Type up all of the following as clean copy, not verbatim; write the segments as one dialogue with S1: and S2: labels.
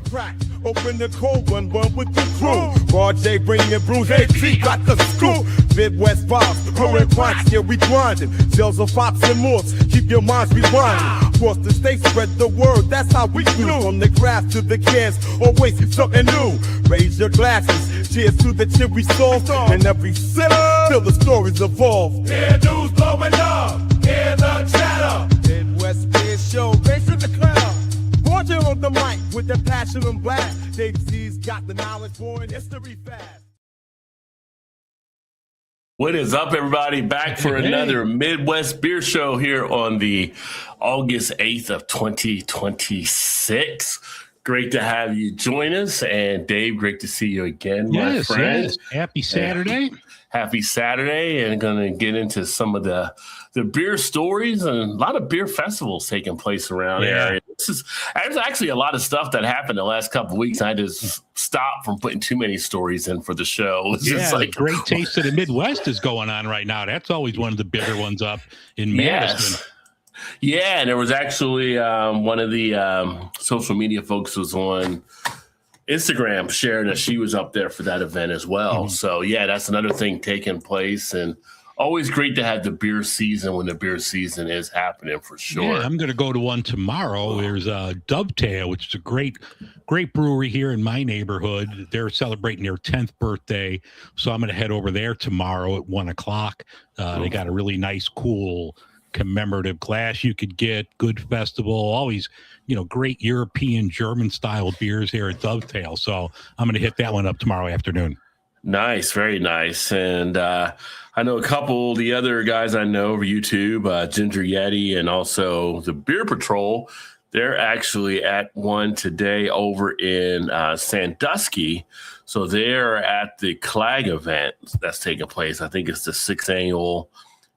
S1: crack. Open the cold one with the crew. RJ bringing brews, AP got the scoop. Midwest vibes, growing quacks, yeah, we grinding. Shells of Fox and Morse, keep your minds rewinding. Across the state, spread the word, that's how we do. From the grass to the cans, always something new. Raise your glasses, cheers to the cherry sauce. And every sip, till the stories evolve.
S2: Hear news blowing up, hear the chatter.
S1: Midwest Beer Show, raising the crowd. Border on the mic with the passion and blast. Dave Z's got the knowledge for an history fast.
S3: What is up, everybody? Back for another Midwest Beer Show here on the August 8th of 2026. Great to have you join us. And Dave, great to see you again, my friend.
S4: Yes. Happy Saturday.
S3: Happy Saturday. And going to get into some of the beer stories and a lot of beer festivals taking place around the area. There's actually a lot of stuff that happened the last couple of weeks. I just stopped from putting too many stories in for the show. It's just like
S4: Great Taste of the Midwest is going on right now. That's always one of the bigger ones up in Madison.
S3: Yeah, and there was actually one of the social media folks was on Instagram sharing that she was up there for that event as well. Mm-hmm. So, yeah, that's another thing taking place. And always great to have the beer season when the beer season is happening for sure.
S4: Yeah, I'm going to go to one tomorrow. There's Dovetail, which is a great brewery here in my neighborhood. They're celebrating their 10th birthday. So I'm going to head over there tomorrow at 1 o'clock. They got a really nice, cool commemorative glass you could get. Good festival. Always, great European, German style beers here at Dovetail. So I'm going to hit that one up tomorrow afternoon.
S3: Nice, very nice. And I know a couple of the other guys I know over YouTube, Ginger Yeti and also the Beer Patrol. They're actually at one today over in Sandusky. So they're at the Clag event that's taking place. I think it's the 6th annual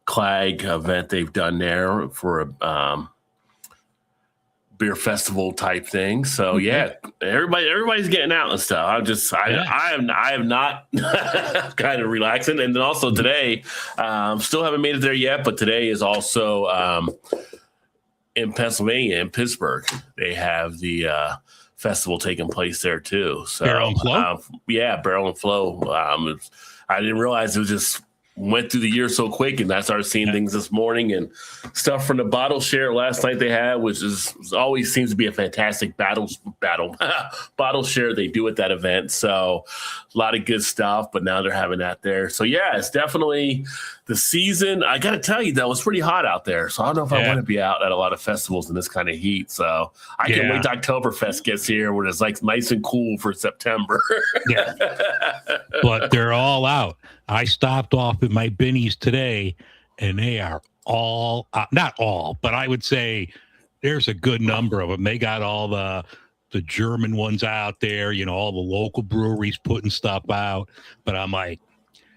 S3: Clag event they've done there for a beer festival type thing. So yeah, everybody's getting out and stuff. I am not kind of relaxing. And then also today, still haven't made it there yet, but today is also in Pennsylvania, in Pittsburgh. They have the festival taking place there too. So
S4: Barrel and Flow?
S3: Barrel and Flow. I didn't realize it was just went through the year so quick, and I started seeing things this morning and stuff from the bottle share last night they had, which is always seems to be a fantastic bottle share they do at that event. So a lot of good stuff, but now they're having that there. So yeah, it's definitely the season. I got to tell you, though, it's pretty hot out there. So I don't know if I want to be out at a lot of festivals in this kind of heat. So I can't wait till Oktoberfest gets here where it's like nice and cool for September.
S4: But they're all out. I stopped off at my Binnies today, and they are all not all, but I would say there's a good number of them. They got all the German ones out there, all the local breweries putting stuff out. But I'm like,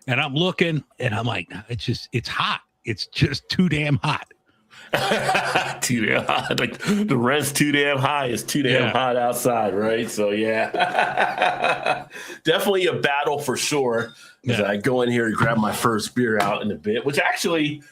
S4: and I'm looking, and I'm like, it's hot. It's just too damn hot.
S3: Too damn hot. Like the rent's too damn high. It's too damn hot outside, right? So yeah, definitely a battle for sure. As I go in here and grab my first beer out in a bit, which actually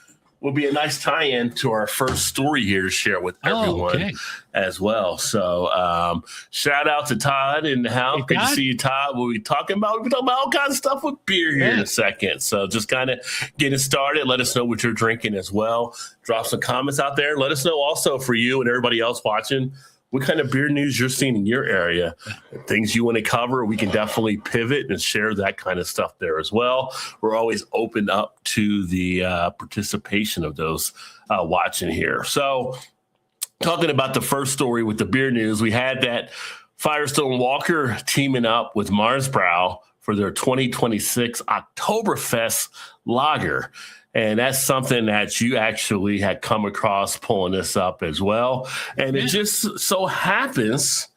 S3: will be a nice tie-in to our first story here to share with everyone as well. So shout out to Todd in the house. Good to see you, Todd. We'll be talking about all kinds of stuff with beer here in a second. So just kind of getting started. Let us know what you're drinking as well. Drop some comments out there. Let us know also for you and everybody else watching what kind of beer news you're seeing in your area, things you want to cover. We can definitely pivot and share that kind of stuff there as well. We're always open up to the participation of those watching here. So talking about the first story with the beer news, we had that Firestone Walker teaming up with Marsbrow for their 2026 Oktoberfest lager. And that's something that you actually had come across pulling this up as well. And it just so happens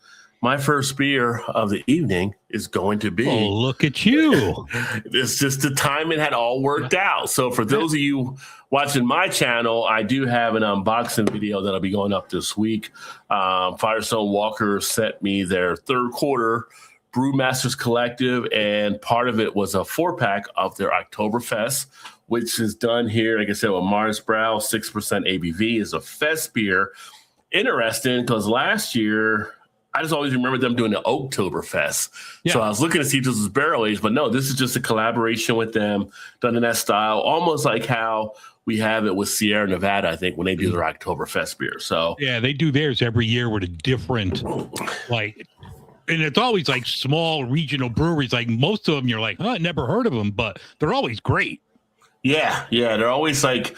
S3: my first beer of the evening is going to be.
S4: Oh, look at you.
S3: It's just the timing had all worked out. So for those of you watching my channel, I do have an unboxing video that'll be going up this week. Firestone Walker sent me their third quarter Brewmasters Collective, and part of it was a 4-pack of their Oktoberfest, which is done here, like I said, with Marsbrow, 6% ABV, is a fest beer. Interesting, because last year I just always remember them doing the Oktoberfest.
S4: Yeah.
S3: So I was looking to see if this was barrel aged, but no, this is just a collaboration with them, done in that style, almost like how we have it with Sierra Nevada, I think, when they do their Oktoberfest beer. So
S4: yeah, they do theirs every year with a different, like, and it's always like small regional breweries. Like most of them, you're like, oh, I never heard of them, but they're always great.
S3: yeah, they're always like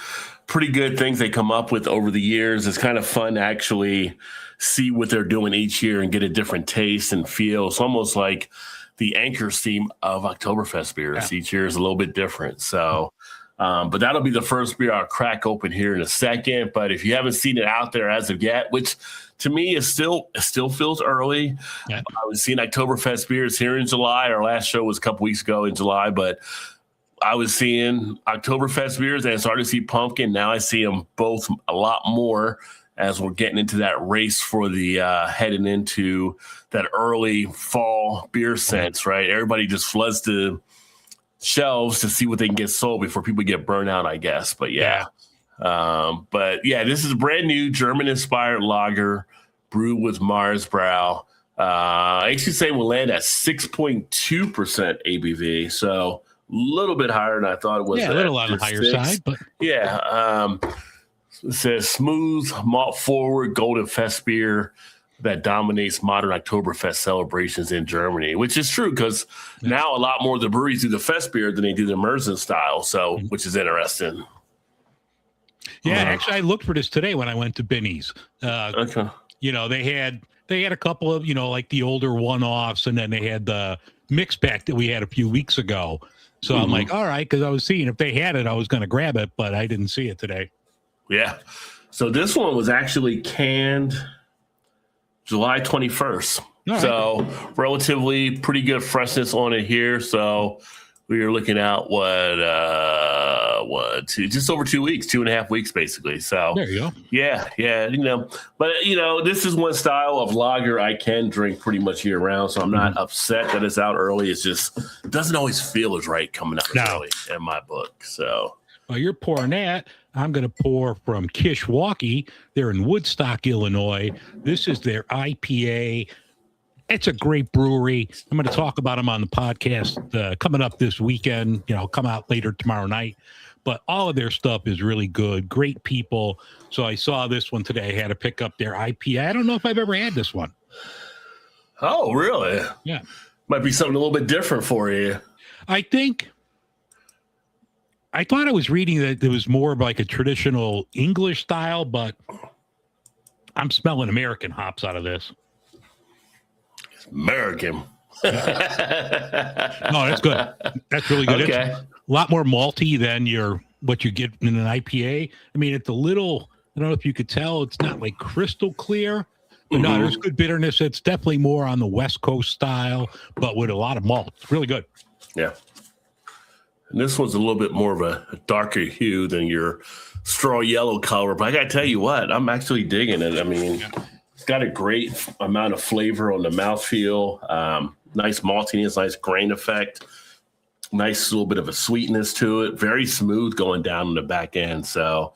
S3: pretty good things they come up with over the years. It's kind of fun to actually see what they're doing each year and get a different taste and feel. It's almost like the anchor theme of Oktoberfest beers. Each year is a little bit different. So, but that'll be the first beer I'll crack open here in a second. But if you haven't seen it out there as of yet, which to me is still feels early.
S4: Yeah.
S3: I was seeing Oktoberfest beers here in July. Our last show was a couple weeks ago in July, but I was seeing Oktoberfest beers and I started to see pumpkin. Now I see them both a lot more as we're getting into that race for the heading into that early fall beer scents, right? Everybody just floods the shelves to see what they can get sold before people get burned out, I guess. But this is a brand new German-inspired lager brewed with Marsbrau. I actually say we'll land at 6.2% ABV, so a little bit higher than I thought it was.
S4: Yeah, a little on the higher side, but
S3: it says smooth, malt forward, golden fest beer that dominates modern Oktoberfest celebrations in Germany, which is true because now a lot more of the breweries do the fest beer than they do the Immersion style, so which is interesting.
S4: Yeah, actually, I looked for this today when I went to Binny's.
S3: Okay.
S4: You know, they had a couple of, you know, like the older one-offs, and then they had the mix pack that we had a few weeks ago. So I'm like, all right, because I was seeing if they had it, I was going to grab it, but I didn't see it today.
S3: Yeah. So this one was actually canned July 21st. Right. So relatively pretty good freshness on it here. So we were looking at just over 2 weeks, 2.5 weeks, basically. So
S4: there you go.
S3: Yeah. You know, but you know, this is one style of lager I can drink pretty much year round. So I'm not upset that it's out early. It's just, it doesn't always feel as right coming out early in my book. So
S4: while you're pouring that, I'm going to pour from Kishwaukee. They're in Woodstock, Illinois. This is their IPA. It's a great brewery. I'm going to talk about them on the podcast coming up this weekend. You know, come out later tomorrow night. But all of their stuff is really good. Great people. So I saw this one today. I had to pick up their IPA. I don't know if I've ever had this one.
S3: Oh, really?
S4: Yeah.
S3: Might be something a little bit different for you.
S4: I thought I was reading that it was more of like a traditional English style, but I'm smelling American hops out of this.
S3: American.
S4: No, that's good. That's really good.
S3: Okay.
S4: It's a lot more malty than what you get in an IPA. I mean, it's a little, I don't know if you could tell, it's not like crystal clear, but no, there's good bitterness. It's definitely more on the West Coast style, but with a lot of malt. It's really good.
S3: Yeah. And this one's a little bit more of a darker hue than your straw yellow color. But I got to tell you what, I'm actually digging it. I mean, it's got a great amount of flavor on the mouthfeel. Nice maltiness, nice grain effect. Nice little bit of a sweetness to it. Very smooth going down in the back end. So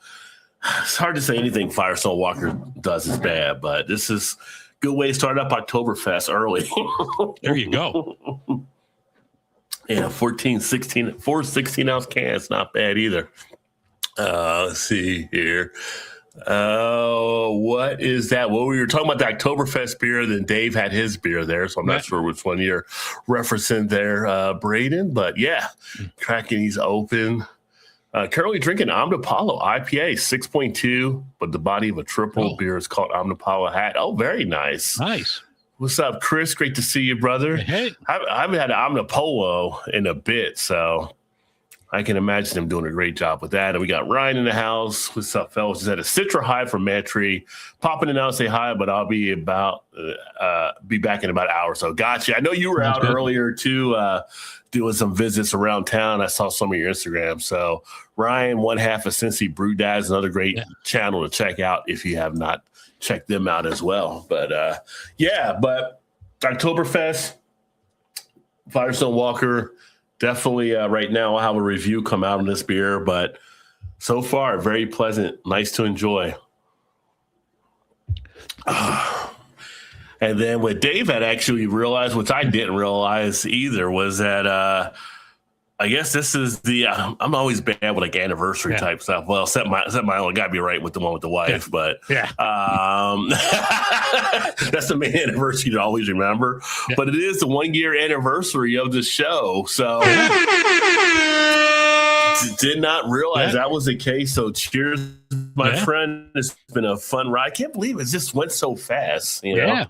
S3: it's hard to say anything Firestone Walker does is bad, but this is a good way to start up Oktoberfest early.
S4: There you go.
S3: Yeah, 4 16-ounce cans, not bad either. Let's see here. What is that? Well, we were talking about the Oktoberfest beer, then Dave had his beer there, so I'm not sure which one you're referencing there, Braden. But yeah, cracking these open. Currently drinking Omnipollo IPA, 6.2, but the body of a triple beer is called Omnipollo Hat. Oh, very nice.
S4: Nice.
S3: What's up, Chris? Great to see you, brother.
S4: Hey.
S3: I haven't had an Omnipollo in a bit, so I can imagine him doing a great job with that. And we got Ryan in the house. What's up, fellas? Just had a Citra High from Mantry. Popping in now and say hi, but I'll be back in about an hour or so. Gotcha. I know you were out earlier too, doing some visits around town. I saw some of your Instagram. So Ryan, one half of Cincy Brew Dad, is another great channel to check out if you have not checked them out as well. But but Oktoberfest, Firestone Walker. Definitely right now I'll have a review come out on this beer, but so far, very pleasant, nice to enjoy. And And then what Dave had actually realized, which I didn't realize either, was that I guess this is the I'm always bad with like anniversary type stuff. Well, except my own, gotta be right with the one with the wife, but that's the main anniversary to always remember. Yeah. But it is the 1 year anniversary of the show, so did not realize that was the case. So cheers, my friend. It's been a fun ride. I can't believe it just went so fast. You know?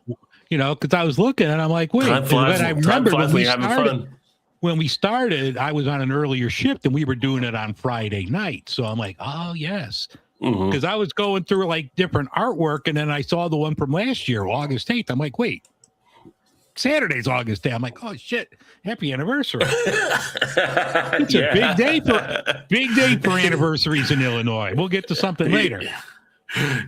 S4: Yeah, because I was looking and I'm like, wait,
S3: time flies,
S4: I remember
S3: when
S4: we started, I was on an earlier shift and we were doing it on Friday night. So I'm like, oh, yes. Because I was going through like different artwork and then I saw the one from last year, August 8th. I'm like, wait, Saturday's August 8th. I'm like, oh, shit. Happy anniversary. It's a big day for anniversaries in Illinois. We'll get to something later.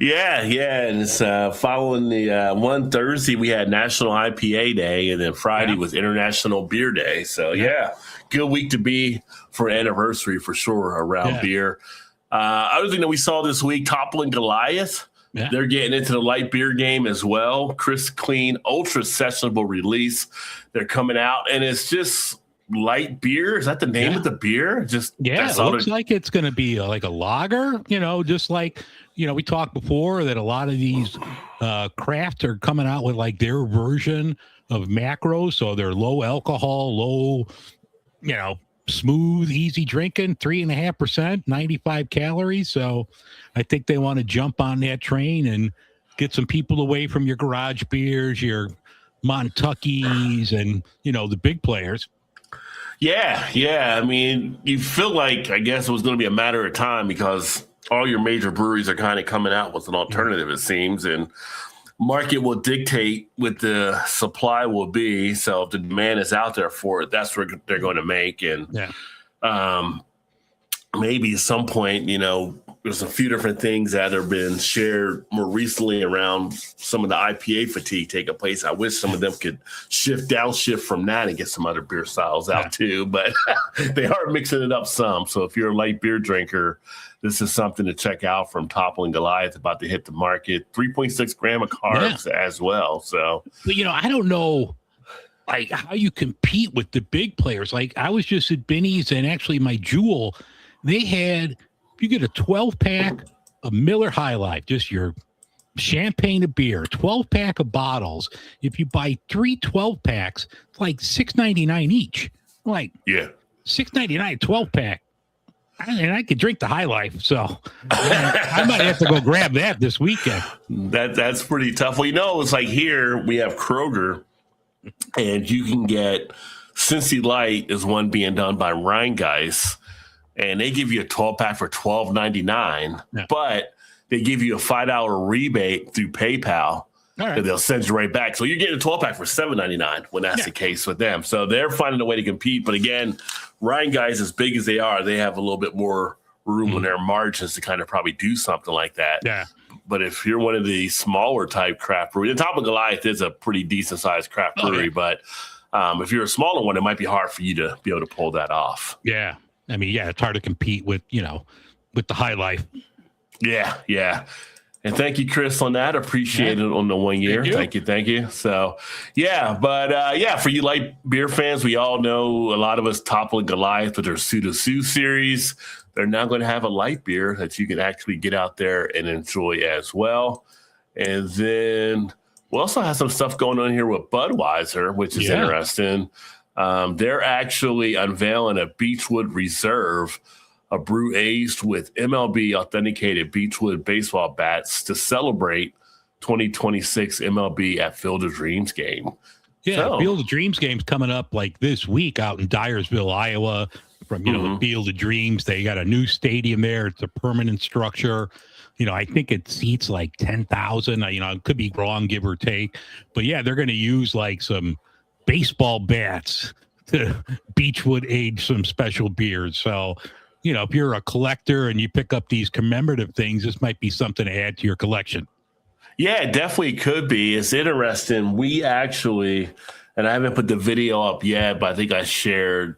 S3: Yeah. And it's following the one Thursday, we had National IPA Day, and then Friday was International Beer Day. So, good week to be for an anniversary for sure around beer. Other thing that we saw this week, Toppling Goliath. Yeah. They're getting into the light beer game as well. Crisp, clean, ultra sessionable release. They're coming out, and it's just light beer. Is that the name of the beer? Just
S4: it looks like it's going to be like a lager, just like, we talked before that a lot of these crafts are coming out with like their version of macros. So they're low alcohol, low, smooth, easy drinking, 3.5%, 95 calories. So I think they want to jump on that train and get some people away from your garage beers, your Montuckies, and, the big players. Yeah.
S3: I mean, you feel like, I guess it was going to be a matter of time because all your major breweries are kind of coming out with an alternative, it seems, and market will dictate what the supply will be. So if the demand is out there for it, that's what they're going to make. And maybe at some point, there's a few different things that have been shared more recently around some of the IPA fatigue taking place. I wish some of them could downshift from that and get some other beer styles out too, but they are mixing it up some. So if you're a light beer drinker, this is something to check out from Toppling Goliath, about to hit the market. 3.6 gram of carbs as well. So,
S4: but I don't know like how you compete with the big players. Like I was just at Binny's, and actually my Jewel, they had, you get a 12-pack of Miller High Life, just your champagne of beer, 12-pack of bottles. If you buy 3 12-packs, it's like $6.99 each. Like $6.99 12-pack. And I could drink the High Life, so I might have to go grab that this weekend.
S3: That's pretty tough. Well, it's like here we have Kroger, and you can get Cincy Light is one being done by Rheingeist, and they give you a 12-pack for $12.99, but they give you a $5 rebate through PayPal. Right. They'll send you right back. So you're getting a 12-pack for $7.99 when that's the case with them. So they're finding a way to compete. But again, Rheingeist, as big as they are, they have a little bit more room on their margins to kind of probably do something like that.
S4: Yeah.
S3: But if you're one of the smaller type craft breweries, the Top of Goliath is a pretty decent sized craft brewery, but if you're a smaller one, it might be hard for you to be able to pull that off.
S4: Yeah. I mean, it's hard to compete with, with the High Life.
S3: Yeah. And thank you, Chris, on that. Appreciate it on the 1 year. Thank you. So, for you light beer fans, we all know a lot of us Toppling Goliath with their Pseudo Sue series. They're now going to have a light beer that you can actually get out there and enjoy as well. And then we also have some stuff going on here with Budweiser, which is interesting. They're actually unveiling a Beechwood Reserve, a brew aged with MLB authenticated Beechwood baseball bats to celebrate 2026 MLB at Field of Dreams game.
S4: Yeah, Field of Dreams game's coming up like this week out in Dyersville, Iowa. From the Field of Dreams, they got a new stadium there. It's a permanent structure. I think it seats like 10,000. It could be wrong, give or take, but they're going to use like some baseball bats to Beechwood age some special beers. So, if you're a collector and you pick up these commemorative things, this might be something to add to your collection.
S3: Yeah, it definitely could be. It's interesting. We actually, and I haven't put the video up yet, but I think I shared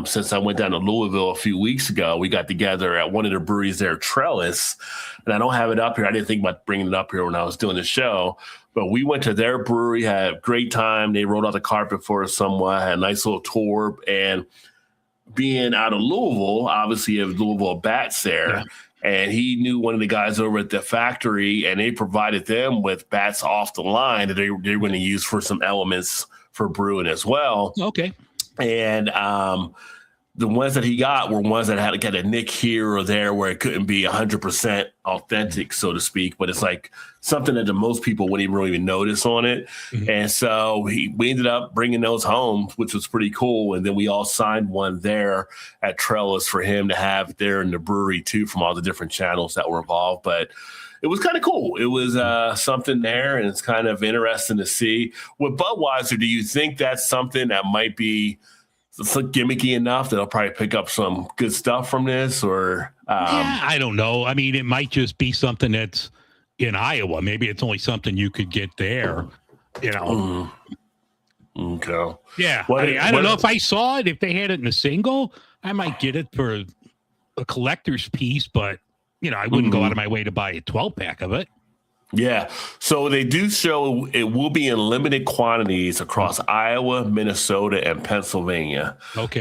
S3: since I went down to Louisville a few weeks ago, we got together at one of the breweries there, Trellis, and I don't have it up here. I didn't think about bringing it up here when I was doing the show, But we went to their brewery, had a great time. They rolled out the carpet for us somewhat, had a nice little tour. And being out of Louisville, obviously you have Louisville Bats there. Yeah. And he knew one of the guys over at the factory, and they provided them with bats off the line that they were going to use for some elements for brewing as well.
S4: Okay.
S3: And the ones that he got were ones that had to get a nick here or there where it couldn't be 100% authentic, so to speak. But it's like something that the most people wouldn't even really notice on it. Mm-hmm. And so we ended up bringing those home, which was pretty cool. And then we all signed one there at Trellis for him to have there in the brewery too, from all the different channels that were involved. But it was kind of cool. It was something there, and it's kind of interesting to see. With Budweiser, do you think that's something that might be gimmicky enough that I'll probably pick up some good stuff from this? Or
S4: yeah, I don't know. I mean, it might just be something that's in Iowa. Maybe it's only something you could get there, you know.
S3: Okay.
S4: Yeah. I don't know if I saw it. If they had it in a single, I might get it for a collector's piece, but you know, I wouldn't go out of my way to buy a 12-pack of it.
S3: Yeah. So they do show it will be in limited quantities across Iowa, Minnesota, and Pennsylvania.
S4: Okay.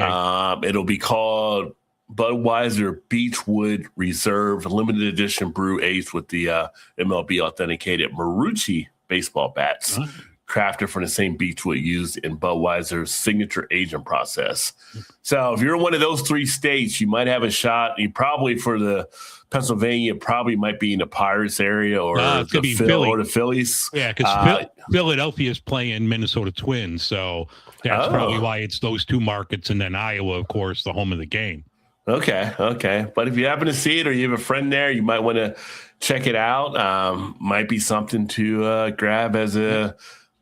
S3: It'll be called Budweiser Beechwood Reserve Limited Edition Brew aged with the MLB authenticated Marucci baseball bats, crafted from the same beechwood used in Budweiser's signature aging process. So if you're in one of those three states, you might have a shot. You probably, for the Pennsylvania, probably might be in the Pirates area or the Phillies.
S4: Yeah, because Philadelphia is playing Minnesota Twins, so that's probably why it's those two markets, and then Iowa, of course, the home of the game.
S3: Okay. But if you happen to see it or you have a friend there, you might want to check it out. Might be something to grab as a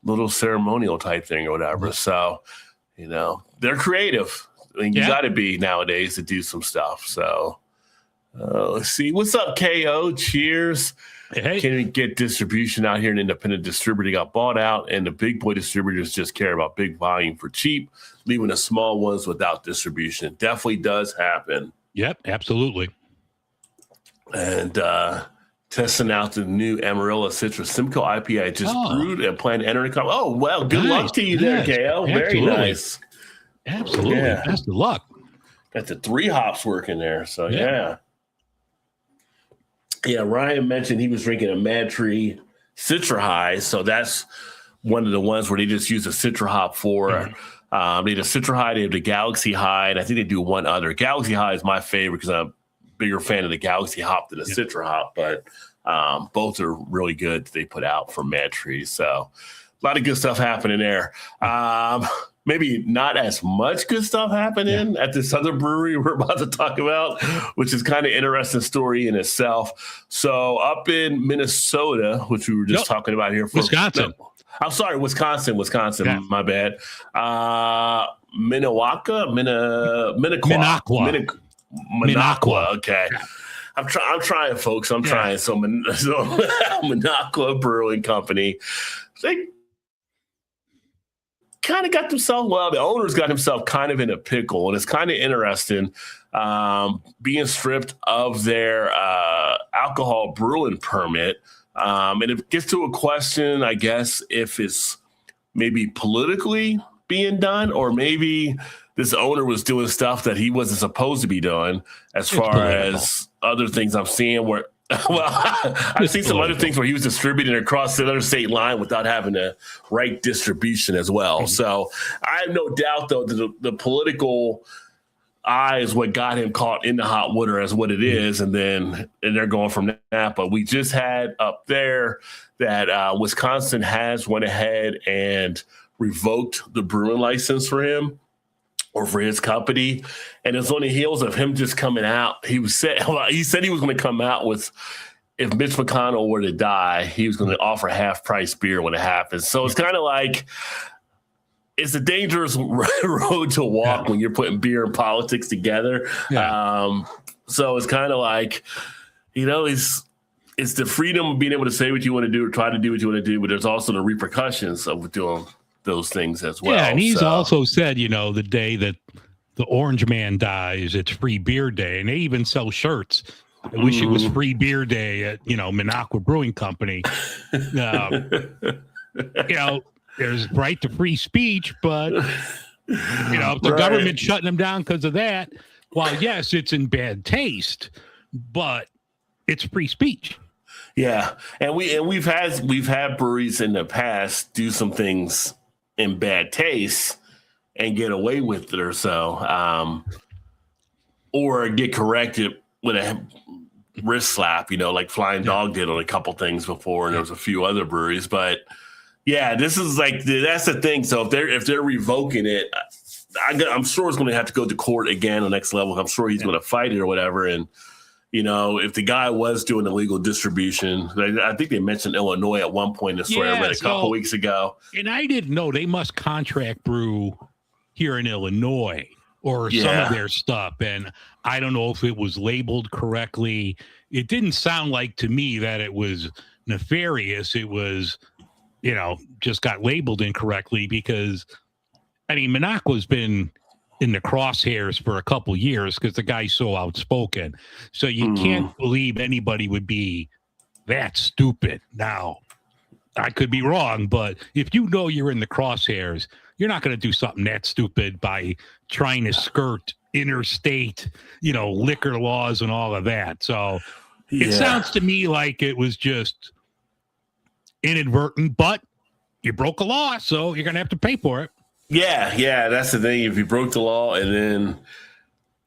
S3: little ceremonial type thing or whatever. So, you know, they're creative. I mean, you got to be nowadays to do some stuff. So, let's see. What's up, KO? Cheers.
S4: Hey.
S3: Can we get distribution out here? An independent distributor got bought out, and the big boy distributors just care about big volume for cheap, leaving the small ones without distribution. It definitely does happen.
S4: Yep, absolutely.
S3: And testing out the new Amarillo Citrus Simcoe IPA just brewed and plan to enter the company. Oh, well, good luck to you there, KO. Very nice.
S4: Absolutely.
S3: Yeah.
S4: Best of luck.
S3: Got the 3 hops working there. So, yeah. Yeah, Ryan mentioned he was drinking a Mad Tree Citra High. So that's one of the ones where they just use a Citra hop for. They have a Citra High, they have the Galaxy High, and I think they do one other. Galaxy High is my favorite because I'm a bigger fan of the Galaxy hop than the Citra hop, but both are really good that they put out from Mad Tree. So a lot of good stuff happening there. Maybe not as much good stuff happening at this other brewery we're about to talk about, which is kind of interesting story in itself. So up in Minnesota, which we were just talking about here.
S4: Wisconsin.
S3: No, I'm sorry, Wisconsin. Yeah. My bad. Minnewaca. Okay. I'm trying, folks. I'm trying. So Minnewaca Brewing Company, they kind of got themselves, the owner's got himself kind of in a pickle, and it's kind of interesting being stripped of their alcohol brewing permit. And it gets to a question, I guess, if it's maybe politically being done, or maybe this owner was doing stuff that he wasn't supposed to be doing, as far as other things I'm seeing where, I've seen some other things where he was distributing across the other state line without having the right distribution as well. So I have no doubt, though, that the political eye is what got him caught in the hot water as what it is, and they're going from that. But we just had up there that Wisconsin has went ahead and revoked the brewing license for him, or for his company, and it's on the heels of him just coming out. He said he was going to come out with, if Mitch McConnell were to die, he was going to offer half-price beer when it happens. So it's kind of like, it's a dangerous road to walk when you're putting beer and politics together. So it's kind of like, you know, it's the freedom of being able to say what you want to do or try to do what you want to do, but there's also the repercussions of doing those things as well.
S4: Yeah, and he's also said, you know, the day that the Orange Man dies, it's free beer day, and they even sell shirts I wish it was free beer day at, Minocqua Brewing Company. There's right to free speech, but, if the government's shutting them down because of that, well, yes, it's in bad taste, but it's free speech.
S3: Yeah. And we've had breweries in the past do some things in bad taste and get away with it or so, or get corrected with a wrist slap, like Flying Dog did on a couple things before, and there was a few other breweries. But yeah, this is that's the thing. So if they're revoking it, I'm sure it's going to have to go to court again, the next level. I'm sure he's going to fight it or whatever. And if the guy was doing illegal distribution, I think they mentioned Illinois at one point in the story I read a couple weeks ago.
S4: And I didn't know they must contract brew here in Illinois or some of their stuff. And I don't know if it was labeled correctly. It didn't sound like to me that it was nefarious. It was, just got labeled incorrectly because, Minocqua's been in the crosshairs for a couple years because the guy's so outspoken. So you can't believe anybody would be that stupid. Now, I could be wrong, but if you're in the crosshairs, you're not going to do something that stupid by trying to skirt interstate, liquor laws and all of that. So it sounds to me like it was just inadvertent, but you broke a law, so you're going to have to pay for it.
S3: Yeah, that's the thing. If he broke the law and then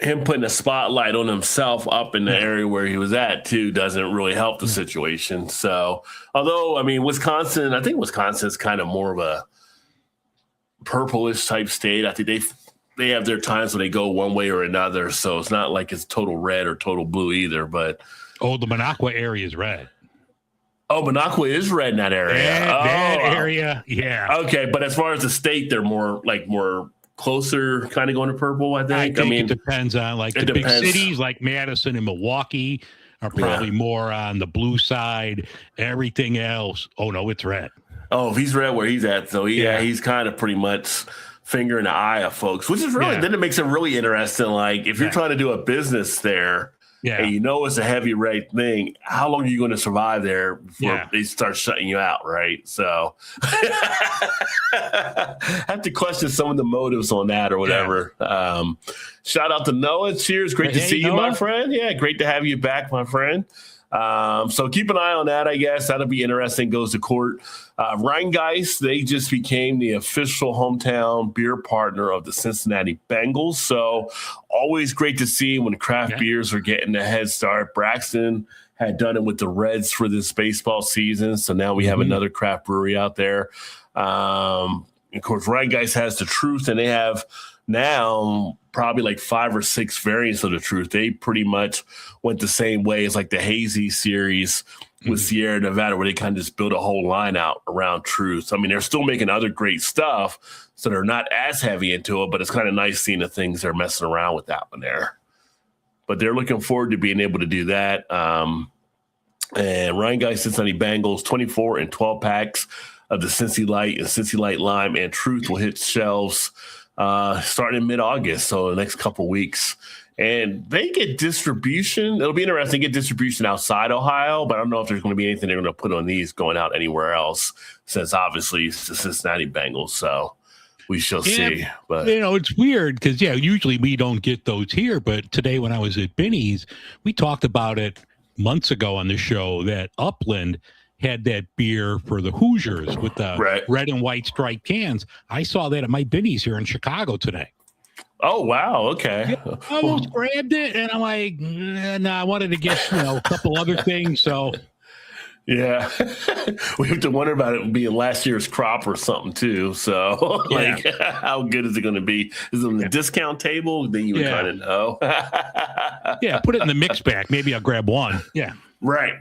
S3: him putting a spotlight on himself up in the area where he was at, too, doesn't really help the situation. So, although, Wisconsin, I think Wisconsin's kind of more of a purplish type state. I think they have their times when they go one way or another. So it's not like it's total red or total blue either. But
S4: the Minocqua area is red.
S3: Oh, Minocqua is red in that area.
S4: That area, yeah.
S3: Okay, but as far as the state, they're more closer, kind of going to purple, I think.
S4: It depends on the big cities like Madison and Milwaukee are probably more on the blue side. Everything else, it's red.
S3: Oh, if he's red where he's at, so he's kind of pretty much finger in the eye of folks, which is really then it makes it really interesting. Like if you're trying to do a business there. Yeah. And it's a heavy rate thing. How long are you going to survive there before they start shutting you out, right? So I have to question some of the motives on that or whatever. Yeah. Shout out to Noah. Cheers. Great to see you, my friend. Yeah, great to have you back, my friend. So keep an eye on that, I guess. That'll be interesting. Goes to court. Rheingeist, they just became the official hometown beer partner of the Cincinnati Bengals. So always great to see when craft beers are getting a head start. Braxton had done it with the Reds for this baseball season. So now we have another craft brewery out there. Of course, Rheingeist has the Truth, and they have now probably like 5 or 6 variants of the Truth. They pretty much went the same way as like the Hazy series with Sierra Nevada, where they kind of just built a whole line out around Truth. They're still making other great stuff, so they're not as heavy into it, but it's kind of nice seeing the things they're messing around with that one there. But they're looking forward to being able to do that. And Rheingeist Cincinnati Bengals, 24 and 12 packs of the Cincy Light and Cincy Light Lime and Truth will hit shelves starting in mid-August, so the next couple weeks. And they get distribution. It'll be interesting to get distribution outside Ohio, but I don't know if there's going to be anything they're going to put on these going out anywhere else, since obviously it's the Cincinnati Bengals. So we shall see. But
S4: it's weird because usually we don't get those here. But today when I was at Binny's, we talked about it months ago on the show that Upland had that beer for the Hoosiers with the red and white striped cans. I saw that at my Binny's here in Chicago today.
S3: Oh, wow. Okay.
S4: Yeah, I almost grabbed it, and I'm like, no, I wanted to get a couple other things. So,
S3: yeah, we have to wonder about it being last year's crop or something too. So, how good is it going to be? Is it on the discount table? Then you would kind of know.
S4: Put it in the mix bag. Maybe I'll grab one. Yeah.
S3: Right.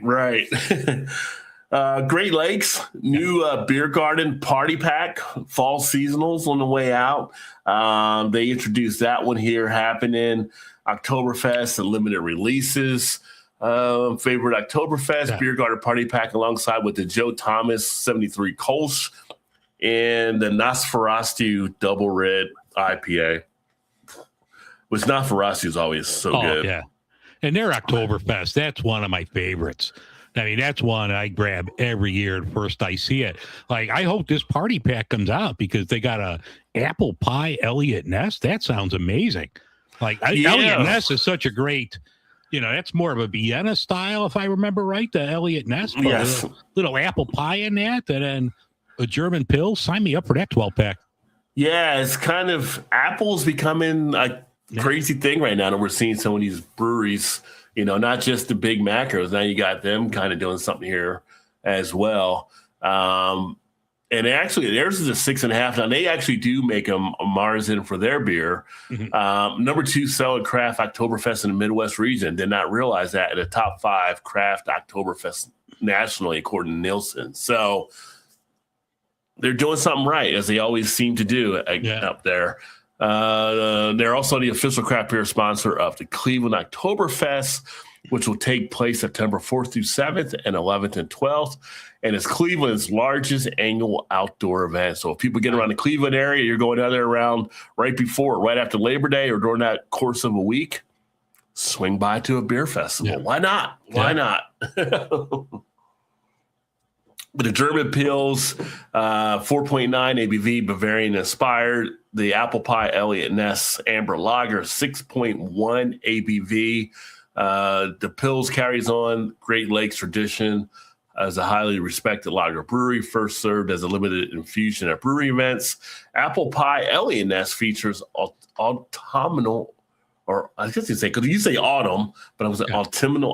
S3: Great Lakes, new beer garden party pack, fall seasonals on the way out. They introduced that one here happening. Oktoberfest and limited releases. Favorite Oktoberfest beer garden party pack alongside with the Joe Thomas 73 Kolsch and the Nosferatu Double Red IPA. Which Nosferatu is always so good.
S4: Yeah. And their Oktoberfest, that's one of my favorites. I mean, that's one I grab every year the first I see it. Like, I hope this party pack comes out because they got a apple pie Elliot Ness. That sounds amazing. Like, Elliot Ness is such a great, that's more of a Vienna style, if I remember right, the Elliot Ness.
S3: Yes.
S4: Little apple pie in that, and then a German pill. Sign me up for that 12-pack.
S3: Yeah, it's kind of apples becoming a crazy thing right now that we're seeing some of these breweries, not just the big macros. Now you got them kind of doing something here as well. And actually, theirs is a 6.5. Now, they actually do make a Marzen for their beer. Mm-hmm. Number 2 selling craft Oktoberfest in the Midwest region. Did not realize that in the top 5 craft Oktoberfest nationally, according to Nielsen. So they're doing something right, as they always seem to do up there. They're also the official craft beer sponsor of the Cleveland Oktoberfest, which will take place September 4th through 7th and 11th and 12th. And it's Cleveland's largest annual outdoor event. So if people get around the Cleveland area, you're going down there around right after Labor Day or during that course of a week, swing by to a beer festival. Yeah. Why not? Why not? But the German Pils, 4.9 ABV, Bavarian inspired. The Apple Pie Elliot Ness Amber Lager, 6.1 ABV. The Pils carries on Great Lakes tradition as a highly respected lager brewery, first served as a limited infusion at brewery events. Apple Pie Elliot Ness features autumnal, or I guess you say, because you say autumn, but I was autumnal.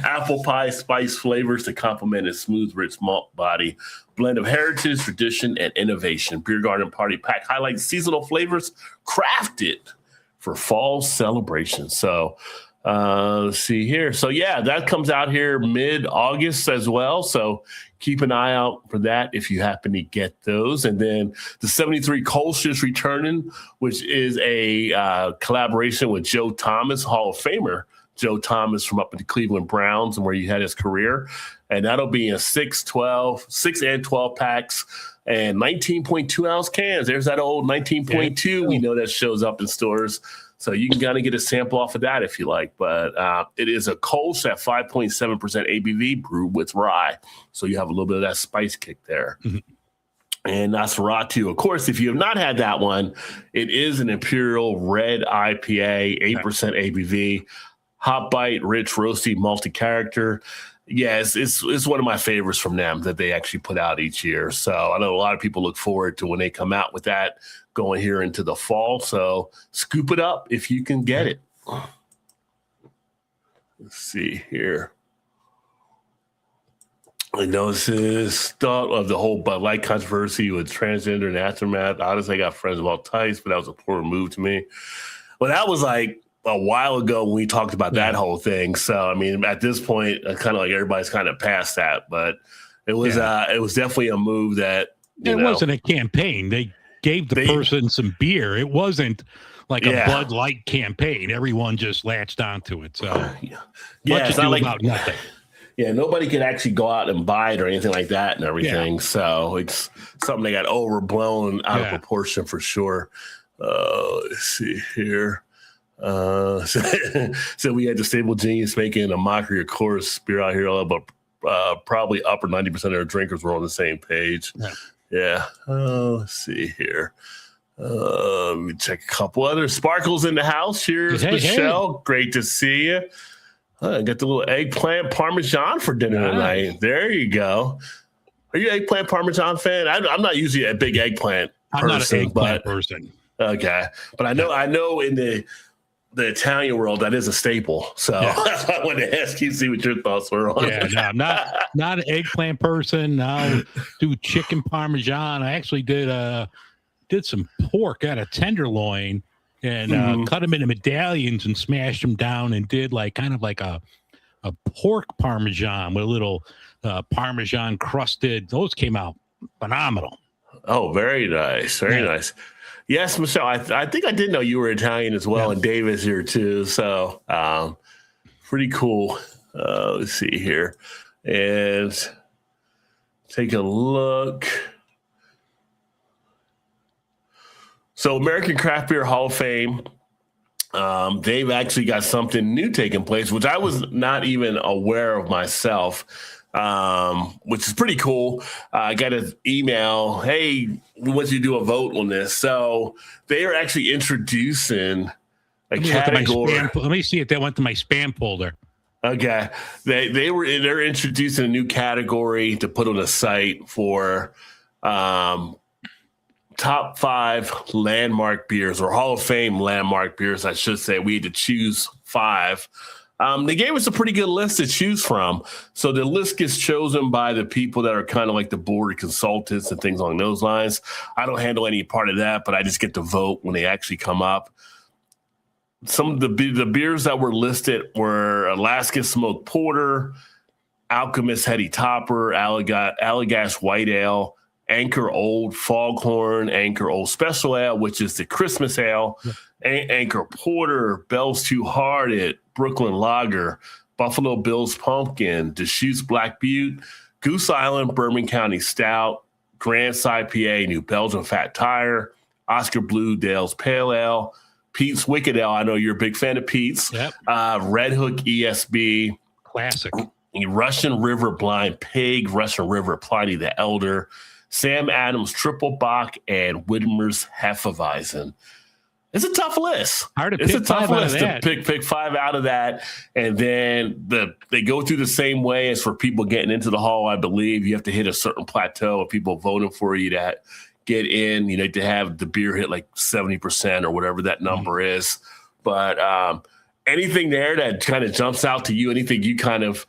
S3: Apple pie spice flavors to complement its smooth, rich malt body. Blend of heritage, tradition, and innovation. Beer Garden Party Pack highlights seasonal flavors crafted for fall celebrations. So let's see here. So that comes out here mid-August as well. So keep an eye out for that if you happen to get those. And then the 73 Kolsch is returning, which is a collaboration with Joe Thomas, Hall of Famer. Joe Thomas from up at the Cleveland Browns and where he had his career. And that'll be in 6 and 12 packs and 19.2 ounce cans. There's that old 19.2. We know that shows up in stores. So you can kind of get a sample off of that if you like. But it is a Kolsch at 5.7% ABV brewed with rye. So you have a little bit of that spice kick there. Mm-hmm. And Nosferatu, of course, if you have not had that one, it is an Imperial Red IPA, 8% ABV. Hot bite, rich, roasty, malty character. Yes, it's one of my favorites from them that they actually put out each year. So I know a lot of people look forward to when they come out with that going here into the fall. So scoop it up if you can get it. Let's see here. I know this is thought of the whole Bud Light controversy with transgender and aftermath. Honestly, I got friends of all types, but that was a poor move to me. Well, that was like a while ago when we talked about that whole thing. So, I mean, at this point, kind of like everybody's kind of past that, but it was definitely a move that
S4: it wasn't a campaign. They gave the person some beer. It wasn't like a Bud Light campaign. Everyone just latched onto it. So
S3: it's not like
S4: about nothing.
S3: Yeah, nobody could actually go out and buy it or anything like that and everything. So it's something that got overblown out of proportion for sure. Let's see here. So we had the Stable Genius making a mockery of Coors beer out here, but probably upper 90% of our drinkers were on the same page. Yeah. Let's see here. Let me check a couple other Sparkles in the house. Here's Michelle. Hey. Great to see you. I got the little eggplant Parmesan for dinner tonight. There you go. Are you an eggplant Parmesan fan? I'm not usually a big eggplant person.
S4: I'm not an eggplant person.
S3: Okay. But I know in the Italian world, that is a staple. So that's why I wanted to ask you, see what your thoughts were on it.
S4: I'm not an eggplant person. I'll do chicken Parmesan. I actually did some pork out of tenderloin and cut them into medallions and smashed them down and did kind of like a pork Parmesan with a little Parmesan crusted. Those came out phenomenal.
S3: Oh, very nice. Very nice. Yes, Michelle, I think I did know you were Italian as well, and Dave is here too. So pretty cool. Let's see here. And take a look. So American Craft Beer Hall of Fame they've actually got something new taking place, which I was not even aware of myself, which is pretty cool. I got an email, hey, we want you to do a vote on this. So they are actually introducing a category.
S4: Let me see if that went to my spam folder.
S3: Okay. They're introducing a new category to put on the site for top 5 landmark beers, or Hall of Fame landmark beers, I should say. We had to choose 5. They gave us a pretty good list to choose from. So the list gets chosen by the people that are kind of like the board consultants and things along those lines. I don't handle any part of that, but I just get to vote when they actually come up. Some of the beers that were listed were Alaska Smoked Porter, Alchemist Heady Topper, Allagash White Ale, Anchor Old Foghorn, Anchor Old Special Ale, which is the Christmas ale, Anchor Porter, Bell's Two Hearted, Brooklyn Lager, Buffalo Bills Pumpkin, Deschutes Black Butte, Goose Island Bourbon County Stout, Grant's IPA, New Belgium Fat Tire, Oscar Blue Dale's Pale Ale, Pete's Wicked Ale. I know you're a big fan of Pete's.
S4: Yep.
S3: Red Hook ESB.
S4: Classic.
S3: Russian River Blind Pig, Russian River Pliny the Elder, Sam Adams Triple Bock, and Widmer's Hefeweizen. It's a tough list.
S4: Hard to
S3: it's
S4: pick
S3: a tough
S4: 5 out
S3: list
S4: of that.
S3: to pick 5 out of that. And then they go through the same way as for people getting into the hall, I believe. You have to hit a certain plateau of people voting for you to get in. You need to have the beer hit like 70% or whatever that number is. But anything there that kind of jumps out to you, anything you kind of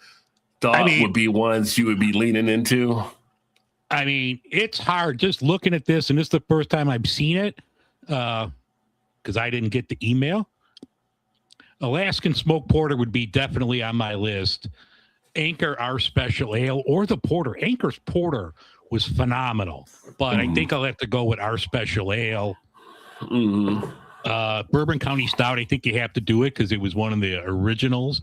S3: thought would be ones you would be leaning into?
S4: I mean, it's hard just looking at this, and this is the first time I've seen it because I didn't get the email. Alaskan Smoked Porter would be definitely on my list. Anchor, our Special Ale, or the Porter. Anchor's Porter was phenomenal, but I think I'll have to go with our Special Ale. Bourbon County Stout, I think you have to do it because it was one of the originals.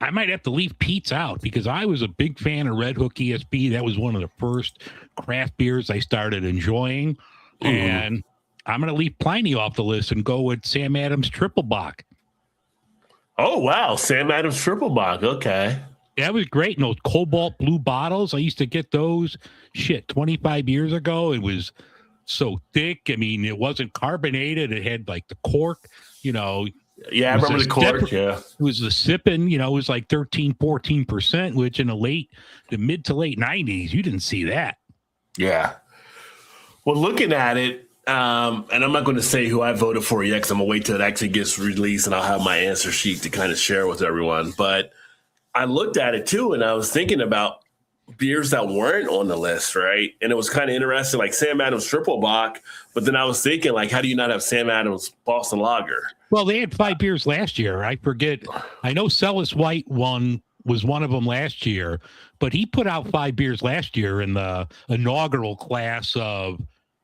S4: I might have to leave Pete's out because I was a big fan of Red Hook ESB. That was one of the first craft beers I started enjoying. And I'm going to leave Pliny off the list and go with Sam Adams Triple Bock.
S3: Oh, wow. Sam Adams Triple Bock. Okay.
S4: That was great. And those cobalt blue bottles, I used to get those 25 years ago. It was so thick. I mean, it wasn't carbonated. It had like the cork,
S3: Yeah, I remember the cork. Yeah,
S4: it was the sipping. It was like 13-14%, which in the mid to late 90s, you didn't see that.
S3: Yeah. Well, looking at it, and I'm not going to say who I voted for yet because I'm going to wait till it actually gets released and I'll have my answer sheet to kind of share with everyone. But I looked at it too, and I was thinking about beers that weren't on the list, right? And it was kind of interesting, like Sam Adams Triple Bock. But then I was thinking, like, how do you not have Sam Adams Boston Lager?
S4: Well, they had 5 beers last year. I forget. I know Celis White was one of them last year, but he put out 5 beers last year in the inaugural class of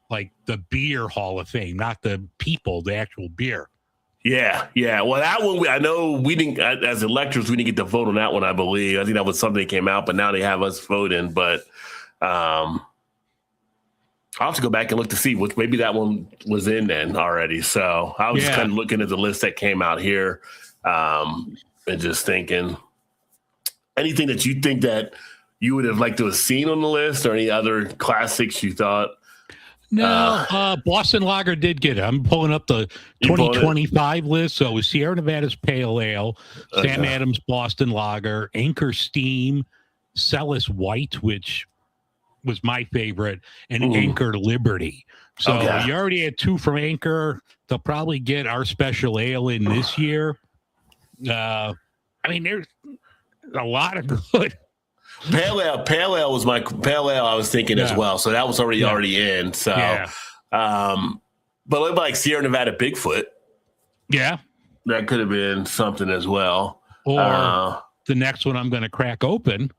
S4: like the beer Hall of Fame, not the people, the actual beer.
S3: Yeah. Well, that one, I know we didn't, as electors, we didn't get to vote on that one, I believe. I think that was something that came out, but now they have us voting. But I'll have to go back and look to see which maybe that one was in then already. So I was just kind of looking at the list that came out here and just thinking anything that you think that you would have liked to have seen on the list or any other classics you thought.
S4: No, Boston Lager did get it. I'm pulling up the 2025 list. So it was Sierra Nevada's Pale Ale, Sam Adams Boston Lager, Anchor Steam, Celis White, which was my favorite, and Anchor Liberty. So you already had 2 from Anchor. They'll probably get our Special Ale in this year. I mean, there's a lot of good.
S3: Pale Ale was my Pale Ale I was thinking as well. So that was already in. So, but like Sierra Nevada Bigfoot.
S4: Yeah.
S3: That could have been something as well.
S4: Or the next one I'm going to crack open.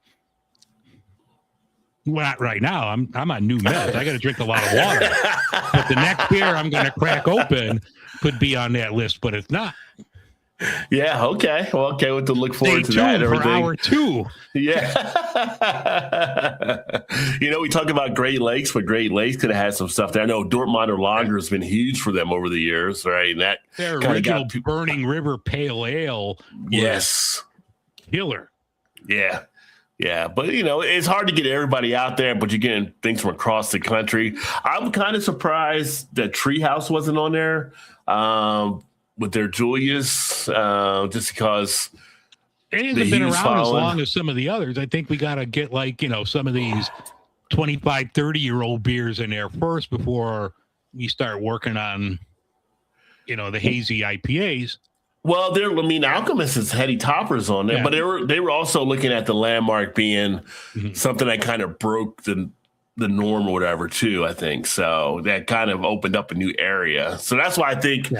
S4: Well, not right now. I'm on new meds. I got to drink a lot of water. But the next beer I'm going to crack open could be on that list, but it's not.
S3: Yeah. Okay. Well, okay. We'll have to look forward to
S4: Stay
S3: that.
S4: tuned
S3: And
S4: for
S3: everything.
S4: hour 2.
S3: Yeah. We talk about Great Lakes, but Great Lakes could have had some stuff there. I know Dortmunder Lager has been huge for them over the years, right? And that
S4: Their
S3: kinda
S4: original
S3: got
S4: Burning River Pale Ale was
S3: yes.
S4: killer.
S3: Yeah. Yeah. But, it's hard to get everybody out there, but you're getting things from across the country. I'm kind of surprised that Treehouse wasn't on there with their Julius, just because
S4: It hasn't
S3: the
S4: been
S3: huge
S4: around as
S3: following.
S4: long as some of the others. I think we got to get some of these 25, 30-year-old beers in there first before we start working on, the hazy IPAs.
S3: Well, Alchemist is Heady Toppers on there,
S4: Yeah.
S3: but they were also looking at the Landmark being
S4: Mhm.
S3: something that kind of broke the norm or whatever too, I think. So that kind of opened up a new area. So that's why I think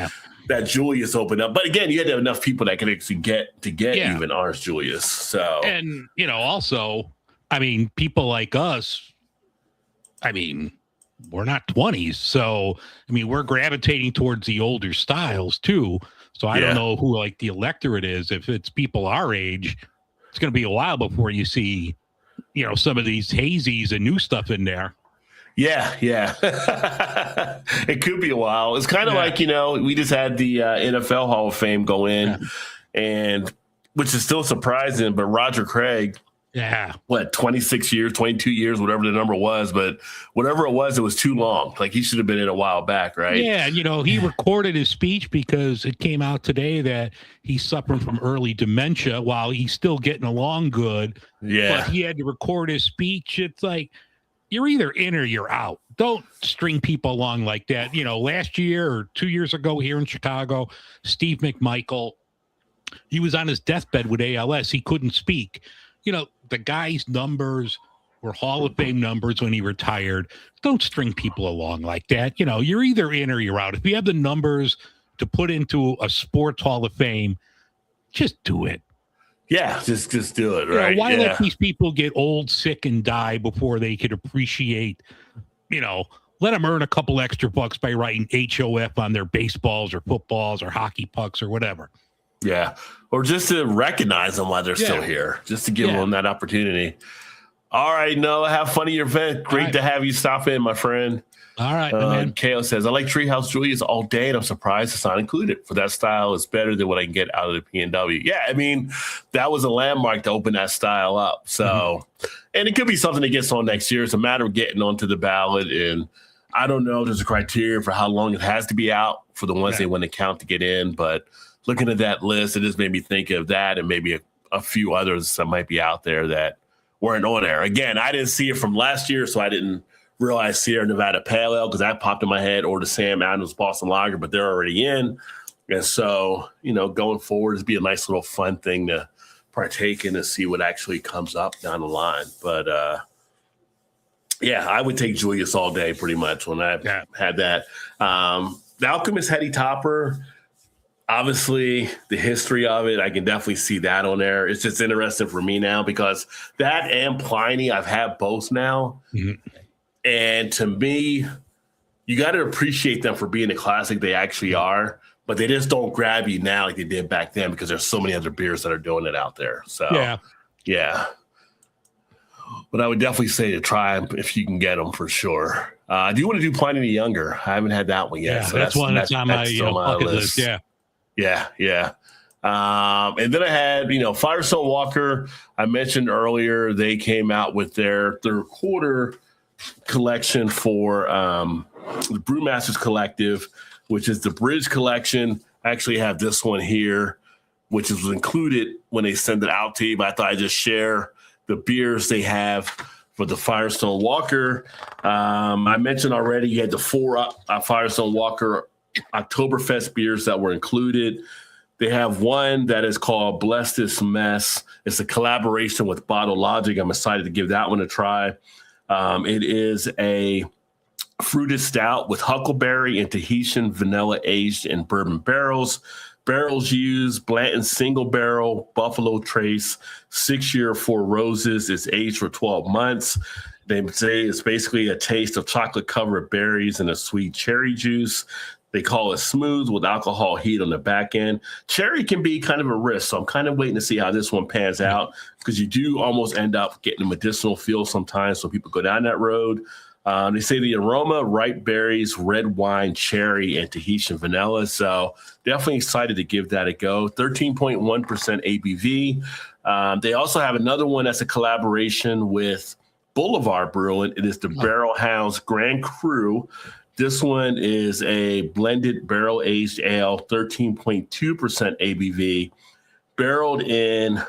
S3: that Julius opened up. But again, you had to have enough people that could actually get even Orange Julius. So
S4: and also, people like us, we're not 20s, so we're gravitating towards the older styles too. So I don't know who the electorate is. If it's people our age, it's going to be a while before you see, some of these hazies and new stuff in there.
S3: Yeah. It could be a while. It's kind of like, we just had the NFL Hall of Fame go in, and which is still surprising, but Roger Craig, 26 years, 22 years, whatever the number was, but whatever it was too long. Like he should have been in a while back, right?
S4: Yeah, he recorded his speech because it came out today that he's suffering from early dementia while he's still getting along good.
S3: Yeah.
S4: But he had to record his speech. It's like, you're either in or you're out. Don't string people along like that. Last year or 2 years ago here in Chicago, Steve McMichael, he was on his deathbed with ALS. He couldn't speak. The guy's numbers were Hall of Fame numbers when he retired. Don't string people along like that. You're either in or you're out. If you have the numbers to put into a sports Hall of Fame, just do it.
S3: Yeah, just do it, right?
S4: Why let these people get old, sick, and die before they could appreciate, let them earn a couple extra bucks by writing HOF on their baseballs or footballs or hockey pucks or whatever.
S3: Yeah. Or just to recognize them while they're still here, just to give them that opportunity. All right, Noah, have fun at your event. Great to have you stop in, my friend.
S4: All right, man.
S3: Kale says, I like Treehouse Julius all day, and I'm surprised it's not included. For that style, it's better than what I can get out of the P&W. Yeah, that was a landmark to open that style up. So, and it could be something that gets on next year. It's a matter of getting onto the ballot. And I don't know if there's a criteria for how long it has to be out for the ones they want to count to get in. But looking at that list, it just made me think of that and maybe a few others that might be out there that weren't on there. Again, I didn't see it from last year, so I didn't realize Sierra Nevada Pale Ale because that popped in my head, or the Sam Adams Boston Lager, but they're already in. And so, going forward, it'd be a nice little fun thing to partake in to see what actually comes up down the line. But, I would take Julius all day pretty much when I had that. The Alchemist Heady Topper, obviously, the history of it, I can definitely see that on there. It's just interesting for me now because that and Pliny, I've had both now. Mm-hmm. And to me, you got to appreciate them for being the classic they actually are, but they just don't grab you now like they did back then because there's so many other beers that are doing it out there. So, yeah. But I would definitely say to try them if you can get them for sure. I do want to do Pliny the Younger. I haven't had that one yet.
S4: Yeah,
S3: so
S4: that's one that's on my bucket list.
S3: Yeah. And then I had, Firestone Walker. I mentioned earlier they came out with their third quarter collection for the Brewmasters Collective, which is the Bridge Collection. I actually have this one here, which was included when they send it out to you, but I thought I'd just share the beers they have for the Firestone Walker. I mentioned already you had the 4 Firestone Walker Oktoberfest beers that were included. They have one that is called Bless This Mess. It's a collaboration with Bottle Logic. I'm excited to give that one a try. It is a fruited stout with huckleberry and Tahitian vanilla aged in bourbon barrels. Barrels used, Blanton single barrel, Buffalo Trace, 6-year Four Roses. It's aged for 12 months. They say it's basically a taste of chocolate-covered berries and a sweet cherry juice. They call it smooth with alcohol heat on the back end. Cherry can be kind of a risk, so I'm kind of waiting to see how this one pans out because you do almost end up getting a medicinal feel sometimes, so people go down that road. They say the aroma, ripe berries, red wine, cherry, and Tahitian vanilla. So definitely excited to give that a go. 13.1% ABV. They also have another one that's a collaboration with Boulevard Brewing. It is the Barrel Hounds Grand Cru. This one is a blended barrel-aged ale, 13.2% ABV, barreled in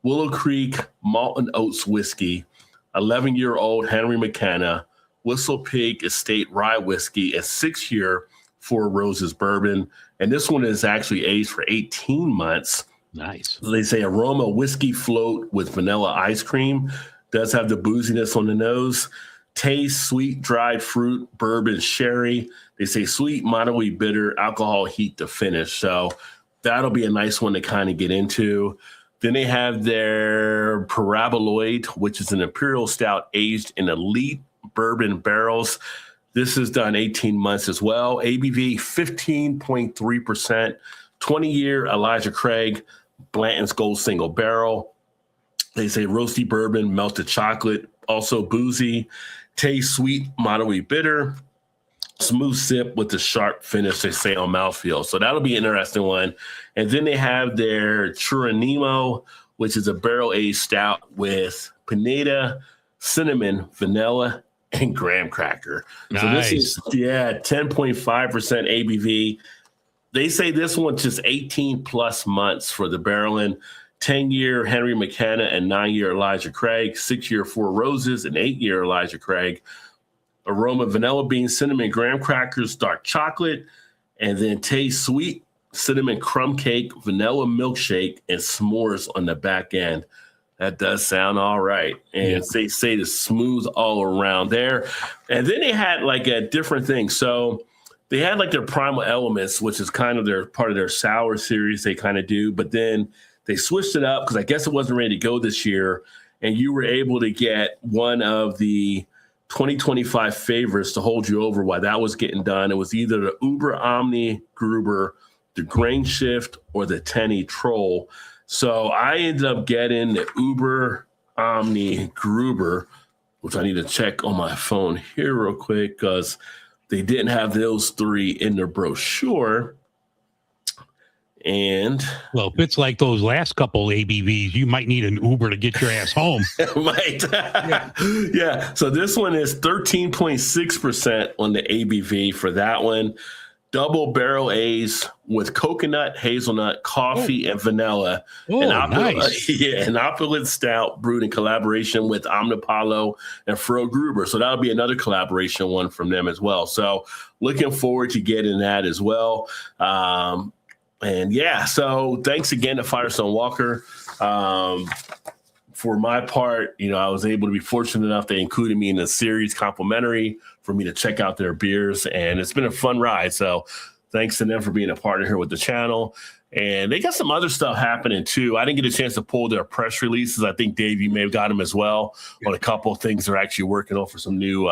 S3: Willow Creek Malt and Oats whiskey, 11-year-old Henry McKenna, Whistle Pig Estate Rye Whiskey, and 6-year Four Roses Bourbon. And this one is actually aged for 18 months.
S4: Nice.
S3: They say aroma whiskey float with vanilla ice cream. Does have the booziness on the nose. Taste, sweet, dried fruit, bourbon, sherry. They say sweet, moderately bitter, alcohol heat to finish. So that'll be a nice one to kind of get into. Then they have their Paraboloid, which is an imperial stout aged in elite bourbon barrels. This is done 18 months as well. ABV 15.3%, 20-year Elijah Craig, Blanton's Gold Single Barrel. They say roasty bourbon, melted chocolate, also boozy. Taste sweet, moderately bitter. Smooth sip with the sharp finish, they say, on mouthfeel. So that'll be an interesting one. And then they have their Churanimo, which is a barrel-aged stout with pineda, cinnamon, vanilla, and graham cracker.
S4: Nice.
S3: So this is, 10.5% ABV. They say this one's just 18-plus months for the barreling. 10-year Henry McKenna and 9-year Elijah Craig, 6-year Four Roses, and 8-year Elijah Craig. Aroma, vanilla bean, cinnamon, graham crackers, dark chocolate, and then taste sweet, cinnamon crumb cake, vanilla milkshake, and s'mores on the back end. That does sound all right. And they say the smooth all around there. And then they had like a different thing. So they had like their Primal Elements, which is kind of their part of their sour series they kind of do. But then they switched it up because I guess it wasn't ready to go this year. And you were able to get one of the 2025 favorites to hold you over while that was getting done. It was either the Uber Omni Gruber, the Grain Shift, or the Tenny Troll. So I ended up getting the Uber Omni Gruber, which I need to check on my phone here real quick because they didn't have those three in their brochure. And
S4: well, if it's like those last couple ABVs, you might need an Uber to get your ass home.
S3: Right. Yeah. So this one is 13.6% on the ABV for that one. Double barrel A's with coconut, hazelnut, coffee, and vanilla.
S4: Nice.
S3: An opulent stout brewed in collaboration with Omnipollo and Fro Gruber. So that'll be another collaboration one from them as well. So looking forward to getting that as well. So thanks again to Firestone Walker. For my part, I was able to be fortunate enough they included me in the series complimentary for me to check out their beers, and it's been a fun ride. So thanks to them for being a partner here with the channel. And they got some other stuff happening too. I didn't get a chance to pull their press releases. I think, Dave, you may have got them as well on a couple of things they're actually working on for some new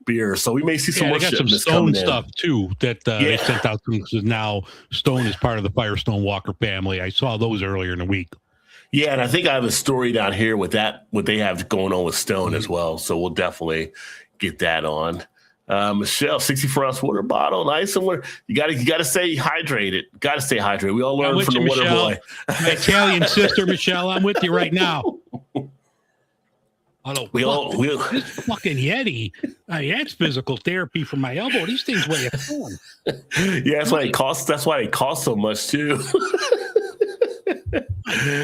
S3: beer. So we may see some more
S4: got some Stone stuff too that they sent out to us. Now Stone is part of the Firestone Walker family. I saw those earlier in the week.
S3: Yeah, and I think I have a story down here with that, what they have going on with Stone as well. So we'll definitely get that on. Michelle, 64-ounce water bottle, nice and water. You gotta stay hydrated. Gotta stay hydrated. We all learn from the water
S4: Michelle.
S3: boy.
S4: My Italian sister, Michelle, I'm with you right now. This fucking Yeti. I mean, that's physical therapy for my elbow. These things weigh a ton.
S3: Yeah, that's why it costs. That's why it costs so much too.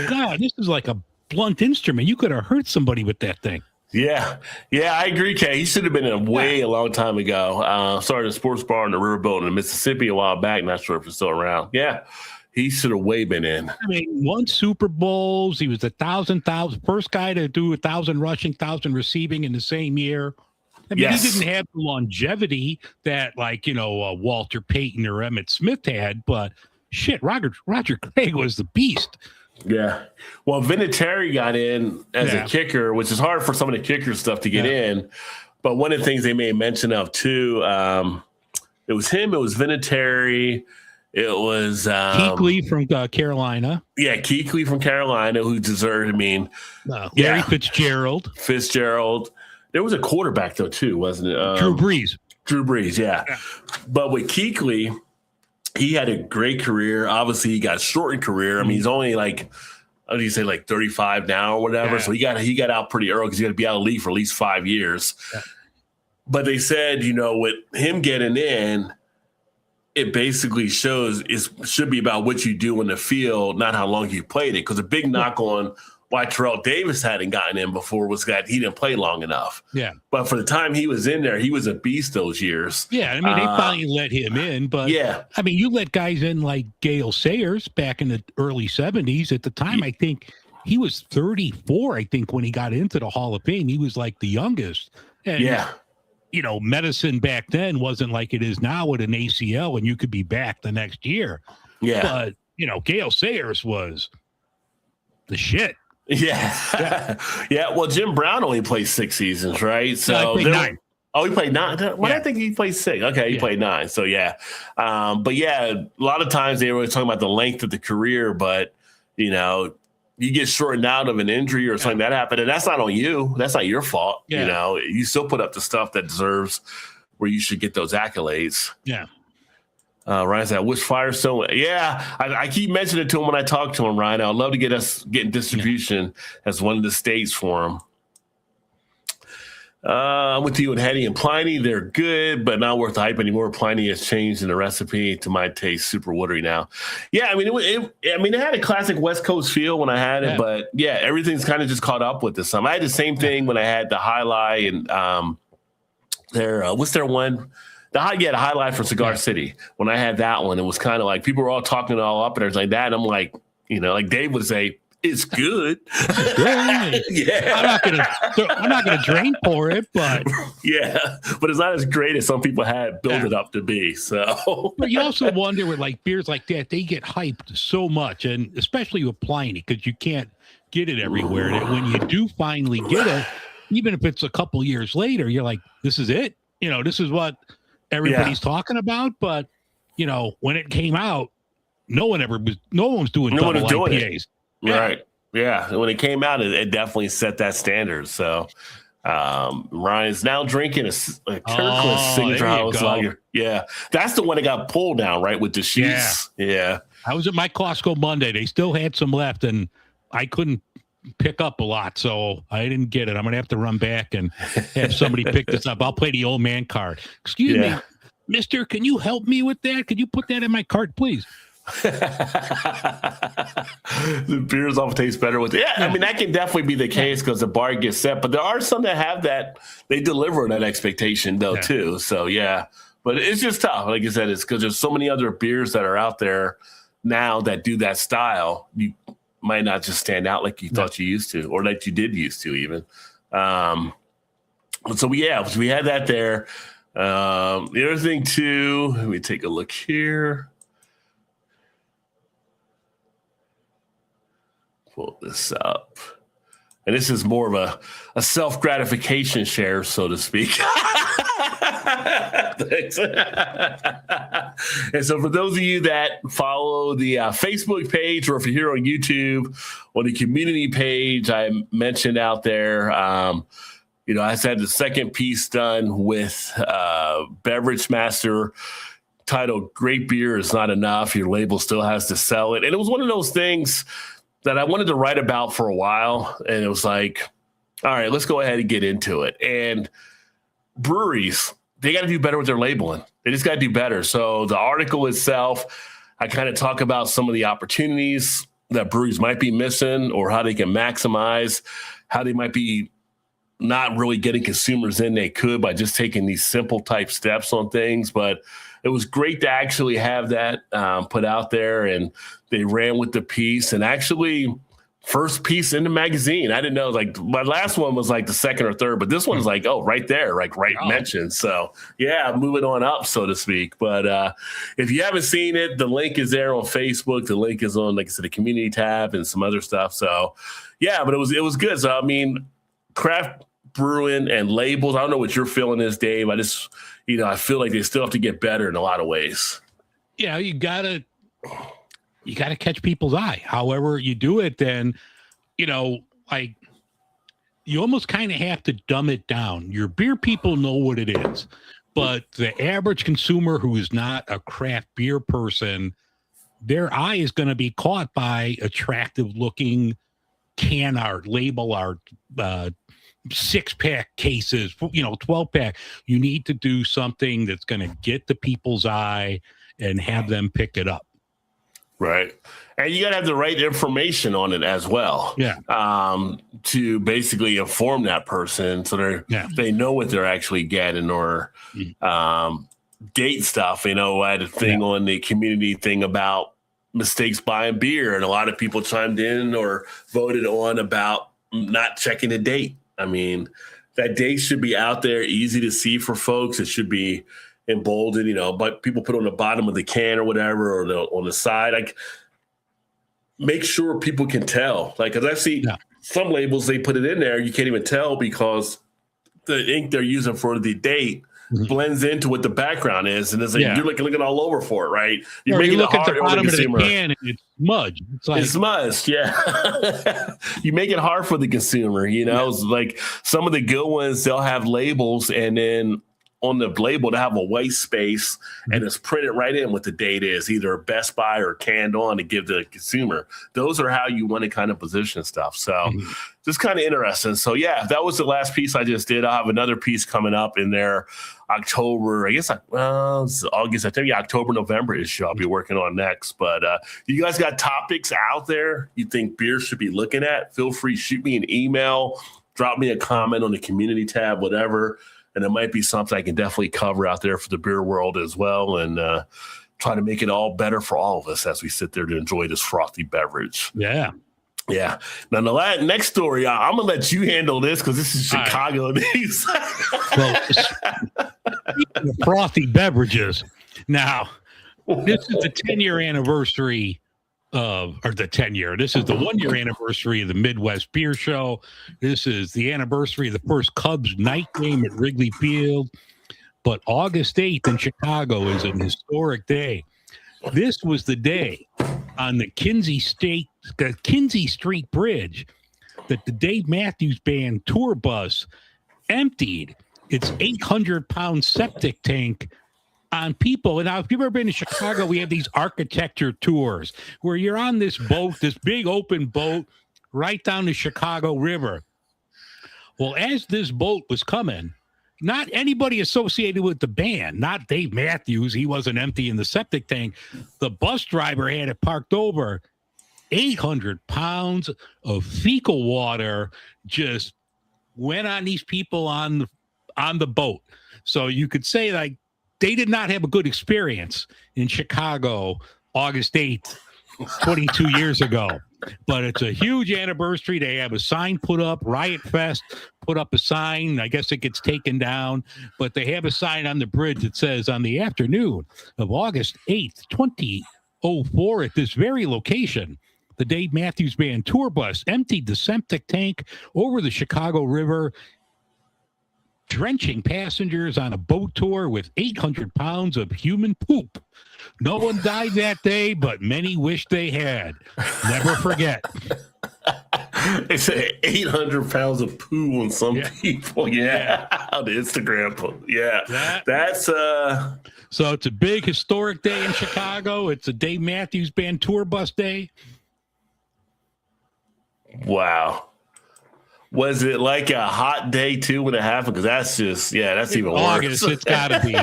S4: God, this is like a blunt instrument. You could have hurt somebody with that thing.
S3: Yeah, I agree, Kay. He should have been in a long time ago. Started a sports bar on the riverboat in Mississippi a while back. Not sure if it's still around. Yeah, he should have way been in.
S4: I mean, won Super Bowls. He was the first guy to do 1,000 rushing, 1,000 receiving in the same year. I mean, He didn't have the longevity that, Walter Payton or Emmitt Smith had, but shit, Roger Craig was the beast.
S3: Yeah. Well, Vinatieri got in as a kicker, which is hard for some of the kicker stuff to get in. But one of the things they made mention of, too, It was him. It was Vinatieri. It was
S4: Kuechly from Carolina.
S3: Yeah, Kuechly from Carolina, who deserved. I mean,
S4: Larry Fitzgerald.
S3: There was a quarterback though too, wasn't it?
S4: Drew Brees.
S3: Drew Brees, yeah. But with Kuechly, he had a great career. Obviously, he got a shortened career. I mean, he's only like, how do you say, like 35 now or whatever. Yeah. So he got out pretty early because he got to be out of the league for at least 5 years. Yeah. But they said, with him getting in, it basically should be about what you do in the field, not how long you played it. Because a big knock on why Terrell Davis hadn't gotten in before was that he didn't play long enough. Yeah. But for the time he was in there, he was a beast those years.
S4: Yeah, I mean, they finally let him in. But, I mean, you let guys in like Gale Sayers back in the early 70s. At the time, I think he was 34, I think, when he got into the Hall of Fame. He was like the youngest. And, medicine back then wasn't like it is now with an ACL, and you could be back the next year. Yeah. But, Gale Sayers was the shit.
S3: Yeah. Yeah. Well, Jim Brown only played 6 seasons, right? So
S4: he played 9.
S3: Oh, he played 9. I think he played 6. Okay, he played 9. So yeah. But yeah, a lot of times they were talking about the length of the career, but you get shortened out of an injury or something that happened, and that's not on you. That's not your fault. Yeah. You still put up the stuff that deserves where you should get those accolades.
S4: Yeah.
S3: Ryan said, "Which Firestone?" Yeah, I keep mentioning it to him when I talk to him, Ryan. I'd love to getting distribution as one of the states for him. I'm with you and Hetty and Pliny. They're good, but not worth the hype anymore. Pliny has changed in the recipe to my taste, super watery now. Yeah, I mean, it had a classic West Coast feel when I had it, but yeah, everything's kind of just caught up with this. I had the same thing when I had the Highlight and what's their one? The Highlight from Cigar City. When I had that one, it was kind of like people were all talking it all up and everything like that. And I'm like, like Dave would say, it's good.
S4: Yeah. I'm not gonna drain pour it, but
S3: yeah, but it's not as great as some people had built it up to be. So,
S4: but you also wonder with like beers like that, they get hyped so much, and especially with Pliny, because you can't get it everywhere. And when you do finally get it, even if it's a couple years later, you're like, this is it. This is what everybody's talking about. But when it came out, no one was doing double IPAs.
S3: Right. Yeah. When it came out, it definitely set that standard. So Ryan's now drinking a Kirkland signature house lager. Yeah. That's the one that got pulled down, right? With the sheets. Yeah.
S4: I was at my Costco Monday. They still had some left, and I couldn't pick up a lot, so I didn't get it. I'm going to have to run back and have somebody pick this up. I'll play the old man card. Excuse me, mister, can you help me with that? Could you put that in my cart, please?
S3: The beers often taste better with it. Yeah, I mean, that can definitely be the case because the bar gets set, but there are some that have that. They deliver that expectation, though, too. So, yeah. But it's just tough. Like I said, it's because there's so many other beers that are out there now that do that style. You might not just stand out like you thought you used to, or like you did used to even. So we had that there. The other thing too, let me take a look here. Pull this up. And this is more of a self-gratification share, so to speak. And so for those of you that follow the Facebook page, or if you're here on YouTube, on the community page, I mentioned out there, I had the second piece done with Beverage Master titled "Great Beer is Not Enough. Your label still has to sell it." And it was one of those things that I wanted to write about for a while. And it was like, all right, let's go ahead and get into it. And breweries, they got to do better with their labeling. They just got to do better. So the article itself, I kind of talk about some of the opportunities that breweries might be missing, or how they can maximize, how they might be not really getting consumers in they could by just taking these simple type steps on things. But it was great to actually have that put out there, and they ran with the piece, and actually first piece in the magazine. I didn't know, like my last one was like the second or third, but this one's like, right there, like mentioned. So yeah, moving on up, so to speak. But if you haven't seen it, the link is there on Facebook. The link is on, like I said, the community tab and some other stuff. So yeah, but it was good. So I mean, craft brewing and labels. I don't know what your feeling is, Dave. I feel like they still have to get better in a lot of ways.
S4: Yeah, you gotta catch people's eye. However you do it, then, like, you almost kind of have to dumb it down. Your beer people know what it is, but the average consumer who is not a craft beer person, their eye is going to be caught by attractive looking can art, label art, 6-pack cases, 12-pack. You need to do something that's going to get the people's eye and have them pick it up.
S3: Right. And you got to have the right information on it as well.
S4: Yeah.
S3: To basically inform that person so they know what they're actually getting, or date stuff. I had a thing on the community thing about mistakes buying beer, and a lot of people chimed in or voted on about not checking the date. I mean, that date should be out there, easy to see for folks. It should be emboldened, but people put on the bottom of the can or whatever, or on the side. Like, make sure people can tell. Like, because I see some labels, they put it in there, you can't even tell because the ink they're using for the date blends into what the background is, and it's like you're looking all over for it, right?
S4: You look at the bottom of the can and it's smudged. It's smudged,
S3: yeah. You make it hard for the consumer, It's like some of the good ones, they'll have labels, and then on the label, they have a white space, and it's printed right in what the date is, either Best Buy or canned on to give the consumer. Those are how you want to kind of position stuff. So just kind of interesting. So, yeah, that was the last piece I just did. I'll have another piece coming up in there October. I guess, it's August. I think October, November issue I'll be working on next. But you guys got topics out there you think beer should be looking at? Feel free, shoot me an email, drop me a comment on the community tab, whatever. And it might be something I can definitely cover out there for the beer world as well, and try to make it all better for all of us as we sit there to enjoy this frothy beverage.
S4: Yeah.
S3: Yeah. Now, the next story, I'm going to let you handle this because this is Chicago news.
S4: Well, speaking of frothy beverages, now, this is the 10-year anniversary this is the 1-year anniversary of the Midwest Beer Show. This is the anniversary of the first Cubs night game at Wrigley Field. But August 8th in Chicago is an historic day. This was the day on the Kinsey Street Bridge that the Dave Matthews Band tour bus emptied its 800-pound septic tank on people. And now, if you've ever been to Chicago, we have these architecture tours where you're on this boat, this big open boat, right down the Chicago River. Well, as this boat was coming, not anybody associated with the band, not Dave Matthews, he wasn't emptying the septic tank. The bus driver had it parked over. 800 pounds of fecal water just went on these people on the boat. So you could say, like, they did not have a good experience in Chicago, August 8th, 22 years ago. But it's a huge anniversary. They have a sign put up, Riot Fest put up a sign. I guess it gets taken down. But they have a sign on the bridge that says, on the afternoon of August 8th, 2004, at this very location, the Dave Matthews Band tour bus emptied the septic tank over the Chicago River, drenching passengers on a boat tour with 800 pounds of human poop. No one died that day, but many wish they had. Never forget.
S3: They say 800 pounds of poo on some people. Yeah. On the Instagram post. Yeah. That's
S4: So it's a big historic day in Chicago. It's a Dave Matthews Band tour bus day.
S3: Wow. Was it like a hot day too when it happened? Because that's just, that's even
S4: August,
S3: worse.
S4: It's gotta be,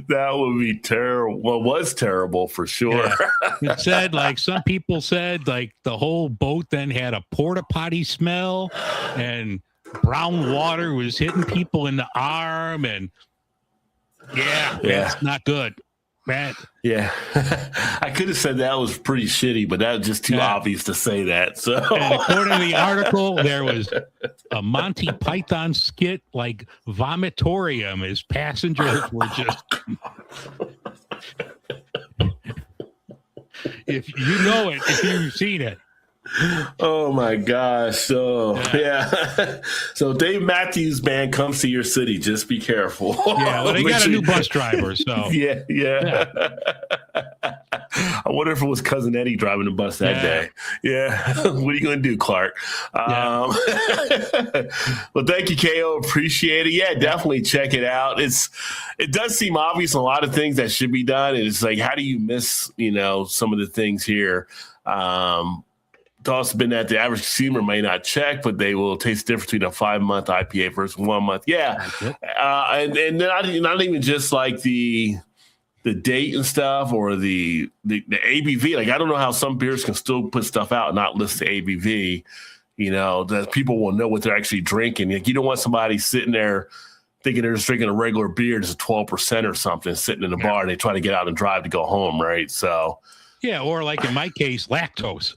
S3: That would be terrible. Well, it was terrible for sure.
S4: Yeah. It said, like, some people said, like, the whole boat then had a porta potty smell, and brown water was hitting people in the arm, and it's not good. Man.
S3: Yeah. I could have said that was pretty shitty, but that was just too obvious to say that. So,
S4: and according to the article, there was a Monty Python skit like vomitorium as passengers were just if you know it, if you've seen it.
S3: Oh my gosh. So yeah. So Dave Matthews Band comes to your city. Just be careful.
S4: Yeah, well, they got a new bus driver, so
S3: yeah. I wonder if it was Cousin Eddie driving the bus that day. Yeah. What are you gonna do, Clark? Well, thank you, KO. Appreciate it. Yeah, definitely check it out. It does seem obvious a lot of things that should be done. And it's like, how do you miss, some of the things here? Thoughts been that the average consumer may not check, but they will taste the difference between a 5-month IPA versus 1 month. Yeah. And not even just like the date and stuff or the ABV. Like, I don't know how some beers can still put stuff out and not list the ABV, that people will know what they're actually drinking. Like, you don't want somebody sitting there thinking they're just drinking a regular beer that's 12% or something sitting in the bar and they try to get out and drive to go home. Right. So,
S4: yeah. Or like in my case, lactose.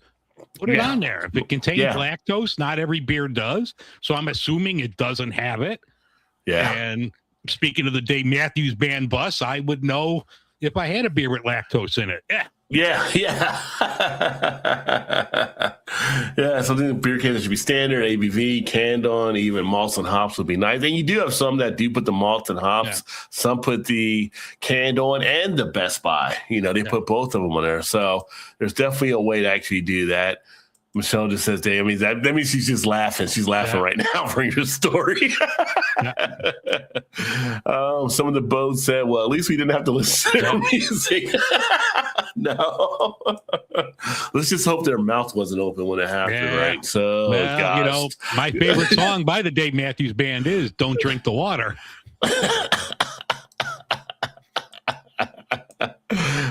S4: Put it on there. If it contains lactose, not every beer does. So I'm assuming it doesn't have it.
S3: Yeah.
S4: And speaking of the Dave Matthews Band bus, I would know if I had a beer with lactose in it.
S3: Yeah. Something in beer cans that should be standard, ABV, canned on, even malts and hops would be nice. And you do have some that do put the malts and hops. Yeah. Some put the canned on and the Best Buy. They put both of them on there. So there's definitely a way to actually do that. Michelle just says, "Dave, that means she's just laughing. She's laughing right now for your story." Some of the boats said, "Well, at least we didn't have to listen to music." No, let's just hope their mouth wasn't open when it happened, right? So, gosh.
S4: My favorite song by the Dave Matthews Band is "Don't Drink the Water."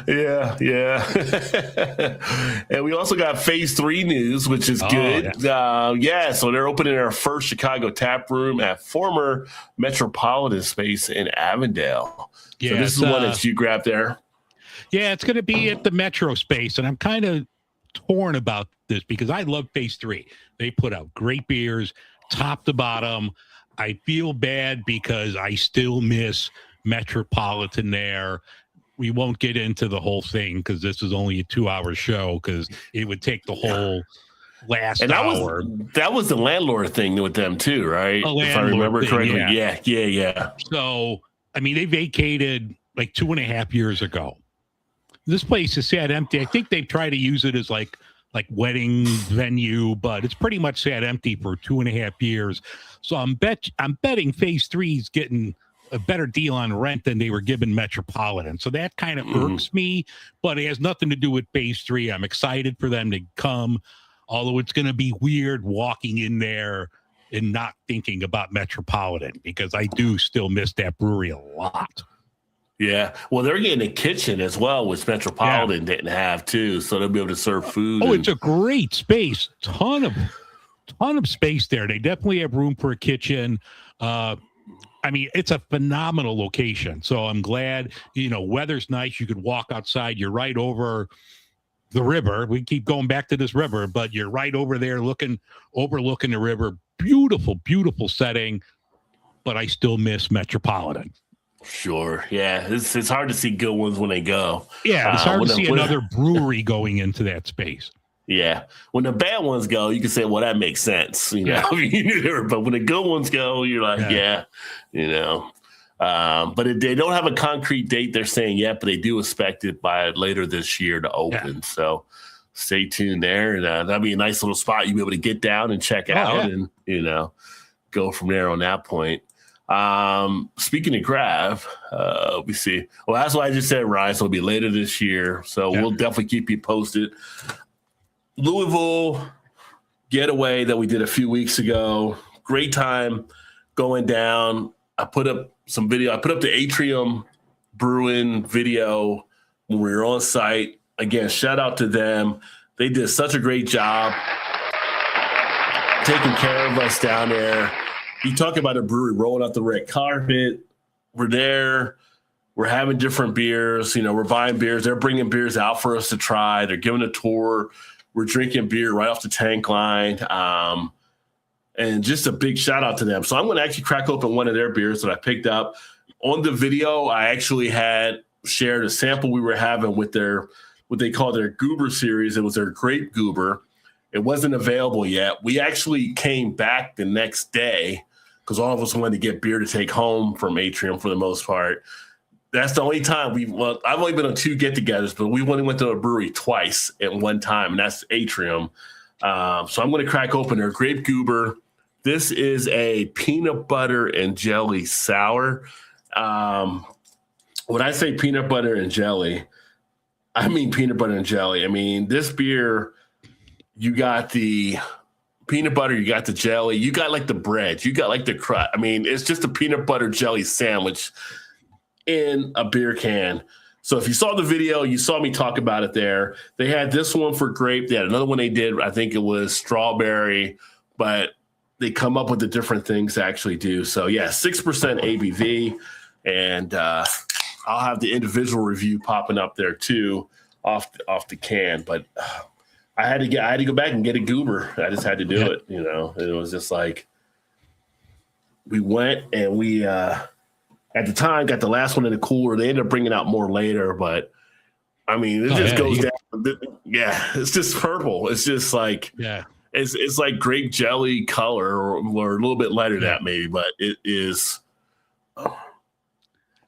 S3: Yeah. And we also got phase 3 news, which is good. So they're opening their first Chicago tap room at former Metropolitan Space in Avondale. Yeah, so this is one that you grabbed there.
S4: Yeah, it's going to be at the Metro Space, and I'm kind of torn about this because I love phase 3. They put out great beers, top to bottom. I feel bad because I still miss Metropolitan there. We won't get into the whole thing because this is only a 2-hour show because it would take the whole last hour.
S3: That was the landlord thing with them too, right? If I remember correctly. Yeah.
S4: So, I mean, they vacated like 2.5 years ago. This place is sat empty. I think they try to use it as like wedding venue, but it's pretty much sat empty for 2.5 years. So I'm betting phase 3 is getting a better deal on rent than they were given Metropolitan. So that kind of irks me, but it has nothing to do with phase 3. I'm excited for them to come, although it's going to be weird walking in there and not thinking about Metropolitan because I do still miss that brewery a lot.
S3: Yeah. Well, they're getting a kitchen as well, which Metropolitan didn't have too. So they'll be able to serve food.
S4: Oh, it's a great space. Ton of space there. They definitely have room for a kitchen. I mean, it's a phenomenal location. So I'm glad, weather's nice. You could walk outside. You're right over the river. We keep going back to this river, but you're right over there overlooking the river. Beautiful, beautiful setting. But I still miss Metropolitan.
S3: Sure. Yeah. It's hard to see good ones when they go.
S4: Yeah. It's hard to see another brewery going into that space.
S3: Yeah. When the bad ones go, you can say, well, that makes sense. But when the good ones go, you're like, but they don't have a concrete date they're saying yet, but they do expect it by later this year to open. Yeah. So stay tuned there. And that'll be a nice little spot you'll be able to get down and check out and, go from there on that point. Speaking of Grav, we see. Well, that's what I just said, Ryan. So it'll be later this year. So we'll definitely keep you posted. Louisville getaway that we did a few weeks ago. Great time going down. I put up some video. I put up the Atrium Brewing video when we were on site. Again, shout out to them. They did such a great job taking care of us down there. You talk about a brewery rolling out the red carpet. We're there. We're having different beers. We're buying beers. They're bringing beers out for us to try. They're giving a tour. We're drinking beer right off the tank line. And just a big shout out to them. So I'm going to actually crack open one of their beers that I picked up. On the video, I actually had shared a sample we were having with what they call their Goober series. It was their Grape Goober. It wasn't available yet. We actually came back the next day because all of us wanted to get beer to take home from Atrium for the most part. That's the only time I've only been on 2 get-togethers, but we only went to a brewery twice at one time, and that's Atrium. So I'm going to crack open their Grape Goober. This is a peanut butter and jelly sour. When I say peanut butter and jelly, I mean peanut butter and jelly. I mean, this beer, you got the peanut butter, you got the jelly, you got like the bread, you got like the crust. I mean, it's just a peanut butter jelly sandwich in a beer can. So if you saw the video, you saw me talk about it there. They had this one for grape. They had another one they did. I think it was strawberry, but they come up with the different things to actually do. So yeah, 6% ABV. And I'll have the individual review popping up there too off the can. But I had to go back and get a goober. I just had to do it. You know, it was just like we went and we at the time got the last one in the cooler. They ended up bringing out more later, but I mean, it just goes down. Yeah, it's just purple. It's just like it's like grape jelly color or a little bit lighter than that maybe, but it is.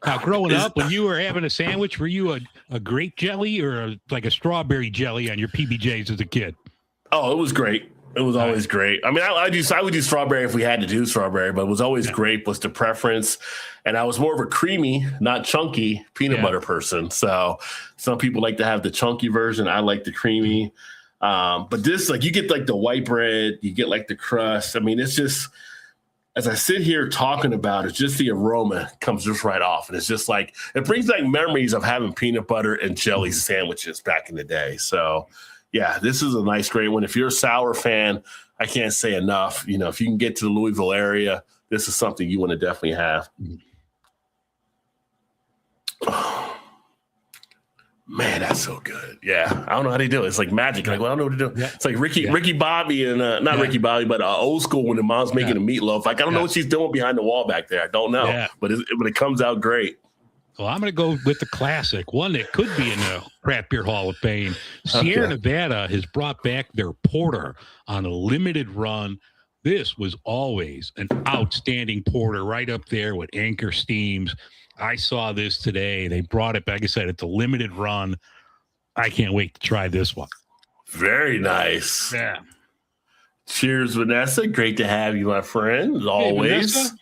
S4: Now, growing up, when you were having a sandwich, were you a grape jelly or like a strawberry jelly on your PBJs as a kid?
S3: Oh, it was great. It was always great. I mean, I would do strawberry if we had to do strawberry, but it was always grape was the preference. And I was more of a creamy, not chunky peanut butter person. So some people like to have the chunky version. I like the creamy. But this, like, you get like the white bread, you get like the crust. I mean, it's just, as I sit here talking about it, just the aroma comes just right off. And it's just like, it brings back memories of having peanut butter and jelly sandwiches back in the day. So yeah, this is a nice, great one. If you're a sour fan, I can't say enough. You know, if you can get to the Louisville area, this is something you want to definitely have. Oh, man, that's so good. Yeah, I don't know how they do it. It's like magic. Like, well, I don't know what to do. Yeah. It's like Ricky Bobby and not Ricky Bobby, but old school when the mom's making a meatloaf. Like, I don't know what she's doing behind the wall back there. I don't know, but it comes out great.
S4: Well, I'm going to go with the classic, one that could be in the Craft Beer Hall of Fame. Sierra Nevada has brought back their porter on a limited run. This was always an outstanding porter right up there with Anchor Steams. I saw this today. They brought it back. Like I said, it's a limited run. I can't wait to try this one.
S3: Very nice.
S4: Yeah.
S3: Cheers, Vanessa. Great to have you, my friend, as always.
S4: Vanessa?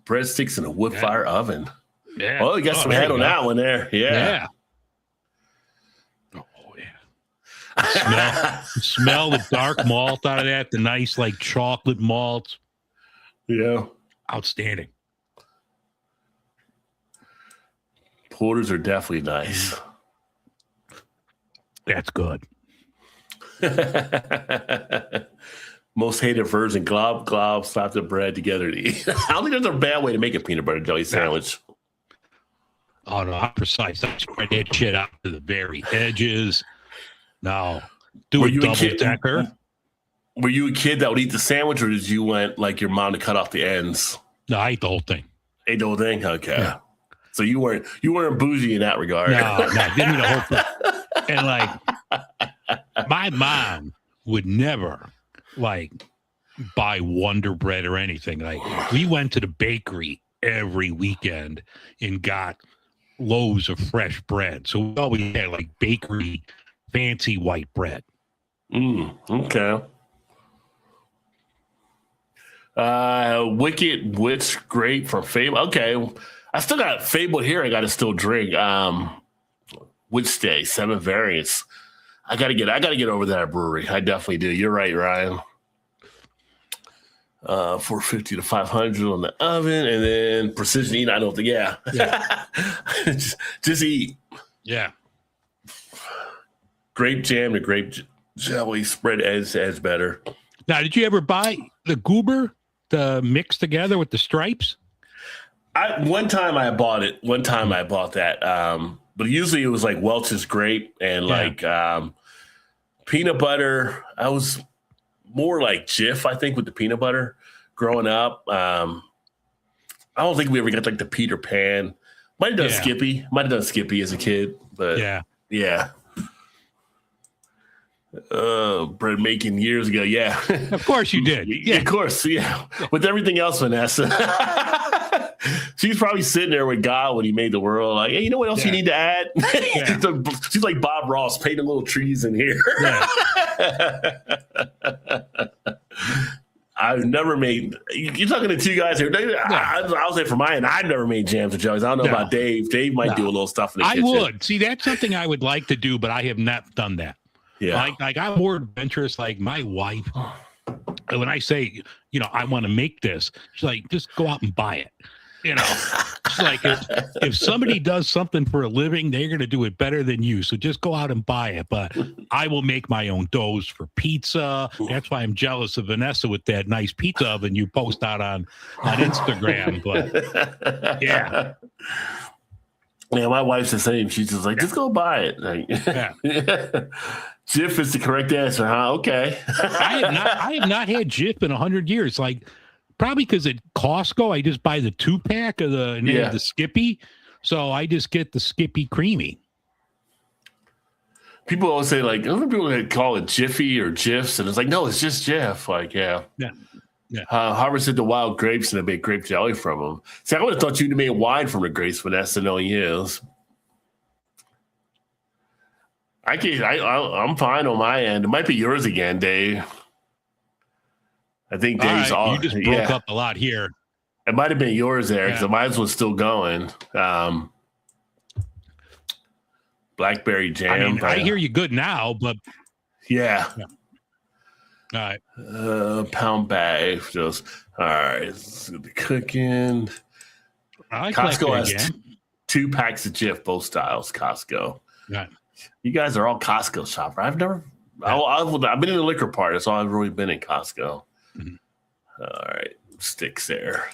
S3: Breadsticks in a wood fire oven.
S4: Yeah.
S3: Oh, you got some head on that one there. Yeah.
S4: Oh, yeah. Smell the dark malt out of that, the nice, like, chocolate malt.
S3: Yeah.
S4: Outstanding.
S3: Porters are definitely nice.
S4: That's good.
S3: Most hated version, glob, slap the bread together to eat. I don't think there's a bad way to make a peanut butter jelly sandwich.
S4: Oh, no, I'm precise. I spread that shit out to the very edges. No, do a double-decker.
S3: Were you a kid that would eat the sandwich, or did you want, like, your mom to cut off the ends?
S4: No, I ate the whole thing.
S3: Ate the whole thing? Okay. Yeah. So you weren't bougie in that regard.
S4: No, give me the whole thing. And, like, my mom would never, like, buy Wonder Bread or anything. Like, we went to the bakery every weekend and got loaves of fresh bread. So we always had, like, bakery fancy white bread.
S3: Okay. Wicked Witch Grape from Fable. Okay. I still got Fable here. I got to still drink. Witch Stay, 7 variants. I gotta get over that brewery. I definitely do. You're right, Ryan. 450 to 500 on the oven, and then precision eat. I don't think. Yeah. just eat. Yeah. Grape jam to grape jelly spread as better.
S4: Now, did you ever buy the goober to mix together with the stripes?
S3: One time I bought it. One time I bought that. But usually it was like Welch's grape and like peanut butter. I was more like Jif, I think, with the peanut butter growing up. I don't think we ever got like the Peter Pan. Might have done Skippy. Might have done Skippy as a kid. But yeah. bread making years ago. Yeah.
S4: Of course you did.
S3: Yeah, of course. Yeah. With everything else, Vanessa. She's probably sitting there with God when he made the world. Like, hey, you know what else you need to add? Yeah. She's like Bob Ross painting little trees in here. Yeah. I've never made. You're talking to two guys here. I'll say for mine, I've never made jams or jellies. I don't know about Dave. Dave might do a little stuff in the kitchen.
S4: I would. See, that's something I would like to do, but I have not done that. Yeah. Like I'm more adventurous. Like my wife, when I say, I want to make this, she's like, just go out and buy it. It's like if somebody does something for a living, they're going to do it better than you. So just go out and buy it. But I will make my own doughs for pizza. That's why I'm jealous of Vanessa with that nice pizza oven you post out on Instagram. But yeah.
S3: Yeah, my wife's the same. She's just like, just go buy it. Like, Jif is the correct answer, huh? Okay.
S4: I have not had Jif in 100 years. Like, probably because at Costco, I just buy the 2-pack of the Skippy. So I just get the Skippy Creamy.
S3: People always say, like, other people that call it Jiffy or Jifs, and it's like, no, it's just Jif. Like, yeah. Harvested the wild grapes and they made grape jelly from them. See, I would have thought you'd made wine from the grapes, Vanessa, knowing you. I'm fine on my end. It might be yours again, Dave. I think Dave's all.
S4: You just broke up a lot here.
S3: It might have been yours there because mine was still going. Blackberry jam.
S4: I mean, I hear you good now, but
S3: yeah.
S4: All right.
S3: Pound bag. Just all right. The cooking. Costco has 2 packs of Jif, both styles. Costco.
S4: Right.
S3: You guys are all Costco shopper. I've been in the liquor part. That's all I've really been in Costco. Mm-hmm. All right, sticks there.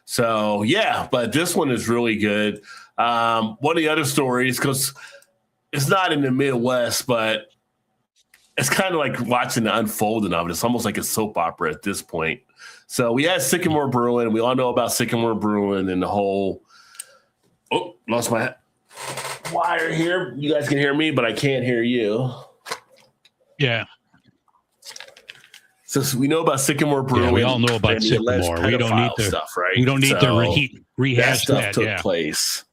S3: So yeah, but this one is really good. One of the other stories, because it's not in the Midwest, but it's kind of like watching the unfolding of it. It's almost like a soap opera at this point. So we had Sycamore Brewing. We all know about Sycamore Brewing and the whole. Oh, lost my wire here. You guys can hear me, but I can't hear you.
S4: Yeah.
S3: So we know about Sycamore Brewing.
S4: Yeah, we all know about Sycamore. We don't need to
S3: stuff, right?
S4: We don't need to rehash
S3: that. Stuff took place.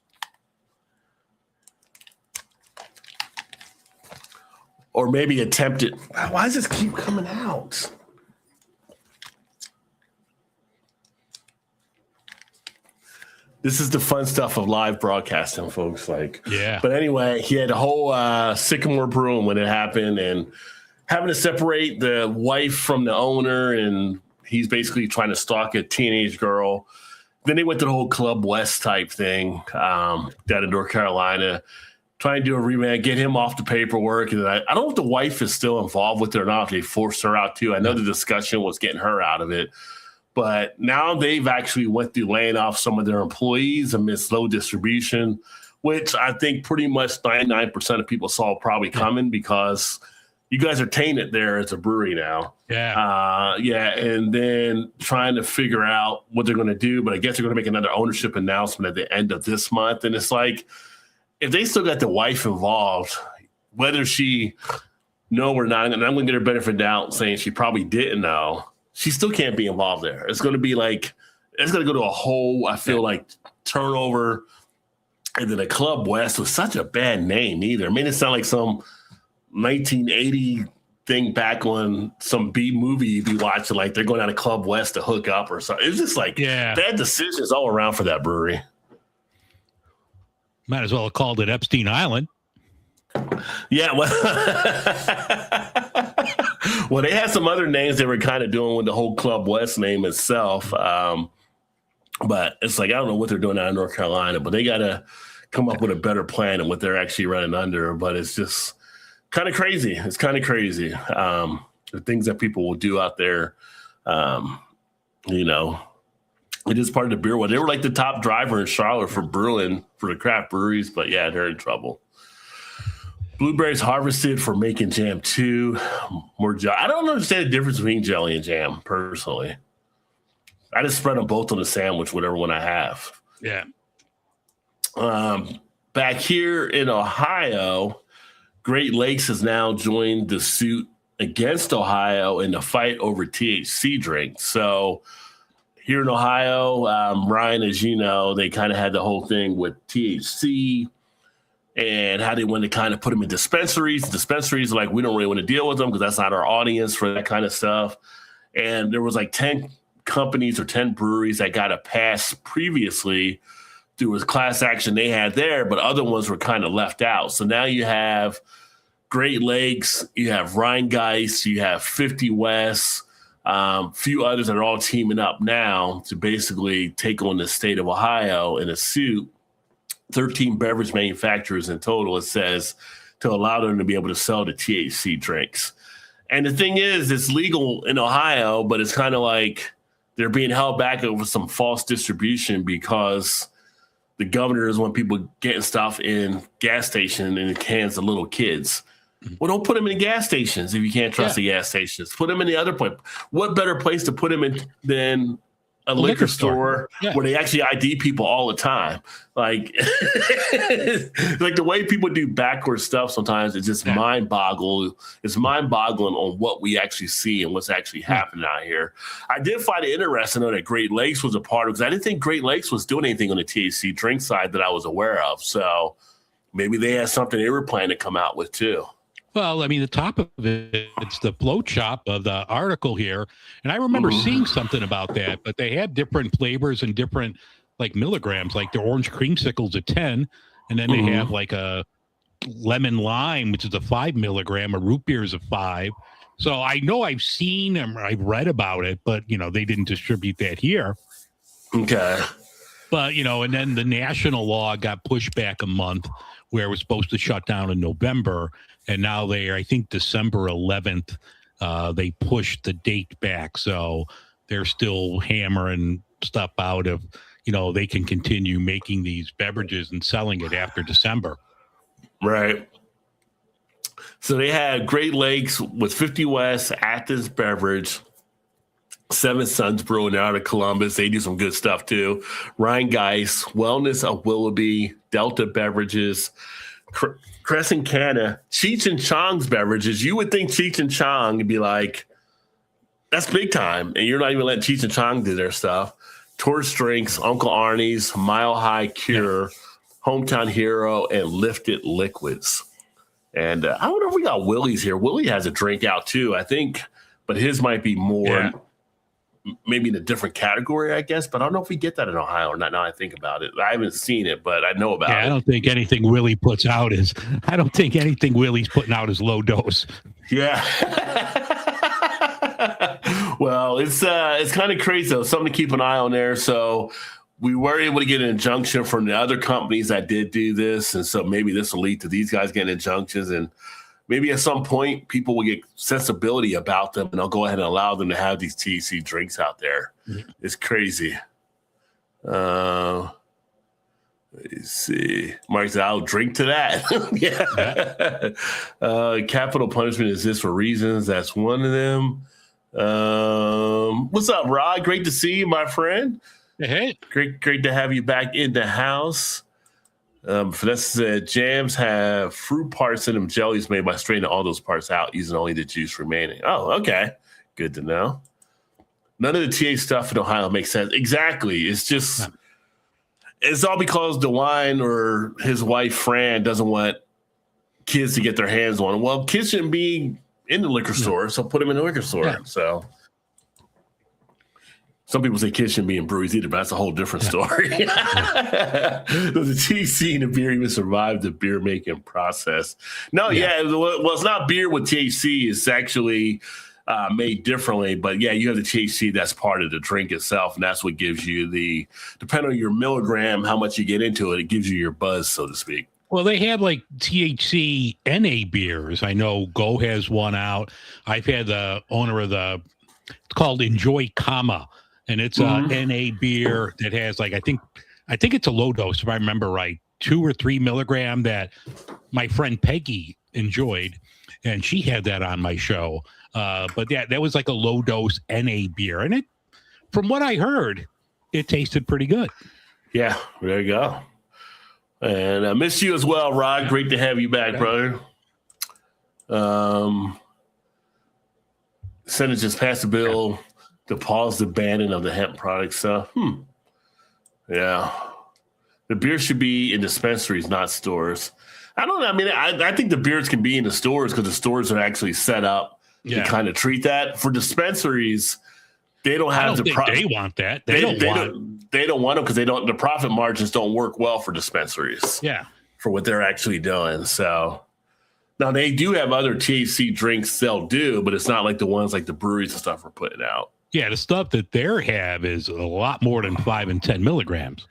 S3: Or maybe attempted. Why does this keep coming out? This is the fun stuff of live broadcasting, folks. But anyway, he had a whole Sycamore Brewing when it happened, and having to separate the wife from the owner, and he's basically trying to stalk a teenage girl. Then they went to the whole Club West type thing down in North Carolina, trying to do a remand, get him off the paperwork. And I don't know if the wife is still involved with it or not. If they forced her out too. I know the discussion was getting her out of it. But now they've actually went through laying off some of their employees amidst low distribution, which I think pretty much 99% of people saw probably coming because you guys are tainted there as a brewery now.
S4: Yeah.
S3: And then trying to figure out what they're going to do. But I guess they're going to make another ownership announcement at the end of this month. And it's like, if they still got the wife involved, whether she know or not, and I'm going to get her benefit of doubt saying she probably didn't know, she still can't be involved there. It's going to be like, it's going to go to a whole, I feel like, turnover. And then the Club West was such a bad name either. I mean, it sounded like some 1980 thing back on some B movie you'd be watching, like they're going out to Club West to hook up or something. It's just like bad decisions all around for that brewery.
S4: Might as well have called it Epstein Island.
S3: Yeah, well, they had some other names they were kind of doing with the whole Club West name itself. But it's like, I don't know what they're doing out in North Carolina, but they got to come up with a better plan and what they're actually running under. But it's just kind of crazy. It's kind of crazy. The things that people will do out there, it is part of the beer world. They were like the top driver in Charlotte for brewing for the craft breweries, but yeah, they're in trouble. Blueberries harvested for making jam too. More jelly. I don't understand the difference between jelly and jam personally. I just spread them both on the sandwich, whatever one I have.
S4: Yeah.
S3: Back here in Ohio, Great Lakes has now joined the suit against Ohio in the fight over THC drinks. So here in Ohio, Ryan, as you know, they kind of had the whole thing with THC and how they wanted to kind of put them in dispensaries. Dispensaries are like, we don't really want to deal with them because that's not our audience for that kind of stuff. And there was like 10 companies or 10 breweries that got a pass previously through a class action they had there, but other ones were kind of left out. So now you have Great Lakes, you have Rheingeist, you have 50 West, few others that are all teaming up now to basically take on the state of Ohio in a suit. 13 beverage manufacturers in total, it says, to allow them to be able to sell the THC drinks. And the thing is, it's legal in Ohio, but it's kind of like they're being held back over some false distribution because the governor doesn't want people getting stuff in gas station and in cans to little kids. Well, don't put them in gas stations if you can't trust the gas stations. Put them in the other place. What better place to put them in than a liquor store where they actually ID people all the time? Like, like the way people do backwards stuff sometimes is just mind-boggling. It's mind-boggling on what we actually see and what's actually happening out here. I did find it interesting though that Great Lakes was a part of, because I didn't think Great Lakes was doing anything on the THC drink side that I was aware of. So maybe they had something they were planning to come out with too.
S4: Well, I mean, the top of it, it's the float shop of the article here. And I remember seeing something about that, but they had different flavors and different like milligrams, like the orange creamsicle's a 10. And then they have like a lemon lime, which is a 5 milligram, a root beer is a 5. So I know I've seen and I've read about it, but you know, they didn't distribute that here.
S3: Okay.
S4: But, you know, and then the national law got pushed back a month where it was supposed to shut down in November. And now I think December 11th, they pushed the date back. So they're still hammering stuff out of, you know, they can continue making these beverages and selling it after December.
S3: Right. So they had Great Lakes with 50 West, Athens Beverage, Seven Sons Brewing out of Columbus. They do some good stuff too. Rheingeist, Wellness of Willoughby, Delta Beverages, Crescent Canna, Cheech and Chong's Beverages. You would think Cheech and Chong would be like, that's big time. And you're not even letting Cheech and Chong do their stuff. Torch Drinks, Uncle Arnie's, Mile High Cure, Hometown Hero, and Lifted Liquids. And I don't know if we got Willie's here. Willie has a drink out too, I think, but his might be more maybe in a different category, I guess. But I don't know if we get that in Ohio or not. Now I think about it, I haven't seen it, but I know about it.
S4: I don't think anything Willie puts out is. I don't think anything Willie's putting out is low dose.
S3: Yeah. Well, it's kind of crazy though. Something to keep an eye on there. So we were able to get an injunction from the other companies that did do this, and so maybe this will lead to these guys getting injunctions, and maybe at some point people will get sensibility about them, and I'll go ahead and allow them to have these THC drinks out there. It's crazy. Let's see. Mark said, I'll drink to that. Capital punishment exists for reasons. That's one of them. What's up, Rod? Great to see you, my friend.
S4: Hey.
S3: Great to have you back in the house. Vanessa said, jams have fruit parts in them. Jellies made by straightening all those parts out, using only the juice remaining. Oh, okay. Good to know. None of the TA stuff in Ohio makes sense. Exactly. It's just, it's all because DeWine or his wife, Fran, doesn't want kids to get their hands on them. Well, kids shouldn't be in the liquor store, so put them in the liquor store. Yeah. So some people say kids shouldn't be in breweries either, but that's a whole different story. Does the THC in the beer even survive the beer making process? No, well, it's not beer with THC. It's actually made differently. But yeah, you have the THC that's part of the drink itself, and that's what gives you the, depending on your milligram, how much you get into it, it gives you your buzz, so to speak.
S4: Well, they have like THC NA beers. I know Go has one out. I've had the owner of it's called Enjoy Comma. And it's a NA beer that has like, I think it's a low dose, if I remember right, 2 or 3 milligram that my friend Peggy enjoyed. And she had that on my show. But yeah, that was like a low dose NA beer. And it, from what I heard, it tasted pretty good.
S3: Yeah, there you go. And I miss you as well, Rod. Great to have you back, brother. Senate just passed a bill to pause the banning of the hemp products. So, yeah. The beer should be in dispensaries, not stores. I don't know. I mean, I think the beers can be in the stores because the stores are actually set up to kind of treat that. For dispensaries, they don't have
S4: they want that. They don't want them because the profit margins don't work well for dispensaries. Yeah.
S3: For what they're actually doing. So now they do have other THC drinks they'll do, but it's not like the ones like the breweries and stuff are putting out.
S4: Yeah, the stuff that they have is a lot more than 5 and 10 milligrams.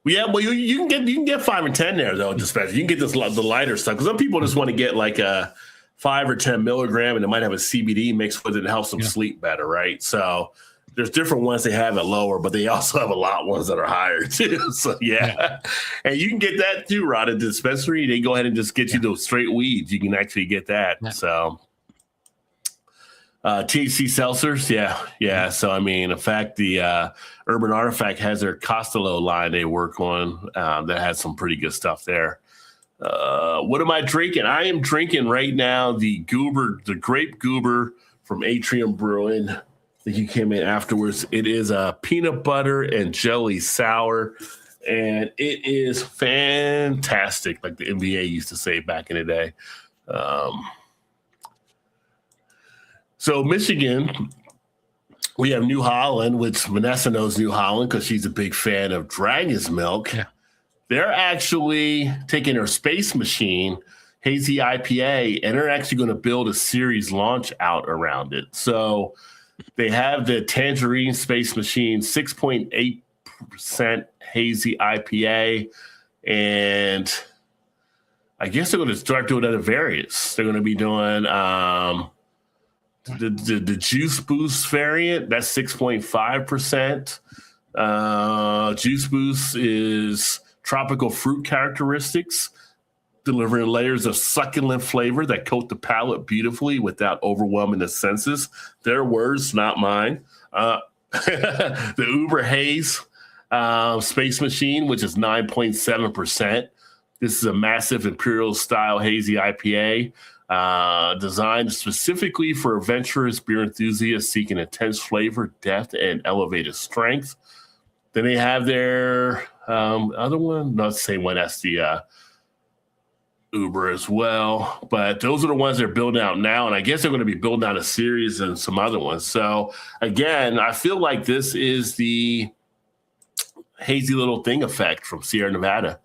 S3: Yeah, well, you can get 5 and 10 there though. Dispensary, you can get the lighter stuff because some people just want to get like a 5 or 10 milligram, and it might have a CBD mixed with it and helps them sleep better, right? So there's different ones they have at lower, but they also have a lot of ones that are higher too. So yeah. And you can get that too, Rod, at the dispensary. They go ahead and just get you those straight weeds. You can actually get that. Yeah. So THC seltzers, yeah. So I mean, in fact, the Urban Artifact has their Costello line they work on that has some pretty good stuff there. What am I drinking? I am drinking right now the grape goober from Atrium Brewing. I think you came in afterwards. It is a peanut butter and jelly sour, and it is fantastic, like the NBA used to say back in the day. So Michigan, we have New Holland, which Vanessa knows New Holland because she's a big fan of Dragon's Milk. Yeah. They're actually taking their Space Machine, Hazy IPA, and they're actually going to build a series launch out around it. So they have the Tangerine Space Machine, 6.8% Hazy IPA, and I guess they're going to start doing other variants. They're going to be doing the Juice Boost variant. That's 6.5%. Juice Boost is tropical fruit characteristics, delivering layers of succulent flavor that coat the palate beautifully without overwhelming the senses. Their words, not mine. The Uber Haze Space Machine, which is 9.7%. This is a massive imperial-style hazy IPA designed specifically for adventurous beer enthusiasts seeking intense flavor, depth, and elevated strength. Then they have their other one, not the same one, that's the Uber as well. But those are the ones they're building out now, and I guess they're going to be building out a series and some other ones. So, again, I feel like this is the hazy little thing effect from Sierra Nevada,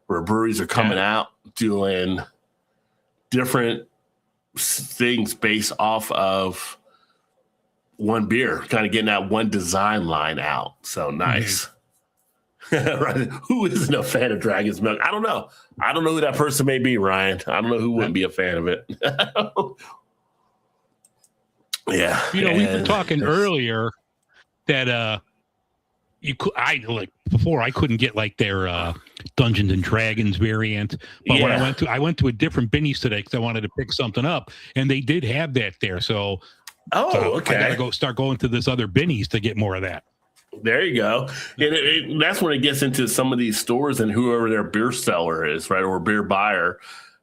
S3: where breweries are coming out doing different things based off of one beer, kind of getting that one design line out. So nice. Right. Who isn't a fan of Dragon's Milk? I don't know. I don't know who that person may be, Ryan. I don't know who wouldn't be a fan of it. Yeah.
S4: You know, we were talking earlier that I couldn't get like their Dungeons and Dragons variant, but when I went to a different Binny's today because I wanted to pick something up, and they did have that there. So
S3: okay.
S4: I gotta start going to this other Binny's to get more of that.
S3: There you go. And that's when it gets into some of these stores and whoever their beer seller is, right, or beer buyer,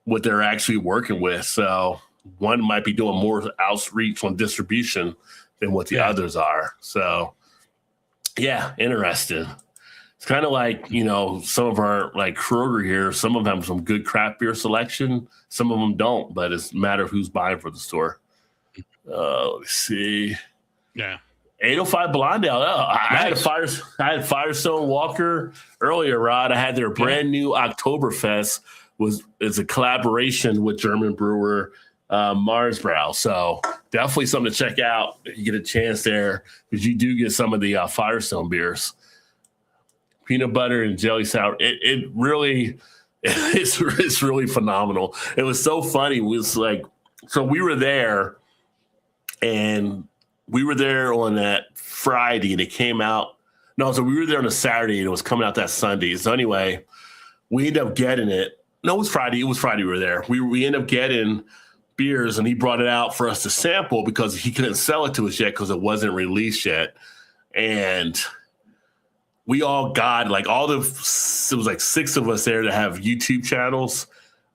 S3: what they're actually working with. So one might be doing more outreach on distribution than what the others are. So, yeah, interesting. It's kind of like, you know, some of our, like Kroger here, some of them have some good craft beer selection. Some of them don't, but it's a matter of who's buying for the store. Let's see.
S4: Yeah.
S3: 805 Blondale. I had Firestone Walker earlier, Rod. I had their brand new Oktoberfest. It's a collaboration with German brewer Marsbrau. So definitely something to check out if you get a chance there, because you do get some of the Firestone beers. Peanut butter and jelly sour. It really, it's really phenomenal. It was so funny. It was like, so we were there, and we were there on that Friday, and it came out. No, so we were there on a Saturday, and it was coming out that Sunday. So anyway, we ended up getting it. No, it was Friday. It was Friday we were there. We ended up getting beers, and he brought it out for us to sample because he couldn't sell it to us yet because it wasn't released yet. And we all got, like, it was like 6 of us there that have YouTube channels,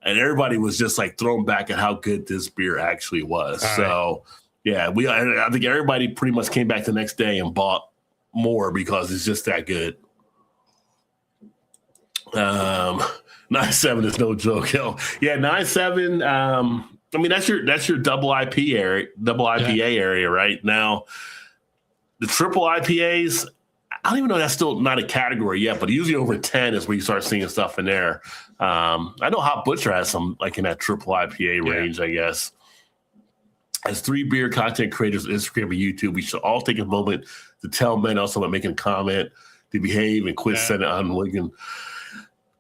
S3: and everybody was just like thrown back at how good this beer actually was. So Yeah, I think everybody pretty much came back the next day and bought more because it's just that good. 9.7 is no joke, yo. Yeah, 9.7. I mean, that's your double IPA area right now. The triple IPAs, I don't even know, that's still not a category yet, but usually over 10 is where you start seeing stuff in there. I know Hot Butcher has some like in that triple IPA range, I guess. As 3 beer content creators on Instagram and YouTube, we should all take a moment to tell men also about making a comment, to behave and quit sending unwilling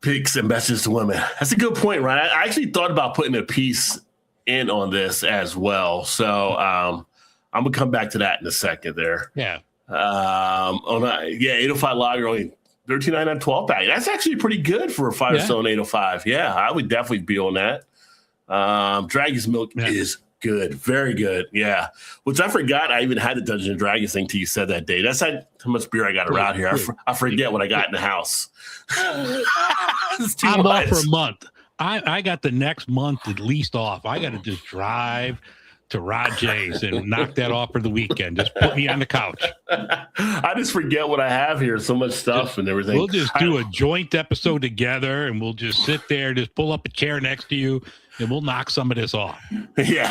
S3: pics and messages to women. That's a good point, Ryan. I actually thought about putting a piece in on this as well. So I'm gonna come back to that in a second there.
S4: Yeah.
S3: 805 lager, only $13.99 12-pack. That's actually pretty good for a Firestone 805. Yeah, I would definitely be on that. Dragon's Milk is good, very good. Yeah, which I forgot I even had the Dungeons and Dragons thing till you said that day. That's how much beer I got around here. I forget what I got in the house.
S4: I'm off for a month. I got the next month at least off. I got to just drive to Rod J's and knock that off for the weekend. Just put me on the couch.
S3: I just forget what I have here. So much stuff and everything.
S4: We'll just do a joint episode together, and we'll just sit there, just pull up a chair next to you, and we'll knock some of this off.
S3: Yeah.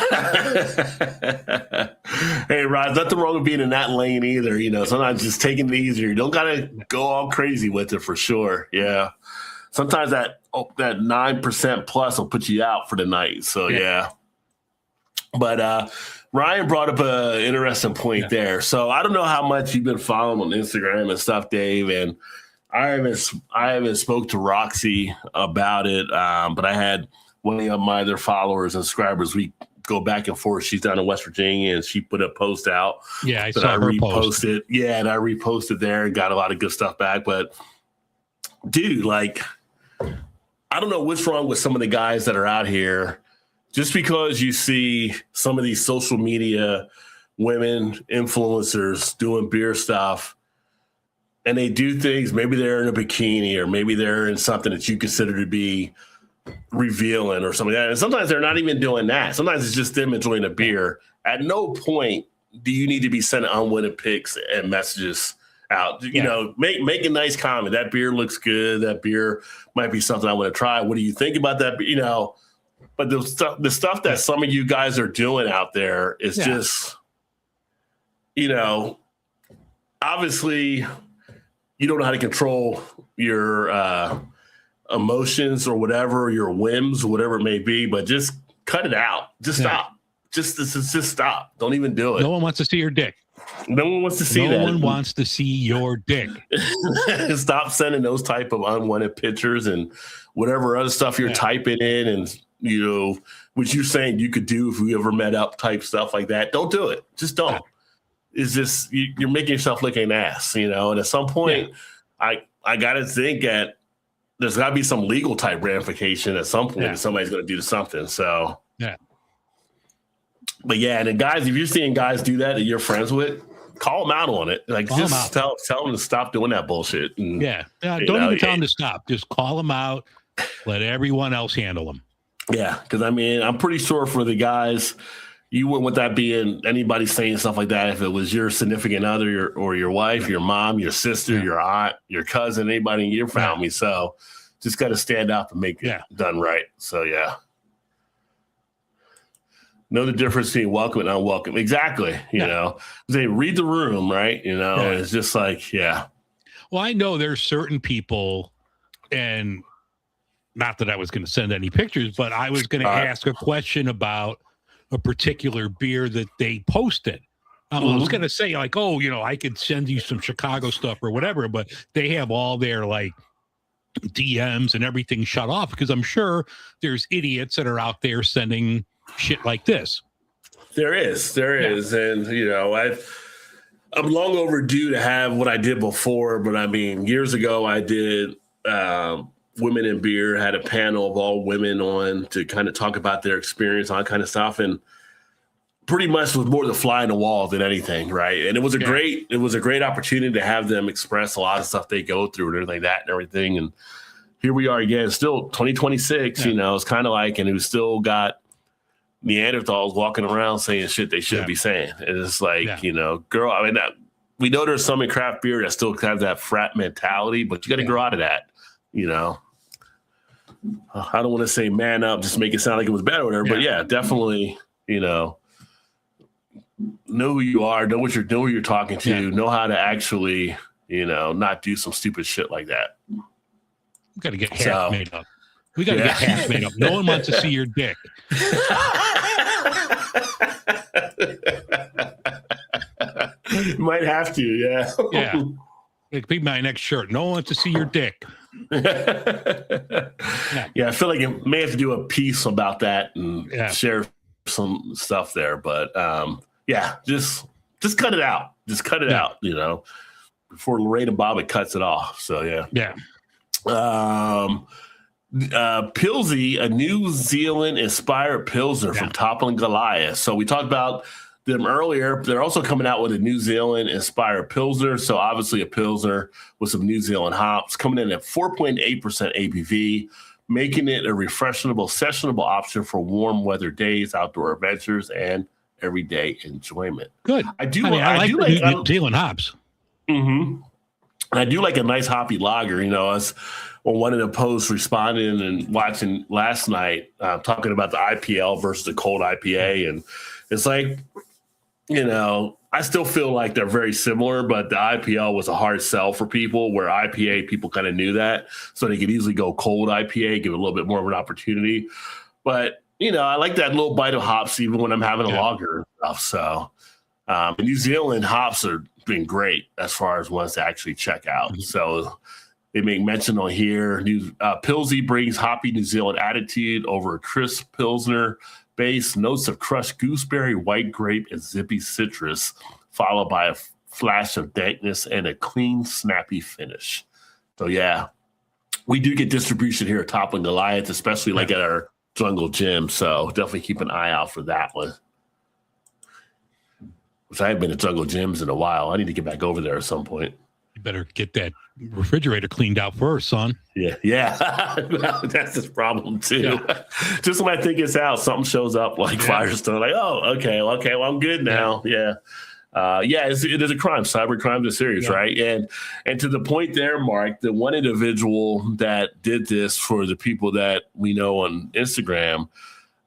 S3: Hey, Rod, nothing wrong with being in that lane either. You know, sometimes just taking it easier. You don't got to go all crazy with it for sure. Yeah. Sometimes that 9% plus will put you out for the night. So, yeah. But Ryan brought up an interesting point there. So I don't know how much you've been following on Instagram and stuff, Dave, and I haven't spoke to Roxy about it, but I had one of my other followers and subscribers. We go back and forth. She's down in West Virginia, and she put a post out.
S4: Yeah, I saw her post.
S3: Yeah, and I reposted there and got a lot of good stuff back. But, dude, like, I don't know what's wrong with some of the guys that are out here. Just because you see some of these social media women influencers doing beer stuff and they do things, maybe they're in a bikini or maybe they're in something that you consider to be revealing or something like that. And sometimes they're not even doing that. Sometimes it's just them enjoying a beer. At no point do you need to be sending unwanted pics and messages out. You know, make a nice comment. That beer looks good. That beer might be something I want to try. What do you think about that? You know, but the stuff that some of you guys are doing out there is just, you know, obviously you don't know how to control your emotions or whatever, your whims, whatever it may be, but just cut it out. Just stop. Just stop. Don't even do it.
S4: No one wants to see your dick.
S3: No one wants to see that.
S4: No one wants to see your dick.
S3: Stop sending those type of unwanted pictures and whatever other stuff you're typing in and, you know, what you're saying you could do if we ever met up type stuff like that. Don't do it. Just don't. It's just, you're making yourself look like an ass, you know? And at some point, I got to think that there's got to be some legal type ramification at some point that somebody's going to do something. So, but and then guys, if you're seeing guys do that you're friends with, call them out on it. Like, just tell them to stop doing that bullshit. And,
S4: don't even tell them to stop. Just call them out. Let everyone else handle them.
S3: Yeah, because I mean, I'm pretty sure for the guys, you wouldn't want that being anybody saying stuff like that if it was your significant other or your wife, your mom, your sister, your aunt, your cousin, anybody in your family. So just got to stand up and make it done right. So, know the difference between welcome and unwelcome. Exactly. You know, they read the room, right? You know, it's just like,
S4: Well, I know there's certain people, and not that I was going to send any pictures, but I was going to ask a question about a particular beer that they posted. I was going to say, like, oh, you know, I could send you some Chicago stuff or whatever, but they have all their, like, DMs and everything shut off because I'm sure there's idiots that are out there sending shit like this.
S3: There is. And, you know, I'm long overdue to have what I did before, but I mean, years ago I did Women in Beer, had a panel of all women on to kind of talk about their experience, all that kind of stuff. And pretty much was more the fly in the wall than anything. Right. And it was a great opportunity to have them express a lot of stuff they go through and everything like that and everything. And here we are again, still 2026, you know, it's kind of like, and it was still got Neanderthals walking around saying shit they shouldn't be saying. And it's like, girl, I mean, we know there's some in craft beer that still have that frat mentality, but you got to grow out of that, I don't want to say man up, just make it sound like it was bad or whatever, but definitely, know who you are, know what you're talking to, know how to actually, not do some stupid shit like that.
S4: We got to get half made up. We got to get half made up. No one wants to see your dick.
S3: Might have to, yeah.
S4: It could be my next shirt. No one wants to see your dick.
S3: I feel like it may have to do a piece about that and share some stuff there. But just cut it out. Just cut it out, before Lorraine and Bobbitt cuts it off. So Pilsy, a New Zealand inspired Pilsner from Toppling Goliath. So we talked about them earlier. They're also coming out with a New Zealand inspired Pilsner. So obviously a Pilsner with some New Zealand hops coming in at 4.8% ABV, making it a refreshable, sessionable option for warm weather days, outdoor adventures, and everyday enjoyment.
S4: Good. I like New Zealand hops.
S3: Mm-hmm. I do like a nice hoppy lager. I was on one of the posts responding and watching last night, talking about the IPL versus the cold IPA. And it's like, I still feel like they're very similar, but the IPL was a hard sell for people, where IPA people kind of knew that. So they could easily go cold IPA, give it a little bit more of an opportunity. But, I like that little bite of hops even when I'm having a lager and stuff. So New Zealand hops are been great as far as ones to actually check out. Mm-hmm. So they make mention on here, Pilsy brings hoppy New Zealand attitude over a crisp Pilsner base, notes of crushed gooseberry, white grape, and zippy citrus, followed by a flash of dankness and a clean, snappy finish. So, we do get distribution here at Toppling Goliath, especially like at our Jungle Gym. So definitely keep an eye out for that one. Which I haven't been to Jungle Gyms in a while. I need to get back over there at some point.
S4: You better get that refrigerator cleaned out first, son.
S3: Yeah. That's his problem too. Just when I think it's out, something shows up like Firestone. Like, oh, okay, well, I'm good now. Yeah. It is a crime. Cyber crime is serious, right? And to the point there, Mark, the one individual that did this for the people that we know on Instagram,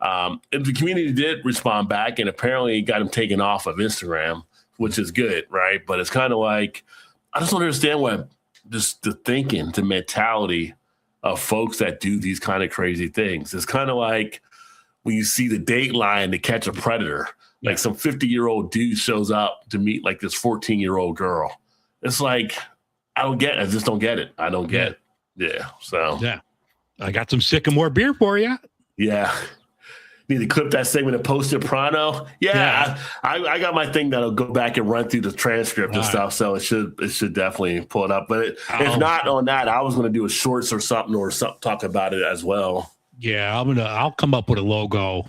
S3: and the community did respond back, and apparently got him taken off of Instagram, which is good, right? But it's kind of like, I just don't understand what just the thinking, the mentality of folks that do these kind of crazy things. It's kind of like when you see the Dateline to Catch a Predator, like some 50-year-old dude shows up to meet like this 14-year-old girl. It's like, I just don't get it. I don't get it. Yeah. So
S4: I got some Sycamore beer for you.
S3: Yeah. Need to clip that segment and post it pronto. I got my thing that'll go back and run through the transcript and stuff, so it should definitely pull it up. But if not on that, I was going to do a shorts or something talk about it as well.
S4: Yeah, I'll come up with a logo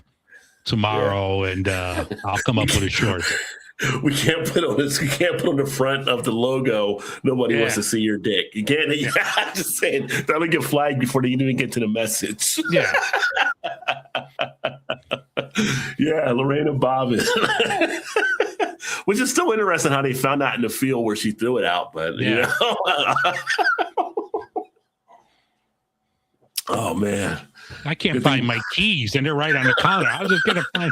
S4: tomorrow, and I'll come up with a shorts.
S3: We can't put on this. We can't put on the front of the logo. Nobody wants to see your dick. You can't. I'm just saying that'll get flagged before they even get to the message.
S4: Yeah.
S3: Lorraine and Bobbitt. Which is still interesting how they found out in the field where she threw it out, but oh man,
S4: I can't find my keys, and they're right on the counter. I was just gonna find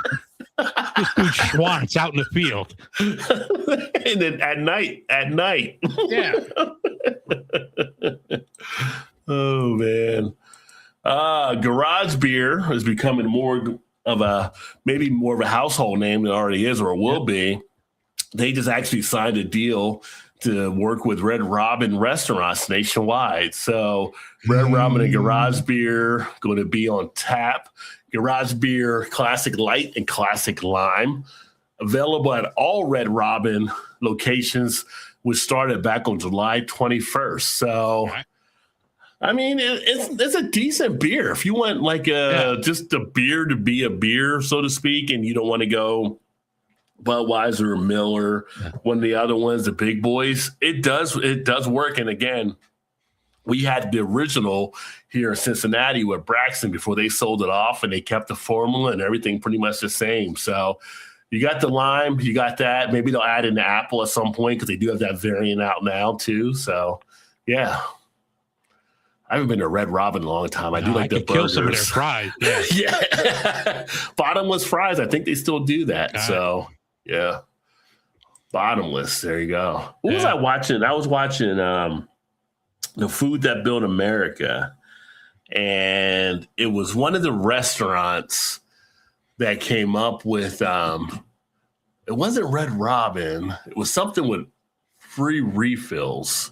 S4: this dude Schwantz out in the field,
S3: and then at night.
S4: Yeah.
S3: Oh man. Garage Beer is becoming more of a household name than it already is or will be. They just actually signed a deal to work with Red Robin restaurants nationwide. So Red Robin and Garage Beer going to be on tap. Garage Beer Classic Light and Classic Lime available at all Red Robin locations, which started back on July 21st. So I mean, it's a decent beer. If you want like just a beer to be a beer, so to speak, and you don't want to go Budweiser or Miller, one of the other ones, the big boys, it does work. And again, we had the original here in Cincinnati with Braxton before they sold it off, and they kept the formula and everything pretty much the same. So you got the lime, you got that. Maybe they'll add in the apple at some point because they do have that variant out now too. So, yeah. I haven't been to Red Robin in a long time. I do like the burgers.
S4: Kill some of their fries. Yeah.
S3: Yeah. Bottomless fries. I think they still do that. So, yeah. Bottomless. There you go. What was I watching? I was watching The Food That Built America. And it was one of the restaurants that came up with, it wasn't Red Robin. It was something with free refills.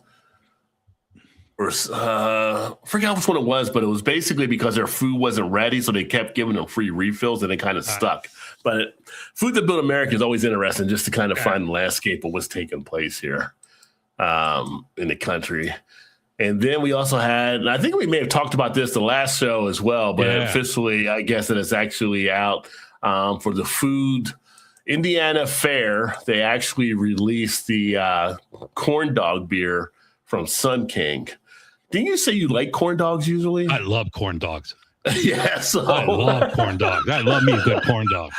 S3: Or forgot which one it was, but it was basically because their food wasn't ready, so they kept giving them free refills, and they kind of stuck. But Food That Built America is always interesting just to kind of find the landscape of what's taking place here in the country. And then we also had, and I think we may have talked about this the last show as well, but officially, I guess that it's actually out for the Food Indiana Fair. They actually released the corn dog beer from Sun King. Didn't you say you like corn dogs usually?
S4: I love corn dogs.
S3: Yeah, so
S4: I love corn dogs. I love me a good corn dog.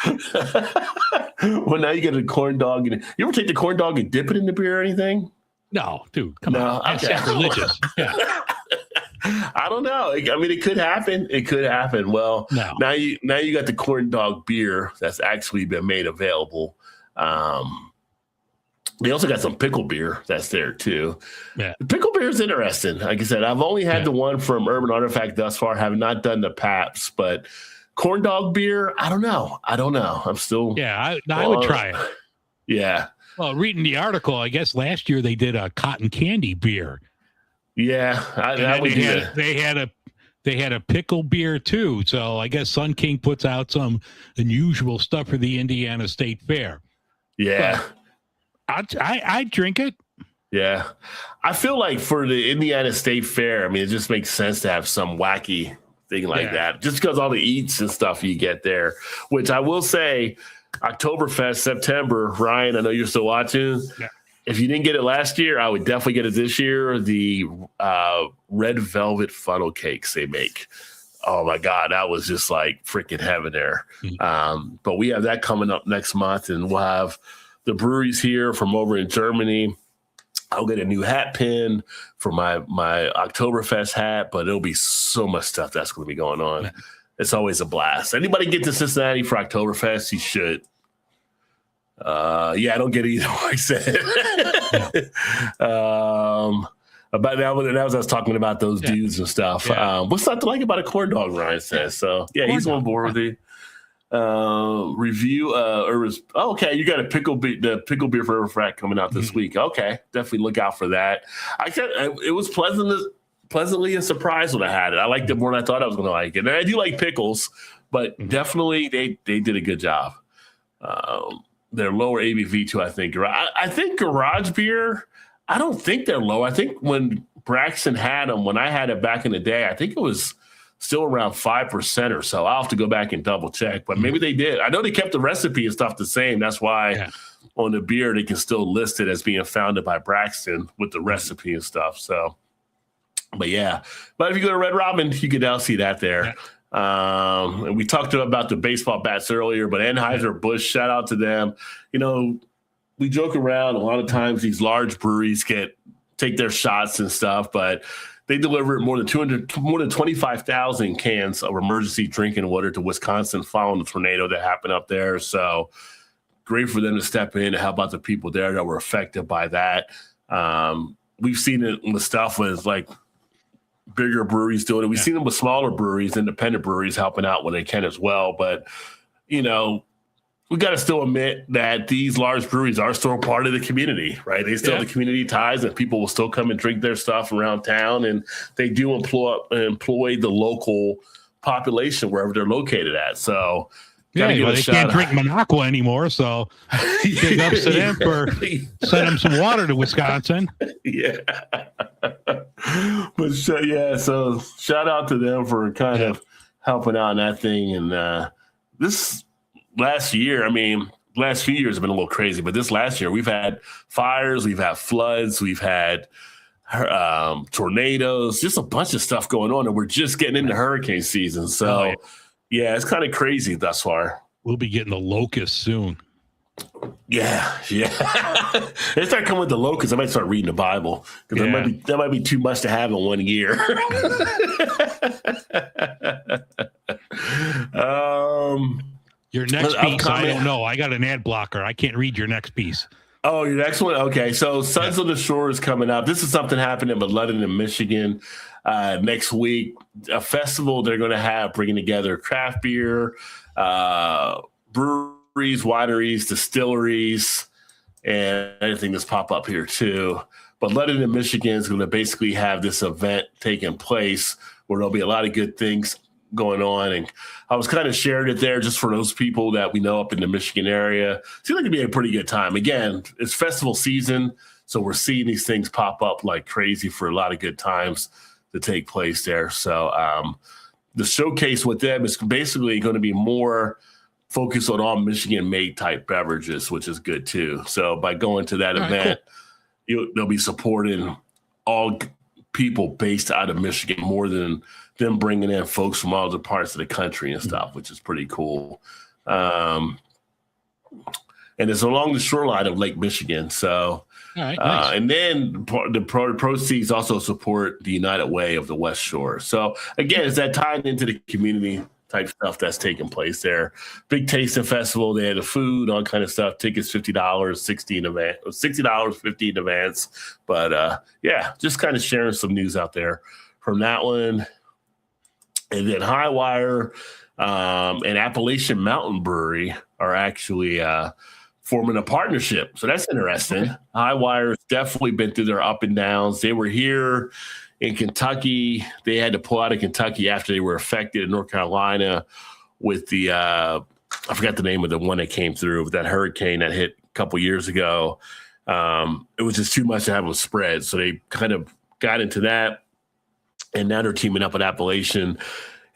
S3: Well, now you get a corn dog. You ever take the corn dog and dip it in the beer or anything?
S4: No, dude, come on. That's sacrilegious. Yeah.
S3: I don't know. I mean, it could happen. It could happen. Well, now you got the corn dog beer that's actually been made available. They also got some pickle beer that's there too. Yeah. The pickle beer is interesting. Like I said, I've only had the one from Urban Artifact thus far. Have not done the Paps, but corn dog beer, I don't know. I'm still.
S4: Yeah, I would try it.
S3: Yeah.
S4: Well, reading the article, I guess last year they did a cotton candy beer.
S3: Yeah,
S4: they had a pickle beer too. So I guess Sun King puts out some unusual stuff for the Indiana State Fair.
S3: Yeah.
S4: I drink it.
S3: Yeah. I feel like for the Indiana State Fair, I mean, it just makes sense to have some wacky thing like that, just because all the eats and stuff you get there, which I will say, Oktoberfest, September, Ryan, I know you're still watching. Yeah. If you didn't get it last year, I would definitely get it this year. The red velvet funnel cakes they make. Oh, my God. That was just like freaking heaven there. Mm-hmm. But we have that coming up next month, and we'll have the breweries here from over in Germany. I'll get a new hat pin for my Oktoberfest hat, but it'll be so much stuff that's going to be going on. It's always a blast. Anybody get to Cincinnati for Oktoberfest, you should. I don't get either, like I said. But that was us talking about those dudes and stuff. What's not to like about a corn dog, Ryan says. So, he's on board with it. Review okay, you got the pickle beer for Frat coming out this week. Okay, definitely look out for that. It was pleasantly a surprise when I had it. I liked it more than I thought I was going to like it. And I do like pickles, but definitely they did a good job. They're lower ABV too, I think. I think Garage Beer, I don't think they're low. I think when Braxton had them, when I had it back in the day, I think it was still around 5% or so. I'll have to go back and double check, but maybe they did. I know they kept the recipe and stuff the same. That's why on the beer, they can still list it as being founded by Braxton with the recipe and stuff. So, but if you go to Red Robin, you can now see that there. And we talked about the baseball bats earlier, but Anheuser-Busch, shout out to them. You know, we joke around a lot of times these large breweries take their shots and stuff, but they delivered more than 25,000 cans of emergency drinking water to Wisconsin following the tornado that happened up there. So great for them to step in and help out the people there that were affected by that. We've seen it with stuff with like bigger breweries doing it. We've seen them with smaller breweries, independent breweries helping out when they can as well. But, you know, we got to still admit that these large breweries are still part of the community, right? They still have the community ties, and people will still come and drink their stuff around town, and they do employ the local population wherever they're located at. So,
S4: they can't drink Minocqua anymore, so big ups to them for sending them some water to Wisconsin.
S3: So shout out to them for kind of helping out in that thing. And this last year, I mean, last few years have been a little crazy, but this last year we've had fires, we've had floods, we've had tornadoes, just a bunch of stuff going on, and we're just getting into hurricane season. So, yeah, it's kind of crazy thus far.
S4: We'll be getting the locusts soon.
S3: Yeah. They start coming with the locusts. I might start reading the Bible because that might be too much to have in 1 year.
S4: Your next piece, I don't know. I got an ad blocker. I can't read your next piece.
S3: Oh, your next one? Okay. So Sons on the Shore is coming up. This is something happening in Lebanon, Michigan next week. A festival they're going to have bringing together craft beer, breweries, wineries, distilleries, and anything that's pop up here too. But Lebanon, Michigan is going to basically have this event taking place where there'll be a lot of good things going on. And I was kind of sharing it there just for those people that we know up in the Michigan area. Seems like it'd be a pretty good time. Again, it's festival season, so we're seeing these things pop up like crazy for a lot of good times to take place there. So the showcase with them is basically going to be more focused on all Michigan-made type beverages, which is good too. So by going to that event, they'll be supporting all people based out of Michigan more than them bringing in folks from all other parts of the country and stuff, which is pretty cool. And it's along the shoreline of Lake Michigan. So, nice. And then the proceeds also support the United Way of the West Shore. So again, is that tied into the community type stuff that's taking place there? Big tasting festival. They had the food, all kind of stuff. Tickets $50, $50 in advance. But just kind of sharing some news out there from that one. And then Highwire and Appalachian Mountain Brewery are actually forming a partnership. So that's interesting. Okay. Highwire's definitely been through their up and downs. They were here in Kentucky. They had to pull out of Kentucky after they were affected in North Carolina with the I forgot the name of the one that came through, that hurricane that hit a couple years ago. It was just too much to have them spread. So they kind of got into that. And now they're teaming up with Appalachian.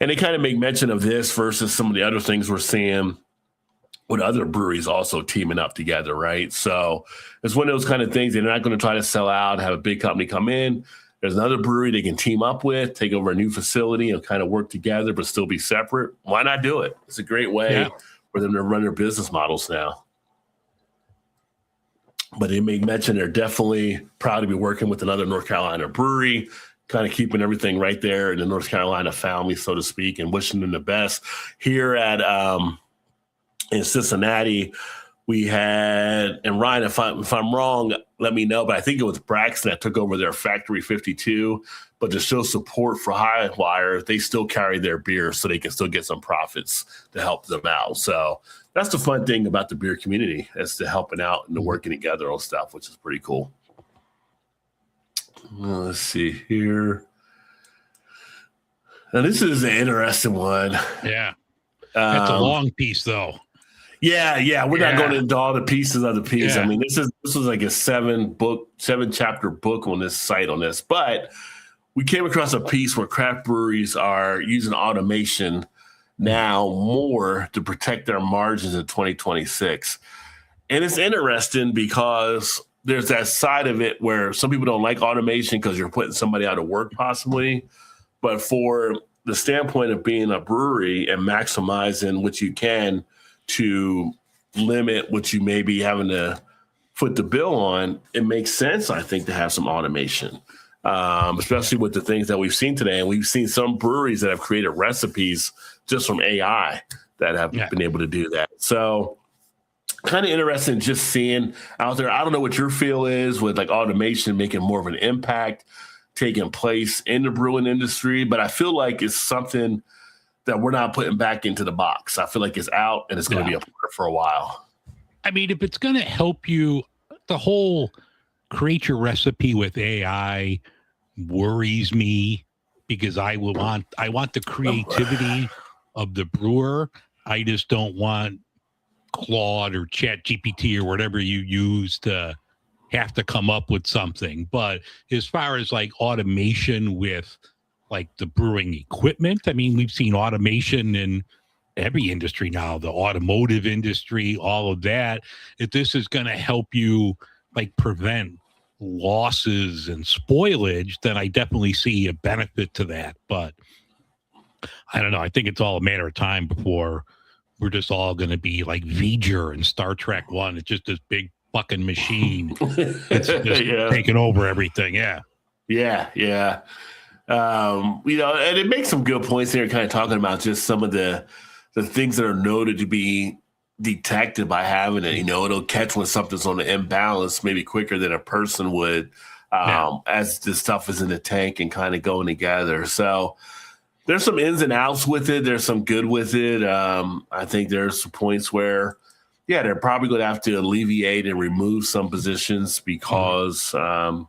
S3: And they kind of make mention of this versus some of the other things we're seeing with other breweries also teaming up together, right? So it's one of those kind of things. They're not going to try to sell out, have a big company come in. There's another brewery they can team up with, take over a new facility and kind of work together, but still be separate. Why not do it? It's a great way for them to run their business models now. But they make mention they're definitely proud to be working with another North Carolina brewery, kind of keeping everything right there in the North Carolina family, so to speak, and wishing them the best. Here at in Cincinnati, we had, and Ryan, if I'm wrong, let me know, but I think it was Braxton that took over their Factory 52. But to show support for Highwire, they still carry their beer so they can still get some profits to help them out. So that's the fun thing about the beer community, is to helping out and the working together on stuff, which is pretty cool. Well, let's see here. Now, this is an interesting one. Yeah.
S4: That's a long piece, though.
S3: Yeah. We're not going into all the pieces of the piece. I mean, this was like a 7-chapter book on this site on this. But we came across a piece where craft breweries are using automation now more to protect their margins in 2026. And it's interesting because there's that side of it where some people don't like automation because you're putting somebody out of work possibly. But for the standpoint of being a brewery and maximizing what you can to limit what you may be having to foot the bill on, it makes sense, I think, to have some automation, especially with the things that we've seen today. And we've seen some breweries that have created recipes just from AI that have been able to do that. So kind of interesting just seeing out there. I don't know what your feel is with like automation making more of an impact taking place in the brewing industry, but I feel like it's something that we're not putting back into the box. I feel like it's out and it's going to be a part for a while. I mean, if it's going to help you, the whole create your recipe with AI worries me because I want the creativity of the brewer. I just don't want Claude or Chat GPT or whatever you use to have to come up with something. But as far as like automation with like the brewing equipment, I mean, we've seen automation in every industry now, the automotive industry, all of that. If this is going to help you like prevent
S4: losses and spoilage, then I definitely see a benefit to that. But I don't know. I think it's all a matter of time before we're just all going to be like V'ger in Star Trek 1. It's just this big fucking machine. It's just taking over everything. Yeah.
S3: Yeah. Yeah. And it makes some good points there, kind of talking about just some of the things that are noted to be detected by having it. It'll catch when something's on the imbalance maybe quicker than a person would as this stuff is in the tank and kind of going together. So there's some ins and outs with it. There's some good with it. I think there's some points where, they're probably going to have to alleviate and remove some positions because the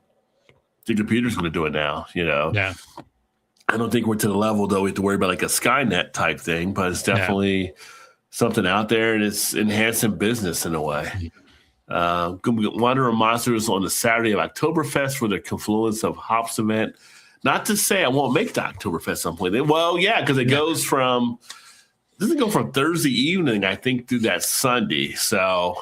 S3: computer's going to do it now,
S4: Yeah.
S3: I don't think we're to the level, though, we have to worry about like a Skynet type thing, but it's definitely something out there, and it's enhancing business in a way. Wanderer Monsters on the Saturday of Oktoberfest for the Confluence of Hops event. Not to say I won't make the Oktoberfest at some point. Well, because it goes from doesn't go from Thursday evening, I think, through that Sunday. So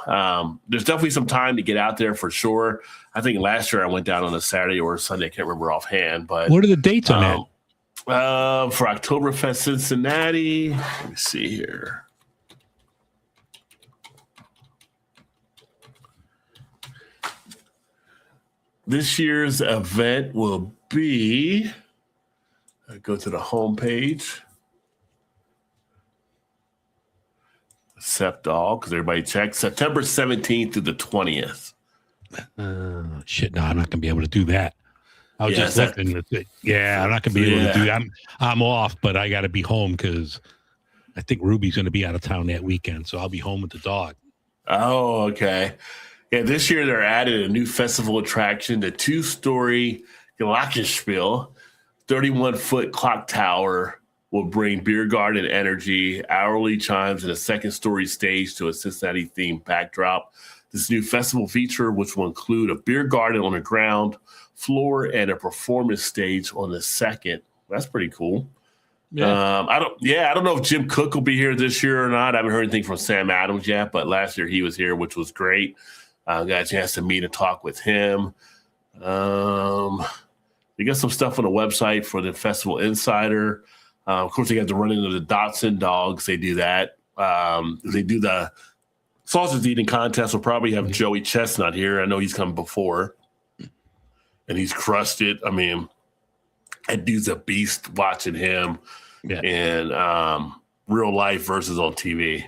S3: there's definitely some time to get out there for sure. I think last year I went down on a Saturday or a Sunday. I can't remember offhand. But
S4: what are the dates on that?
S3: For Oktoberfest Cincinnati, let me see here. This year's event will be, go to the homepage, accept all, because everybody checks, September 17th to the 20th.
S4: Shit, no, I'm not going to be able to do that. I was just looking at it. Yeah, I'm not going to be able to do that. I'm off, but I got to be home because I think Ruby's going to be out of town that weekend, so I'll be home with the dog.
S3: Oh, okay. Yeah, this year they're adding a new festival attraction, the two-story Glockenspiel, 31-foot clock tower will bring beer garden energy, hourly chimes, and a second-story stage to a Cincinnati-themed backdrop. This new festival feature, which will include a beer garden on the ground floor and a performance stage on the second. That's pretty cool. Yeah. I don't know if Jim Cook will be here this year or not. I haven't heard anything from Sam Adams yet, but last year he was here, which was great. Got a chance to meet and talk with him. You got some stuff on the website for the Festival Insider. Of course, they got to run into the Dotson dogs. They do that. They do the sausage eating contest. We'll probably have Joey Chestnut here. I know he's come before, and he's crushed it. I mean, that dude's a beast watching him in real life versus on TV.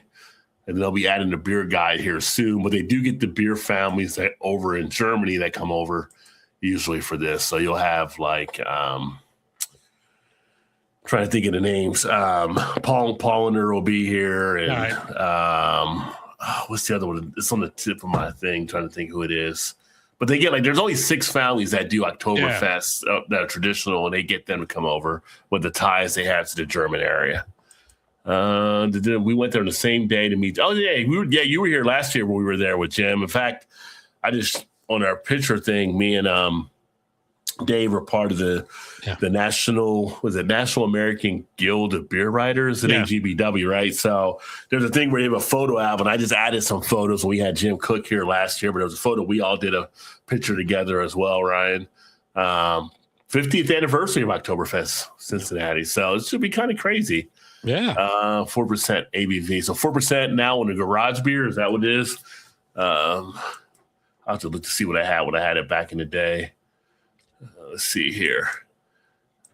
S3: And they'll be adding the beer guide here soon. But they do get the beer families that over in Germany that come over usually for this. So you'll have like trying to think of the names. Paul Polliner will be here, and what's the other one? It's on the tip of my thing. Trying to think who it is. But they get there's only 6 families that do Oktoberfest that are traditional, and they get them to come over with the ties they have to the German area. We went there on the same day to meet. Oh yeah, you were here last year when we were there with Jim. In fact, on our picture thing, me and Dave were part of the National American Guild of Beer Writers at AGBW, right? So there's a thing where you have a photo album. I just added some photos. We had Jim Cook here last year, but there was a photo. We all did a picture together as well, Ryan. 50th anniversary of Oktoberfest Cincinnati. So it should be kind of crazy.
S4: Yeah.
S3: 4% ABV. So 4% now on the garage beer. Is that what it is? I'll have to look to see what I had it back in the day. Let's see here.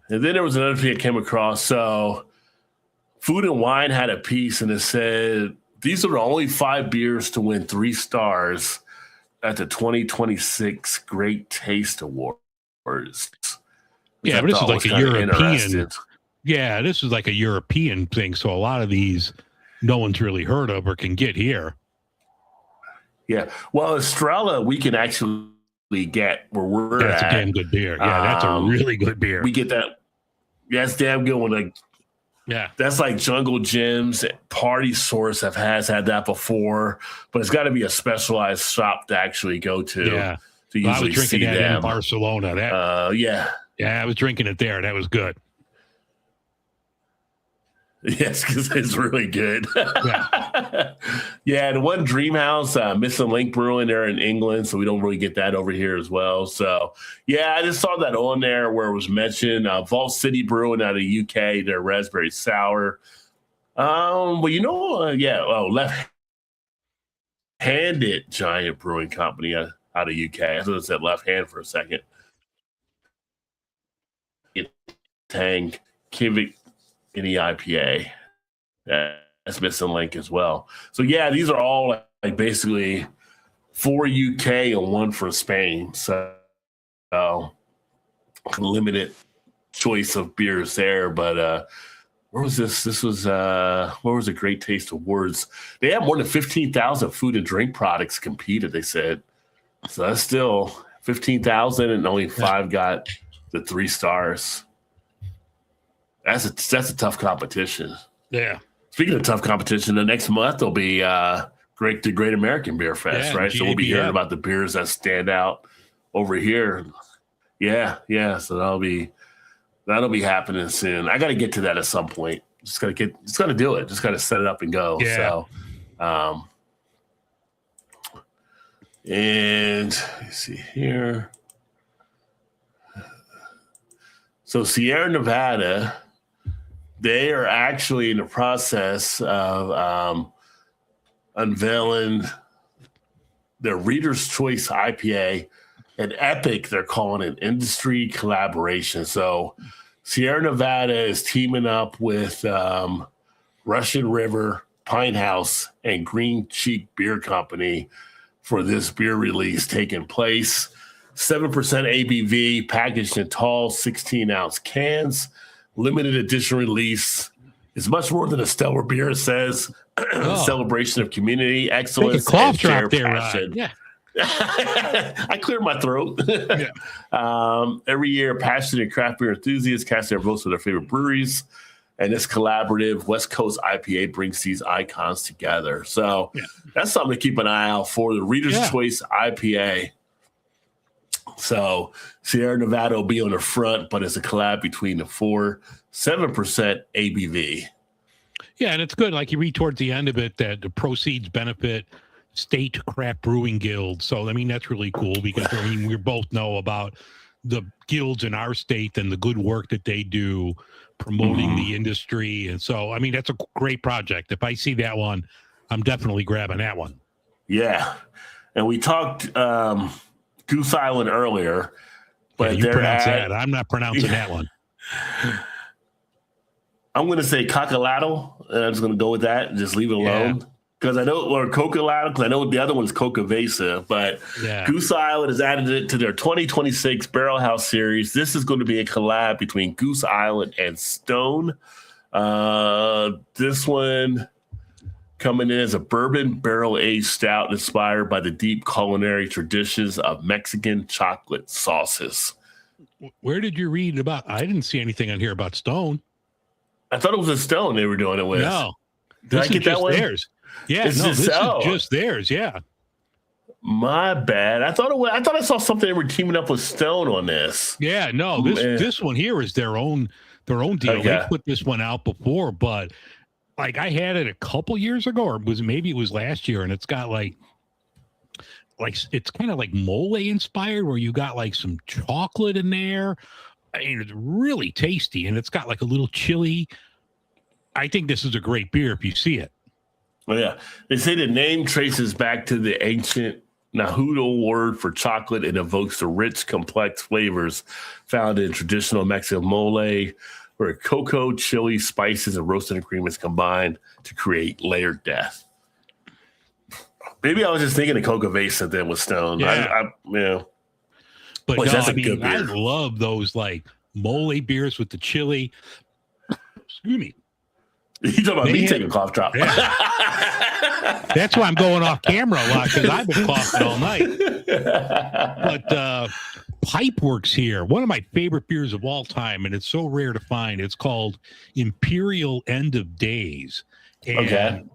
S3: And then there was another thing I came across. So Food and Wine had a piece, and it said, these are the only 5 beers to win 3 stars at the 2026 Great Taste Awards.
S4: Yeah, but this is like a European. Yeah, this is like a European thing. So a lot of these no one's really heard of or can get here.
S3: Yeah. Well, Estrella, we can actually get where we're at.
S4: That's a damn good beer. Yeah, that's a really good beer.
S3: We get that. That's damn good one. That's like Jungle Gyms. Party Source has had that before, but it's got to be a specialized shop to actually go to. Yeah. To usually I was drinking that them.
S4: In Barcelona. Yeah, I was drinking it there. That was good.
S3: Yes, because it's really good.
S4: Yeah.
S3: Yeah, the one Dream House, Missing Link Brewing, there in England, so we don't really get that over here as well. So, yeah, I just saw that on there where it was mentioned. Vault City Brewing out of the UK, their raspberry sour. Well, Left-Handed Giant Brewing Company out of UK. I thought it said Left Hand for a second. Tang Kivik in the IPA. That's Missing Link as well. So yeah, these are all like basically 4 UK and 1 for Spain. So limited choice of beers there. But where was this? This was where was the Great Taste Awards? They had more than 15,000 food and drink products competed, they said. So that's still 15,000 and only 5 got the 3 stars. That's a tough competition.
S4: Yeah.
S3: Speaking of tough competition, the next month will be the Great American Beer Fest, right? So we'll be hearing about the beers that stand out over here. Yeah. So that'll be happening soon. I got to get to that at some point. Just got to do it. Just got to set it up and go.
S4: Yeah.
S3: So, and let's see here. So Sierra Nevada, they are actually in the process of unveiling their Reader's Choice IPA, and Epic, they're calling it industry collaboration. So Sierra Nevada is teaming up with Russian River, Pine House, and Green Cheek Beer Company for this beer release taking place. 7% ABV, packaged in tall 16-ounce cans. Limited edition release. It's much more than a stellar beer, it says. Celebration of community, excellence, and shared passion.
S4: Yeah.
S3: I cleared my throat.
S4: Yeah.
S3: Every year, passionate craft beer enthusiasts cast their votes for their favorite breweries. And this collaborative West Coast IPA brings these icons together. So that's something to keep an eye out for, the Reader's Choice IPA. So Sierra Nevada will be on the front, but it's a collab between the 7% ABV.
S4: Yeah, and it's good. Like you read towards the end of it that the proceeds benefit state craft brewing guilds. So, I mean, that's really cool because, I mean, we both know about the guilds in our state and the good work that they do promoting the industry. And so, I mean, that's a great project. If I see that one, I'm definitely grabbing that one.
S3: Yeah. And we talked Goose Island earlier. But
S4: you pronounce that. I'm not pronouncing that one.
S3: I'm going to say Cocolatl, and I'm just going to go with that and just leave it alone. Because I know, or Cocolatl, because I know the other one's Cocavesa, but Goose Island has added it to their 2026 Barrel House series. This is going to be a collab between Goose Island and Stone. This one coming in as a bourbon barrel-aged stout inspired by the deep culinary traditions of Mexican chocolate sauces.
S4: Where did you read about? I didn't see anything on here about Stone.
S3: I thought it was a Stone they were doing it with.
S4: No.
S3: Did I get that one?
S4: Theirs. Yeah, this is just theirs. Yeah.
S3: My bad. I thought I saw something they were teaming up with Stone on this.
S4: Yeah, no, this one here is their own deal. Okay. They put this one out before, but like I had it a couple years ago, or maybe it was last year, and it's got like it's kind of like mole inspired, where you got like some chocolate in there. I mean, it's really tasty, and it's got like a little chili. I think this is a great beer if you see it.
S3: Oh, yeah. They say the name traces back to the ancient Nahuatl word for chocolate and evokes the rich, complex flavors found in traditional Mexican mole, where cocoa, chili, spices, and roasted ingredients combine to create layered death. Maybe I was just thinking of Cocavesa then with Stone.
S4: Yeah. But
S3: boy,
S4: no,
S3: that's a
S4: I mean,
S3: good beer.
S4: I love those like mole beers with the chili. Excuse me.
S3: You talking about me taking a cough drop?
S4: Yeah. That's why I'm going off camera a lot, because I've been coughing all night. But Pipeworks here, one of my favorite beers of all time, and it's so rare to find. It's called Imperial End of Days, and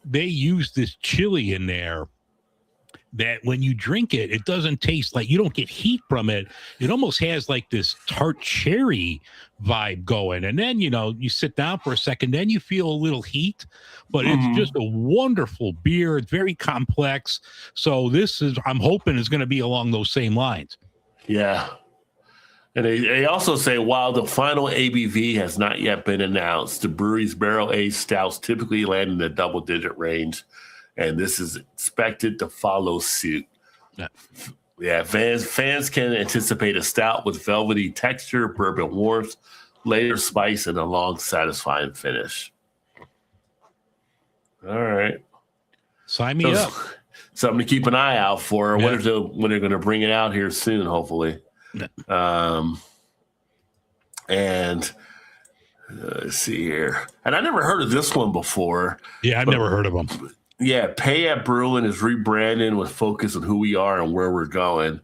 S4: they use this chili in there that when you drink it, it doesn't taste like, you don't get heat from it. It almost has like this tart cherry vibe going. And then, you sit down for a second, then you feel a little heat, but it's just a wonderful beer. It's very complex. So I'm hoping is going to be along those same lines.
S3: Yeah. And they also say, while the final ABV has not yet been announced, the brewery's barrel-aged stouts typically land in the double-digit range, and this is expected to follow suit. Yeah, fans can anticipate a stout with velvety texture, bourbon warmth, layer spice, and a long, satisfying finish. All right.
S4: Sign me up.
S3: Something to keep an eye out for.
S4: Yeah.
S3: When they're going to bring it out here soon, hopefully. And let's see here. And I never heard of this one before.
S4: Yeah, I've never heard of them.
S3: Yeah, Pay at Brewing is rebranding with focus on who we are and where we're going.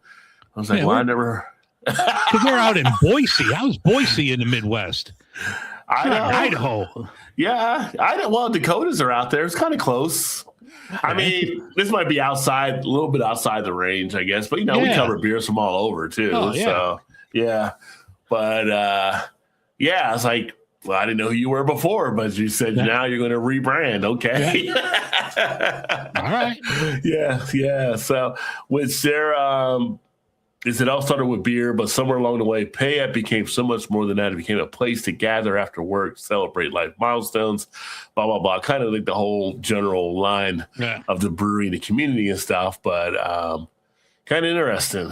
S3: I was like, I never.
S4: Because they're out in Boise. How's Boise in the Midwest? Idaho.
S3: Yeah, well, Dakotas are out there. It's kind of close. I mean, this might be outside, a little bit outside the range, I guess. But, we cover beers from all over, too.
S4: Oh, yeah.
S3: So, yeah. But, I was like, well, I didn't know who you were before, but you said now you're going to rebrand. Okay.
S4: Yeah. All right.
S3: Yeah. So, which there it all started with beer, but somewhere along the way, Payette became so much more than that. It became a place to gather after work, celebrate life milestones, blah, blah, blah. Kind of like the whole general line of the brewery and the community and stuff, but kind of interesting.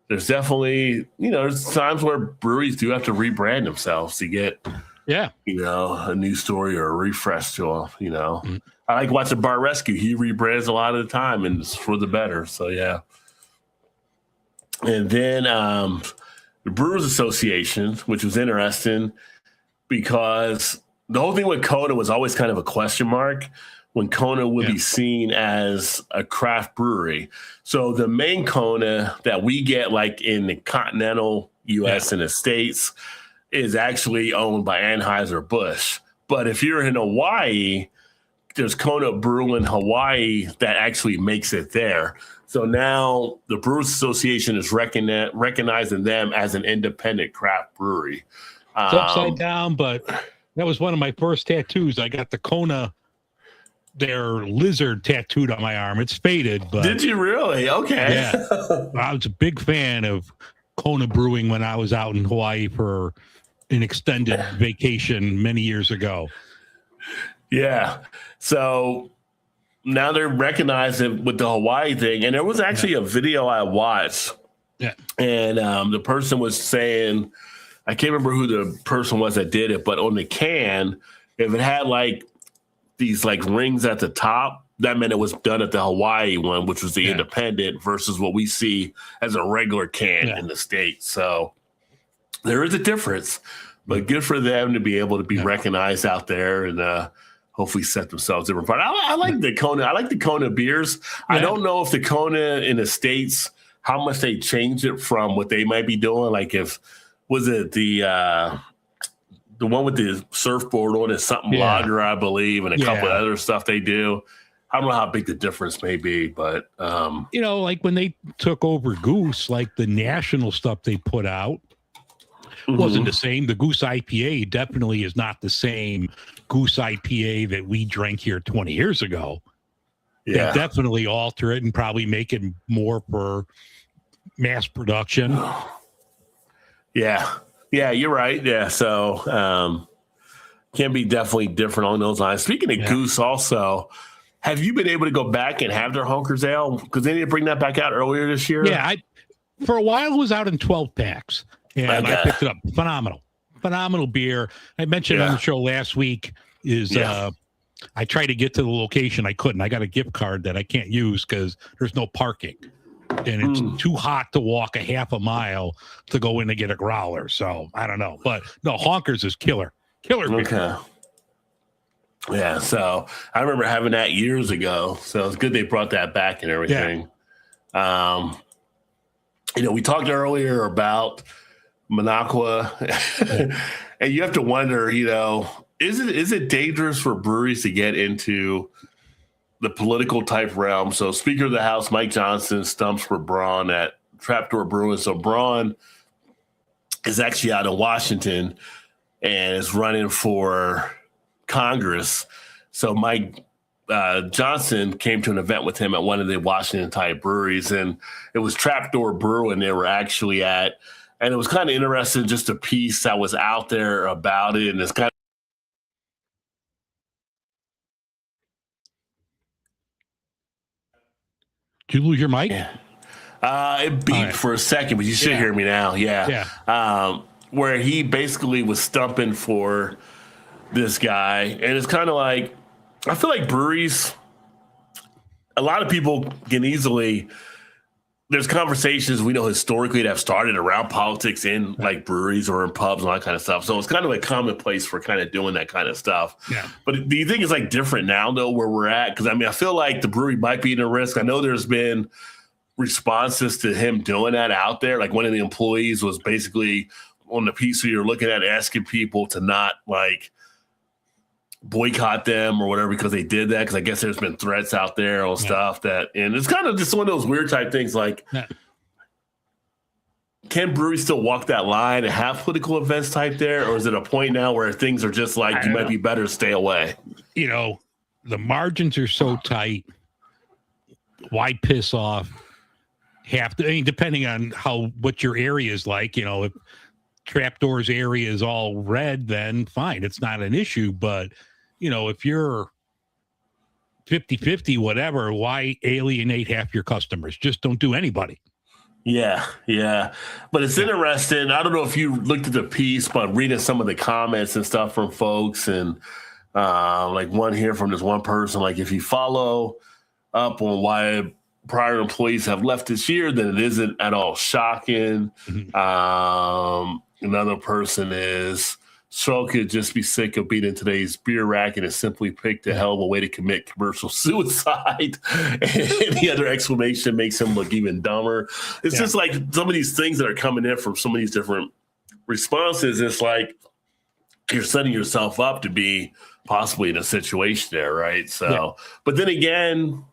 S3: There's definitely, there's times where breweries do have to rebrand themselves to get, a new story or a refresh to them, I like watching Bar Rescue. He rebrands a lot of the time, and it's for the better. So, yeah. And then the Brewers Association, which was interesting because the whole thing with Kona was always kind of a question mark when Kona would be seen as a craft brewery. So the main Kona that we get like in the continental U.S. and the States is actually owned by Anheuser-Busch. But if you're in Hawaii, there's Kona Brew in Hawaii that actually makes it there. So now the Brewers Association is recognizing them as an independent craft brewery.
S4: It's upside down, but that was one of my first tattoos. I got the Kona, their lizard tattooed on my arm. It's faded, but
S3: did you really? Okay.
S4: Yeah, I was a big fan of Kona Brewing when I was out in Hawaii for an extended vacation many years ago.
S3: Yeah. So now they're recognizing with the Hawaii thing. And there was actually a video I watched. Yeah. And the person was saying, I can't remember who the person was that did it, but on the can, if it had like these like rings at the top, that meant it was done at the Hawaii one, which was the independent versus what we see as a regular can in the States. So there is a difference, but good for them to be able to be recognized out there and hopefully set themselves different. But I like the Kona. I like the Kona beers. Yeah. I don't know if the Kona in the States, how much they changed it from what they might be doing. Like was it the one with the surfboard on it, something lager, I believe, and a couple of other stuff they do. I don't know how big the difference may be, but
S4: like when they took over Goose, like the national stuff they put out wasn't the same. The Goose IPA definitely is not the same Goose IPA that we drank here 20 years ago. Yeah, they definitely alter it and probably make it more for mass production.
S3: Yeah, you're right. Yeah, so can be definitely different on those lines. Speaking of Goose, also, have you been able to go back and have their Honkers Ale? Because they didn't bring that back out earlier this year.
S4: Yeah, for a while it was out in 12 packs, and I picked it up. Phenomenal beer. I mentioned on the show last week is I tried to get to the location. I couldn't. I got a gift card that I can't use because there's no parking. And it's too hot to walk a half a mile to go in to get a growler. So I don't know. But no, Honkers is killer. Killer beer. Okay.
S3: Yeah, so I remember having that years ago. So it's good they brought that back and everything. Yeah. We talked earlier about Minocqua, and you have to wonder, is it dangerous for breweries to get into the political type realm. So Speaker of the House Mike Johnson stumps for Braun at Trapdoor Brewing. So Braun is actually out in Washington and is running for Congress. So Mike Johnson came to an event with him at one of the Washington type breweries, and it was Trapdoor Brewing they were actually at. And it was kind of interesting, just a piece that was out there about it. And it's kind of,
S4: did you lose your mic?
S3: it beeped for a second, but you should hear me now. Yeah. Where he basically was stumping for this guy. And it's kind of like, I feel like breweries, a lot of people can easily, there's conversations we know historically that have started around politics in like breweries or in pubs and all that kind of stuff. So it's kind of a commonplace for kind of doing that kind of stuff.
S4: Yeah.
S3: But do you think it's like different now though, where we're at? Because I mean, I feel like the brewery might be in a risk. I know there's been responses to him doing that out there. Like one of the employees was basically on the piece where you're looking at asking people to not like boycott them or whatever because they did that, because I guess there's been threats out there on stuff that, and it's kind of just one of those weird type things like, can breweries still walk that line and have political events type there, or is it a point now where things are just like you might be better to stay away?
S4: You know, the margins are so tight. Why piss off half the, I mean, depending on what your area is like, you know, if Trapdoor's area is all red, then fine, it's not an issue. But you know, if you're 50-50, whatever, why alienate half your customers? Just don't do anybody.
S3: Yeah. But it's interesting. I don't know if you looked at the piece, but reading some of the comments and stuff from folks, and like one here from this one person, like if you follow up on why prior employees have left this year, then it isn't at all shocking. Another person is, Stroh could just be sick of being in today's beer racket and simply picked a hell of a way to commit commercial suicide. And the other exclamation makes him look even dumber. It's just like some of these things that are coming in from some of these different responses. It's like you're setting yourself up to be possibly in a situation there, right? So, but then again,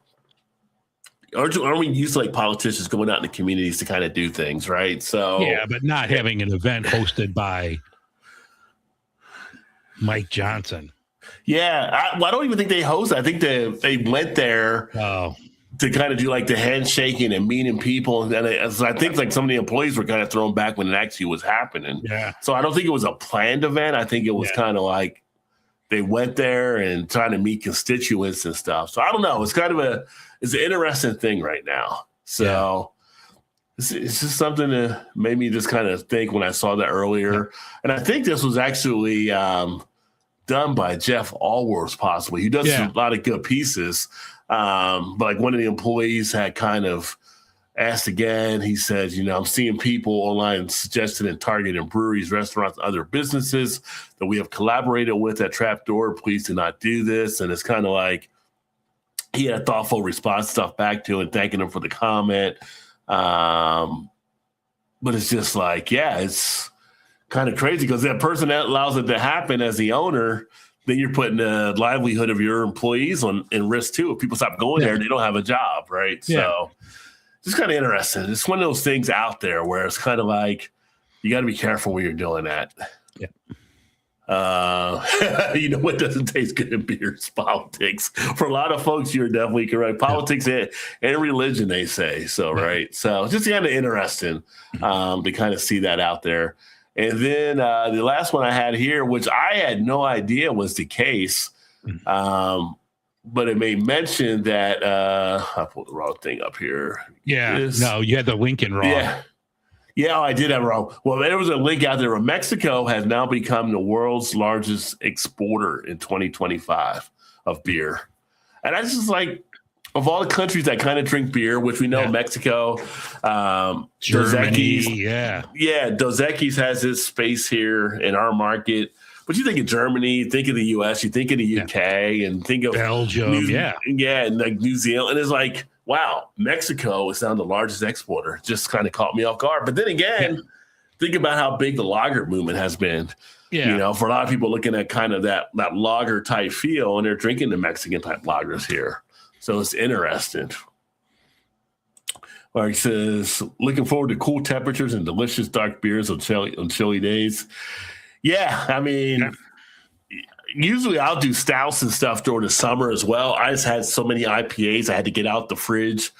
S3: aren't we used to like politicians going out in the communities to kind of do things, right? So
S4: yeah, but not having an event hosted by Mike Johnson.
S3: Yeah, I don't even think they hosted. I think they went there to kind of do like the handshaking and meeting people, and I think like some of the employees were kind of thrown back when it actually was happening.
S4: Yeah.
S3: So I don't think it was a planned event. I think it was kind of like they went there and trying to meet constituents and stuff. So I don't know. It's kind of it's an interesting thing right now. So. It's just something that made me just kind of think when I saw that earlier. And I think this was actually done by Jeff Allworth, possibly. He does a lot of good pieces. But like one of the employees had kind of asked again. He said, you know, I'm seeing people online suggesting and targeting breweries, restaurants, other businesses that we have collaborated with at Trapdoor. Please do not do this. And it's kind of like he had a thoughtful response stuff back to and thanking him for the comment. But it's just like, it's kind of crazy because that person that allows it to happen as the owner, then you're putting the livelihood of your employees in risk too. If people stop going there, they don't have a job, right? So it's kind of interesting. It's one of those things out there where it's kind of like, you got to be careful where you're doing that.
S4: Yeah.
S3: You know what doesn't taste good in beer is politics. For a lot of folks, you're definitely correct. Politics and religion, they say. So, right. So just kind of interesting to kind of see that out there. And then the last one I had here, which I had no idea was the case, but it may mention that I pulled the wrong thing up here.
S4: Yeah. No, you had the Lincoln wrong.
S3: Yeah, I did have it wrong. Well, there was a link out there where Mexico has now become the world's largest exporter in 2025 of beer. And I just like, of all the countries that kind of drink beer, which we know Mexico,
S4: Germany,
S3: Dos Equis has its space here in our market. But you think of Germany, think of the U.S., you think of the U.K., and think of
S4: Belgium,
S3: and like New Zealand. And it's like, wow, Mexico is now the largest exporter. Just kind of caught me off guard. But then again, think about how big the lager movement has been. Yeah. You know, for a lot of people looking at kind of that lager type feel, and they're drinking the Mexican type lagers here. So it's interesting. Mark says, looking forward to cool temperatures and delicious dark beers on chilly days. Yeah, I mean, usually I'll do stouts and stuff during the summer as well. I just had so many IPAs I had to get out the fridge.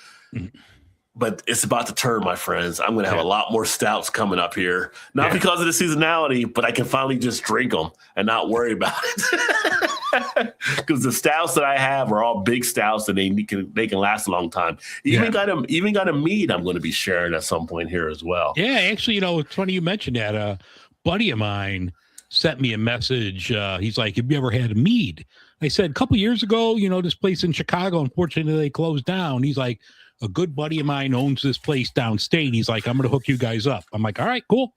S3: But it's about to turn, my friends. I'm going to have a lot more stouts coming up here. Not because of the seasonality, but I can finally just drink them and not worry about it. Because the stouts that I have are all big stouts and they can last a long time. Even got a mead I'm going to be sharing at some point here as well.
S4: Yeah, actually, it's funny you mentioned that. A buddy of mine sent me a message. He's like, have you ever had a mead? I said, a couple years ago, this place in Chicago, unfortunately, they closed down. He's like, a good buddy of mine owns this place downstate. He's like, I'm going to hook you guys up. I'm like, all right, cool.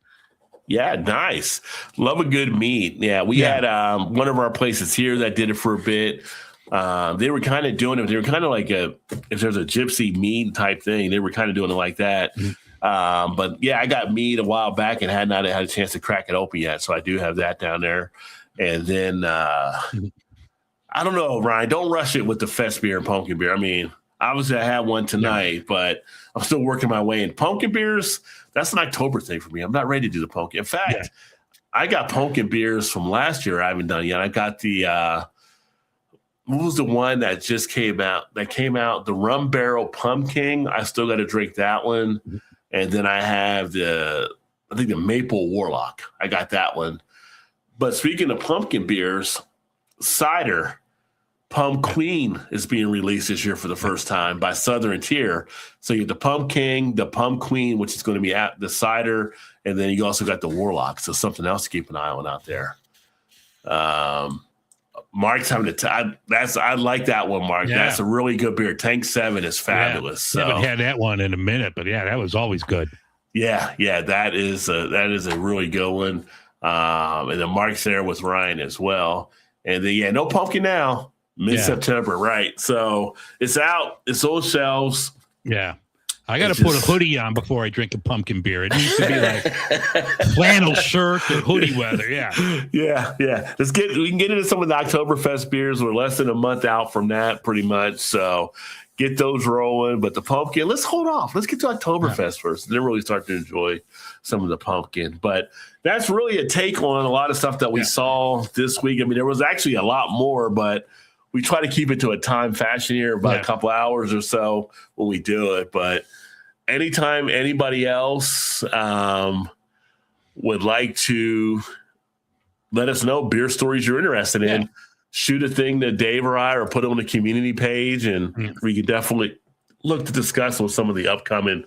S3: Yeah, nice. Love a good mead. Yeah, we had one of our places here that did it for a bit. They were kind of doing it. They were kind of like if there's a gypsy mead type thing, they were kind of doing it like that. But yeah, I got mead a while back and had not had a chance to crack it open yet. So I do have that down there. And then I don't know, Ryan, don't rush it with the fest beer and pumpkin beer. I mean, obviously I had one tonight, but I'm still working my way in. Pumpkin beers, that's an October thing for me. I'm not ready to do the pumpkin. In fact, I got pumpkin beers from last year I haven't done yet. I got the what was the one that just came out? The Rum Barrel Pumpkin. I still got to drink that one. And then I have the Maple Warlock. I got that one. But speaking of pumpkin beers, cider Pump Queen is being released this year for the first time by Southern Tier. So you get the Pump King, the Pump Queen, which is going to be at the cider, and then you also got the Warlock. So something else to keep an eye on out there. Mark's having I like that one, Mark. Yeah. That's a really good beer. Tank 7 is fabulous.
S4: Yeah. I haven't had that one in a minute, but yeah, that was always good.
S3: Yeah, that is a really good one. And then Mark's there with Ryan as well. And then no pumpkin now. Mid-September, right? So it's out. It's on shelves.
S4: Yeah. I got to put a hoodie on before I drink a pumpkin beer. It needs to be like flannel shirt and hoodie weather. Yeah.
S3: Yeah. We can get into some of the Oktoberfest beers. We're less than a month out from that pretty much. So get those rolling. But the pumpkin, let's hold off. Let's get to Oktoberfest first. Then really start to enjoy some of the pumpkin. But that's really a take on a lot of stuff that we saw this week. I mean, there was actually a lot more, but we try to keep it to a time fashion here, about a couple hours or so when we do it. But anytime anybody else would like to let us know beer stories you're interested in, shoot a thing to Dave or I, or put it on the community page, and we could definitely look to discuss with some of the upcoming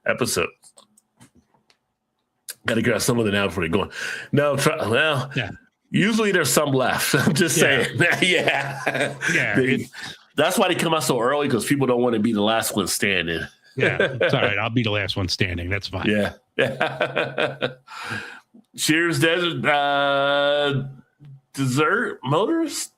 S3: episodes. Got to grab some of them now before they go on. Usually there's some left. I'm just saying. That's why they come out so early, because people don't want to be the last one standing.
S4: Yeah, it's all right. I'll be the last one standing. That's fine.
S3: Yeah. Cheers, Desert Motors.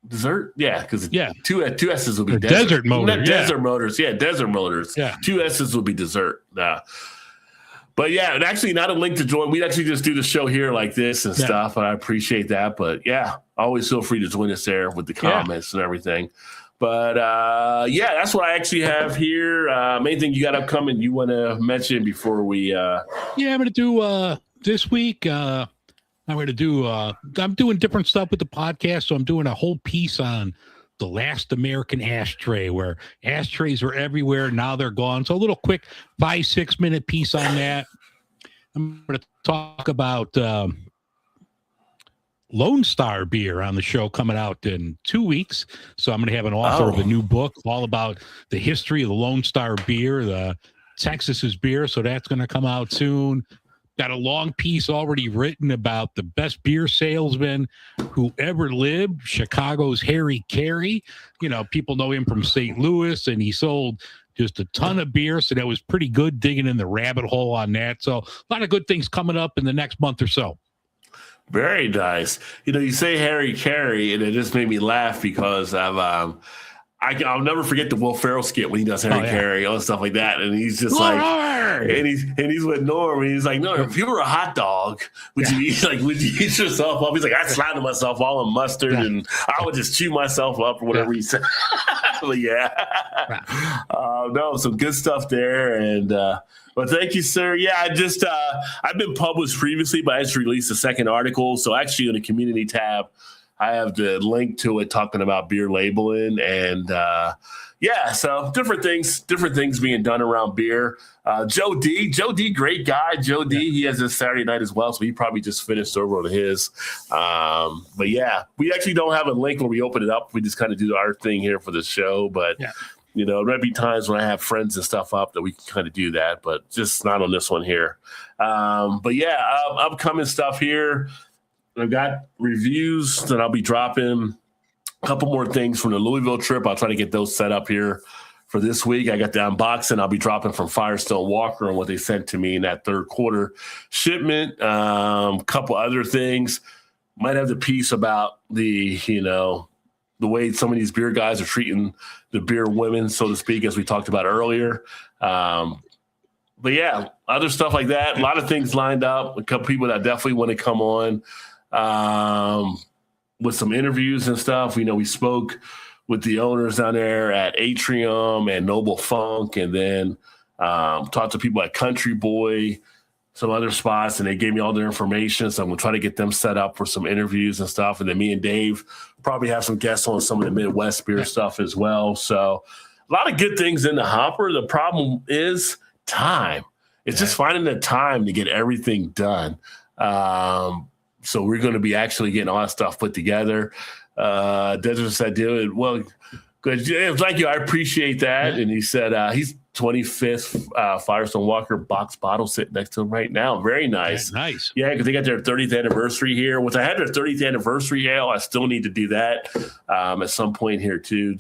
S3: Dessert, because two S's will be
S4: Desert Motors.
S3: Desert Motors. Yeah, Desert Motors.
S4: Yeah.
S3: 2 S's will be dessert. But and actually not a link to join. We actually just do the show here like this and stuff, and I appreciate that. But always feel free to join us there with the comments and everything. But that's what I actually have here. Main thing you got upcoming you want to mention before we? I'm
S4: going to do this week. I'm doing different stuff with the podcast, so I'm doing a whole piece on the last American ashtray, where ashtrays were everywhere. Now they're gone. So a little quick 5-6 minute piece on that. I'm going to talk about Lone Star beer on the show coming out in 2 weeks. So I'm going to have an author of a new book all about the history of the Lone Star beer, the Texas's beer. So that's going to come out soon. Got a long piece already written about the best beer salesman who ever lived, Chicago's Harry Carey. People know him from St. Louis, and he sold just a ton of beer. So that was pretty good, digging in the rabbit hole on that. So a lot of good things coming up in the next month or so.
S3: Very nice. You say Harry Carey, and it just made me laugh because I I'll never forget the Will Ferrell skit when he does Harry Carey, all stuff like that, and he's just like, and he's with Norm, and he's like, no, if you were a hot dog, would you eat yourself up? He's like, I'd slander myself all in mustard, and I would just chew myself up or whatever he said. But no, some good stuff there, and but thank you, sir. Yeah, I've been published previously, but I just released a second article. So actually, in the community tab, I have the link to it talking about beer labeling and so different things being done around beer. Joe D, great guy. Joe D, he has this Saturday night as well, so he probably just finished over on his. But yeah, we actually don't have a link when we open it up. We just kind of do our thing here for the show. But you know, there might be times when I have friends and stuff up that we can kind of do that, but just not on this one here. But yeah, upcoming stuff here. I've got reviews that I'll be dropping. A couple more things from the Louisville trip. I'll try to get those set up here for this week. I got the unboxing I'll be dropping from Firestone Walker and what they sent to me in that third quarter shipment. Couple other things. Might have the piece about the way some of these beer guys are treating the beer women, so to speak, as we talked about earlier. But yeah, other stuff like that. A lot of things lined up. A couple people that definitely want to come on. With some interviews and stuff. We spoke with the owners down there at Atrium and Noble Funk, and then talked to people at Country Boy, some other spots, and they gave me all their information. So I'm going to try to get them set up for some interviews and stuff. And then me and Dave probably have some guests on some of the Midwest beer stuff as well. So a lot of good things in the hopper. The problem is time. It's just finding the time to get everything done. So we're going to be actually getting all that stuff put together. Desert said, dude, well, good. Thank you. I appreciate that. And he said he's 25th Firestone Walker box bottle sitting next to him right now. Very nice.
S4: Yeah, nice.
S3: Yeah, because they got their 30th anniversary here. Once I had their 30th anniversary ale, I still need to do that at some point here too.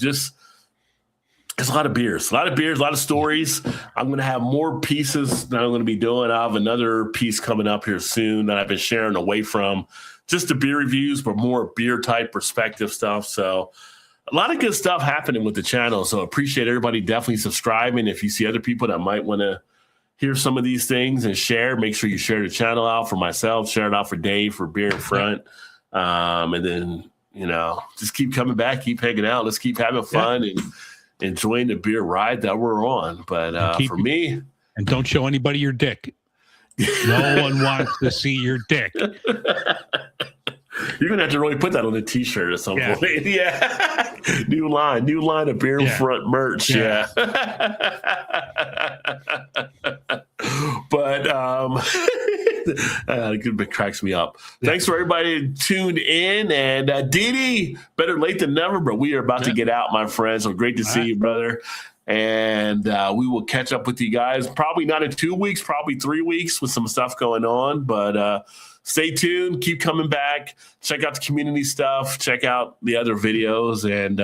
S3: It's a lot of beers, a lot of stories. I'm going to have more pieces that I'm going to be doing. I have another piece coming up here soon that I've been sharing away from just the beer reviews, but more beer type perspective stuff. So a lot of good stuff happening with the channel. So appreciate everybody definitely subscribing. If you see other people that might want to hear some of these things and share, make sure you share the channel out for myself, share it out for Dave for Beer in Front. And then, just keep coming back, keep hanging out. Let's keep having fun and enjoying the beer ride that we're on. But for me,
S4: and don't show anybody your dick. No one wants to see your dick.
S3: You're gonna have to really put that on a t-shirt at some point. Yeah. New line of Beer in Front merch. Yeah. But it cracks me up. Thanks for everybody tuned in, and Didi, better late than never, but we are about to get out, my friends. So great to see you, brother. And we will catch up with you guys probably not in 2 weeks, probably 3 weeks with some stuff going on, but stay tuned, keep coming back, check out the community stuff, check out the other videos, and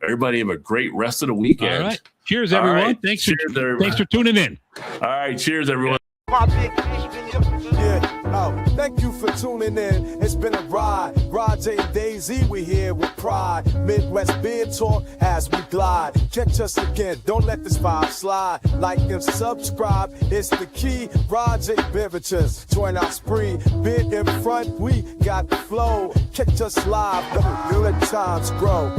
S3: everybody have a great rest of the weekend.
S4: All right. Cheers, everyone.
S3: Right.
S4: Thanks for tuning in.
S3: All right. Cheers, everyone.
S1: Thank you for tuning in. It's been a ride. Roger and Daisy, we here with pride. Midwest beer talk as we glide. Catch us again. Don't let this vibe slide. Like and subscribe. It's the key. Roger Beverages. Join our spree. Beer in front. We got the flow. Catch us live. The good times grow.